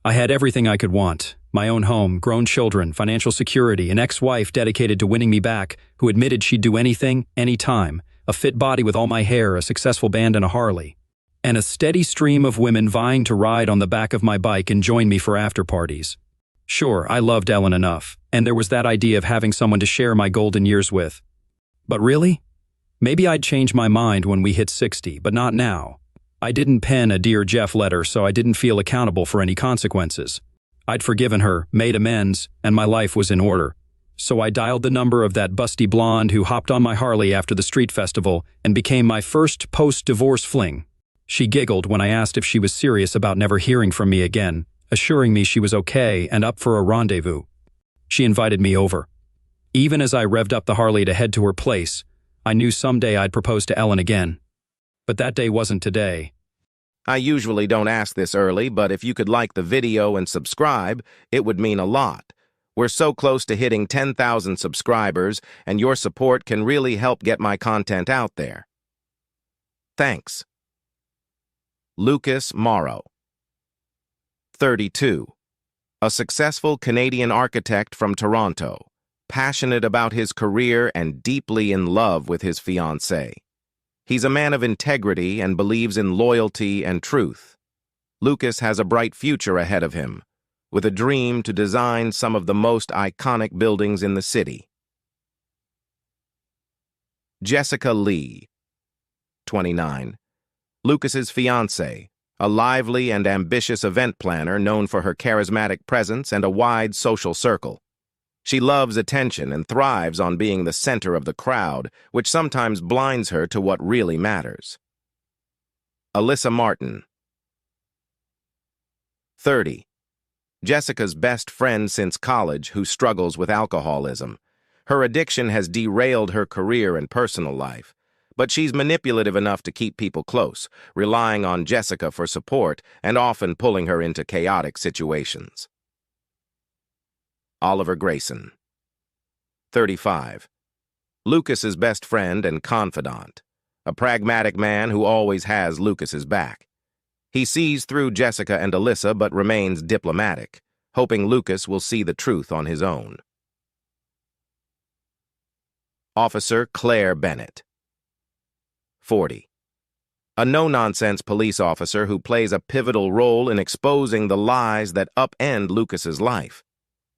I had everything I could want. My own home, grown children, financial security, an ex-wife dedicated to winning me back, who admitted she'd do anything, anytime, a fit body with all my hair, a successful band and a Harley, and a steady stream of women vying to ride on the back of my bike and join me for after-parties. Sure, I loved Ellen enough, and there was that idea of having someone to share my golden years with. But really? Maybe I'd change my mind when we hit 60, but not now. I didn't pen a Dear Jeff letter, so I didn't feel accountable for any consequences. I'd forgiven her, made amends, and my life was in order. So I dialed the number of that busty blonde who hopped on my Harley after the street festival and became my first post-divorce fling. She giggled when I asked if she was serious about never hearing from me again, assuring me she was okay and up for a rendezvous. She invited me over. Even as I revved up the Harley to head to her place, I knew someday I'd propose to Ellen again. But that day wasn't today. I usually don't ask this early, but if you could like the video and subscribe, it would mean a lot. We're so close to hitting 10,000 subscribers, and your support can really help get my content out there. Thanks. Lucas Morrow, 32. A successful Canadian architect from Toronto, passionate about his career and deeply in love with his fiancée. He's a man of integrity and believes in loyalty and truth. Lucas has a bright future ahead of him, with a dream to design some of the most iconic buildings in the city. Jessica Lee, 29. Lucas's fiancée, a lively and ambitious event planner known for her charismatic presence and a wide social circle. She loves attention and thrives on being the center of the crowd, which sometimes blinds her to what really matters. Alyssa Martin, 30. Jessica's best friend since college who struggles with alcoholism. Her addiction has derailed her career and personal life, but she's manipulative enough to keep people close, relying on Jessica for support and often pulling her into chaotic situations. Oliver Grayson, 35. Lucas's best friend and confidant, a pragmatic man who always has Lucas's back. He sees through Jessica and Alyssa but remains diplomatic, hoping Lucas will see the truth on his own. Officer Claire Bennett, 40. A no-nonsense police officer who plays a pivotal role in exposing the lies that upend Lucas's life.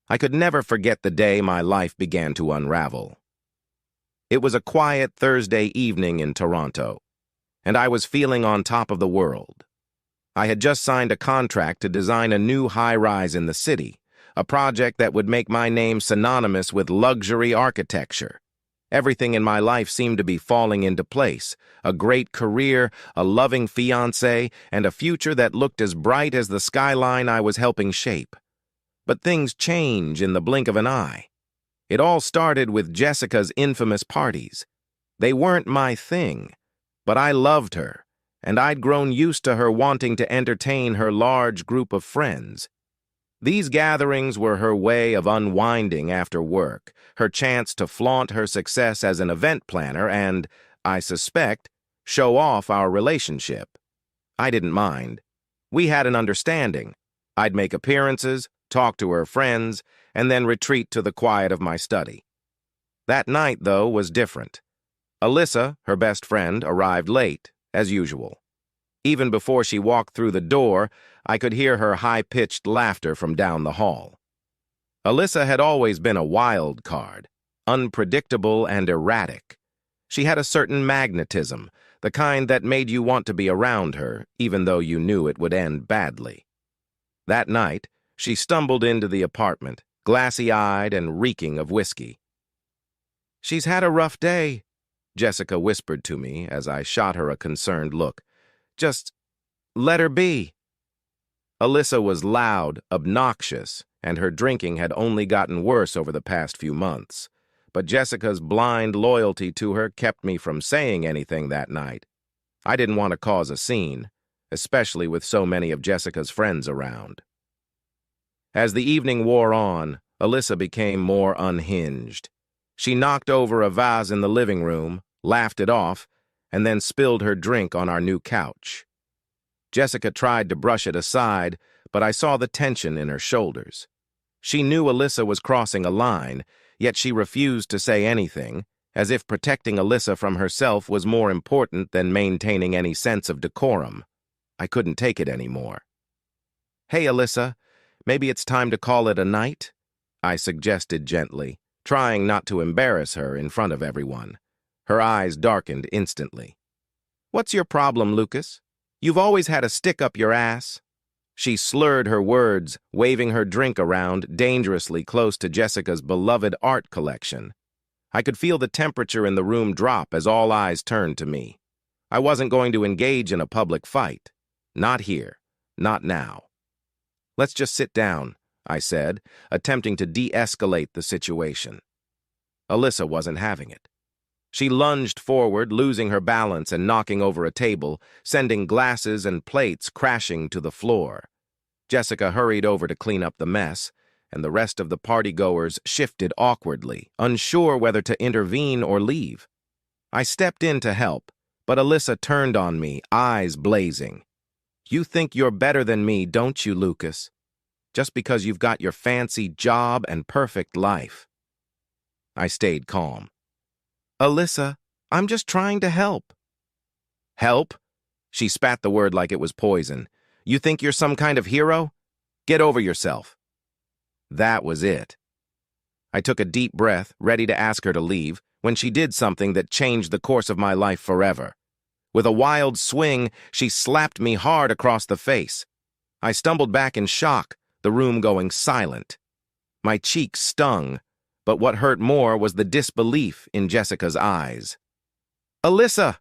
I could never forget the day my life began to unravel. It was a quiet Thursday evening in Toronto, and I was feeling on top of the world. I had just signed a contract to design a new high-rise in the city, a project that would make my name synonymous with luxury architecture. Everything in my life seemed to be falling into place, a great career, a loving fiancé, and a future that looked as bright as the skyline I was helping shape. But things change in the blink of an eye. It all started with Jessica's infamous parties. They weren't my thing, but I loved her, and I'd grown used to her wanting to entertain her large group of friends. These gatherings were her way of unwinding after work, her chance to flaunt her success as an event planner and, I suspect, show off our relationship. I didn't mind. We had an understanding. I'd make appearances, talk to her friends, and then retreat to the quiet of my study. That night, though, was different. Alyssa, her best friend, arrived late, as usual. Even before she walked through the door, I could hear her high-pitched laughter from down the hall. Alyssa had always been a wild card, unpredictable and erratic. She had a certain magnetism, the kind that made you want to be around her, even though you knew it would end badly. That night, she stumbled into the apartment, glassy-eyed and reeking of whiskey. "She's had a rough day," Jessica whispered to me as I shot her a concerned look. "Just let her be." Alyssa was loud, obnoxious, and her drinking had only gotten worse over the past few months. But Jessica's blind loyalty to her kept me from saying anything that night. I didn't want to cause a scene, especially with so many of Jessica's friends around. As the evening wore on, Alyssa became more unhinged. She knocked over a vase in the living room, laughed it off, and then spilled her drink on our new couch. Jessica tried to brush it aside, but I saw the tension in her shoulders. She knew Alyssa was crossing a line, yet she refused to say anything, as if protecting Alyssa from herself was more important than maintaining any sense of decorum. I couldn't take it anymore. "Hey, Alyssa, maybe it's time to call it a night?" I suggested gently, trying not to embarrass her in front of everyone. Her eyes darkened instantly. "What's your problem, Lucas? You've always had a stick up your ass." She slurred her words, waving her drink around dangerously close to Jessica's beloved art collection. I could feel the temperature in the room drop as all eyes turned to me. I wasn't going to engage in a public fight. Not here. Not now. Let's just sit down, I said, attempting to de-escalate the situation. Alyssa wasn't having it. She lunged forward, losing her balance and knocking over a table, sending glasses and plates crashing to the floor. Jessica hurried over to clean up the mess, and the rest of the partygoers shifted awkwardly, unsure whether to intervene or leave. I stepped in to help, but Alyssa turned on me, eyes blazing. "You think you're better than me, don't you, Lucas? Just because you've got your fancy job and perfect life." I stayed calm. "Alyssa, I'm just trying to help." "Help?" She spat the word like it was poison. "You think you're some kind of hero? Get over yourself." That was it. I took a deep breath, ready to ask her to leave, when she did something that changed the course of my life forever. With a wild swing, she slapped me hard across the face. I stumbled back in shock, the room going silent. My cheek stung, but what hurt more was the disbelief in Jessica's eyes. "Alyssa!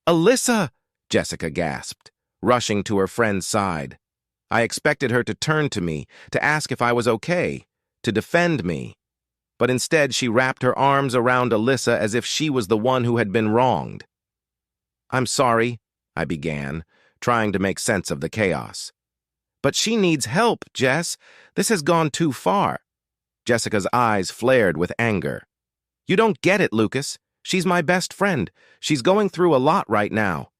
Alyssa!" Jessica gasped, rushing to her friend's side. I expected her to turn to me, to ask if I was okay, to defend me. But instead she wrapped her arms around Alyssa as if she was the one who had been wronged. "I'm sorry," I began, trying to make sense of the chaos. "But she needs help, Jess. This has gone too far." Jessica's eyes flared with anger. "You don't get it, Lucas. She's my best friend. She's going through a lot right now."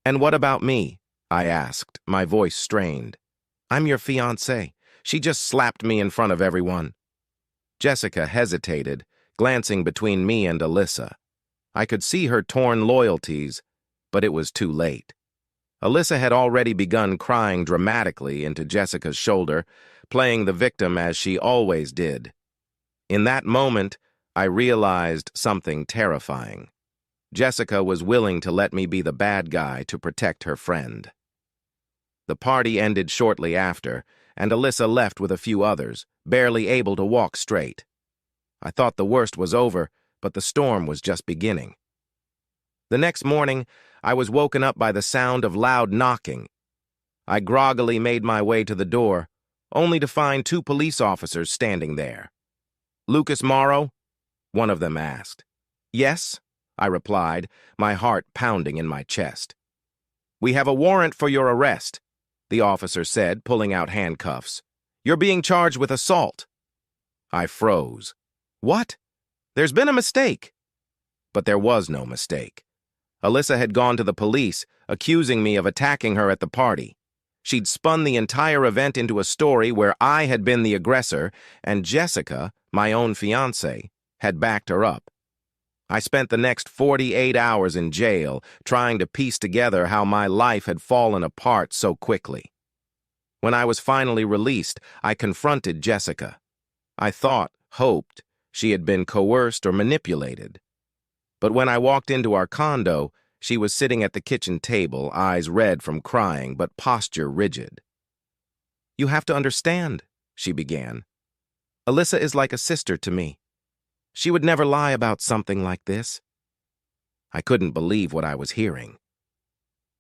"And what about me?" I asked, my voice strained. "I'm your fiancé. She just slapped me in front of everyone." Jessica hesitated, glancing between me and Alyssa. I could see her torn loyalties, but it was too late. Alyssa had already begun crying dramatically into Jessica's shoulder, playing the victim as she always did. In that moment, I realized something terrifying. Jessica was willing to let me be the bad guy to protect her friend. The party ended shortly after, and Alyssa left with a few others, barely able to walk straight. I thought the worst was over, but the storm was just beginning. The next morning, I was woken up by the sound of loud knocking. I groggily made my way to the door, only to find 2 police officers standing there. "Lucas Morrow?" one of them asked. "Yes," I replied, my heart pounding in my chest. "We have a warrant for your arrest," the officer said, pulling out handcuffs. "You're being charged with assault." I froze. "What? There's been a mistake." But there was no mistake. Alyssa had gone to the police, accusing me of attacking her at the party. She'd spun the entire event into a story where I had been the aggressor, and Jessica, my own fiancée, had backed her up. I spent the next 48 hours in jail, trying to piece together how my life had fallen apart so quickly. When I was finally released, I confronted Jessica. I hoped, she had been coerced or manipulated. But when I walked into our condo, she was sitting at the kitchen table, eyes red from crying, but posture rigid. "You have to understand," she began. "Alyssa is like a sister to me. She would never lie about something like this." I couldn't believe what I was hearing.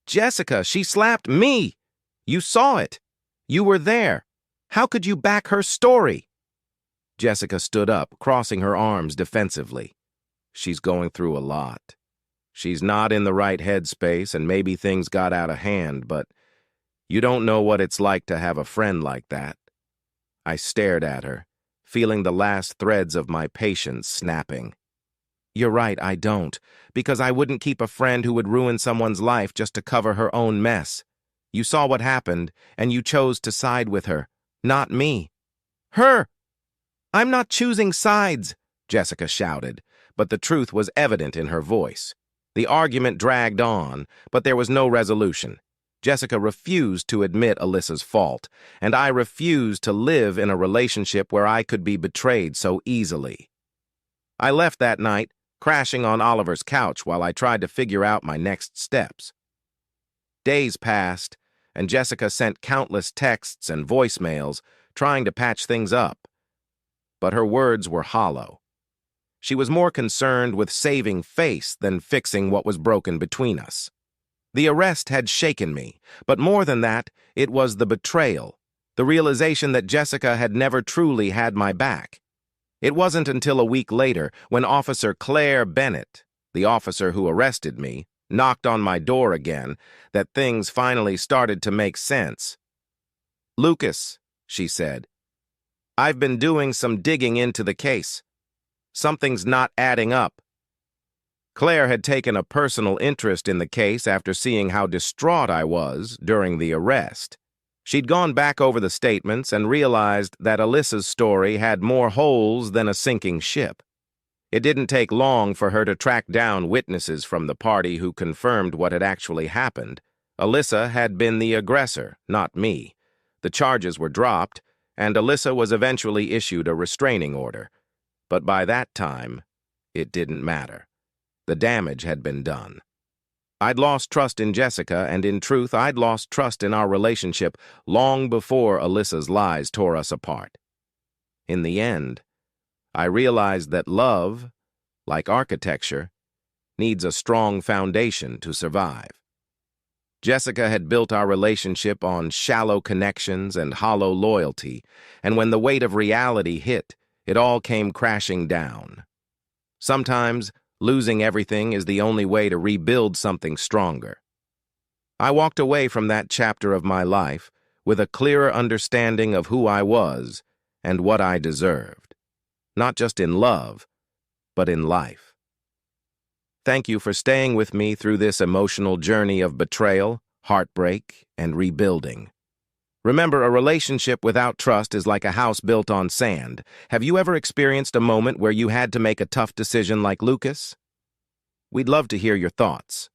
"Jessica, she slapped me! You saw it! You were there! How could you back her story?" Jessica stood up, crossing her arms defensively. "She's going through a lot. She's not in the right headspace, and maybe things got out of hand, but you don't know what it's like to have a friend like that." I stared at her, feeling the last threads of my patience snapping. "You're right, I don't, because I wouldn't keep a friend who would ruin someone's life just to cover her own mess. You saw what happened, and you chose to side with her, not me." "Her! I'm not choosing sides," Jessica shouted, but the truth was evident in her voice. The argument dragged on, but there was no resolution. Jessica refused to admit Alyssa's fault, and I refused to live in a relationship where I could be betrayed so easily. I left that night, crashing on Oliver's couch while I tried to figure out my next steps. Days passed, and Jessica sent countless texts and voicemails, trying to patch things up. But her words were hollow. She was more concerned with saving face than fixing what was broken between us. The arrest had shaken me, but more than that, it was the betrayal, the realization that Jessica had never truly had my back. It wasn't until a week later, when Officer Claire Bennett, the officer who arrested me, knocked on my door again, that things finally started to make sense. "Lucas," she said, "I've been doing some digging into the case. Something's not adding up." Claire had taken a personal interest in the case after seeing how distraught I was during the arrest. She'd gone back over the statements and realized that Alyssa's story had more holes than a sinking ship. It didn't take long for her to track down witnesses from the party who confirmed what had actually happened. Alyssa had been the aggressor, not me. The charges were dropped, and Alyssa was eventually issued a restraining order. But by that time, it didn't matter. The damage had been done. I'd lost trust in Jessica, and in truth, I'd lost trust in our relationship long before Alyssa's lies tore us apart. In the end, I realized that love, like architecture, needs a strong foundation to survive. Jessica had built our relationship on shallow connections and hollow loyalty, and when the weight of reality hit, it all came crashing down. Sometimes, losing everything is the only way to rebuild something stronger. I walked away from that chapter of my life with a clearer understanding of who I was and what I deserved, not just in love, but in life. Thank you for staying with me through this emotional journey of betrayal, heartbreak, and rebuilding. Remember, a relationship without trust is like a house built on sand. Have you ever experienced a moment where you had to make a tough decision like Lucas? We'd love to hear your thoughts.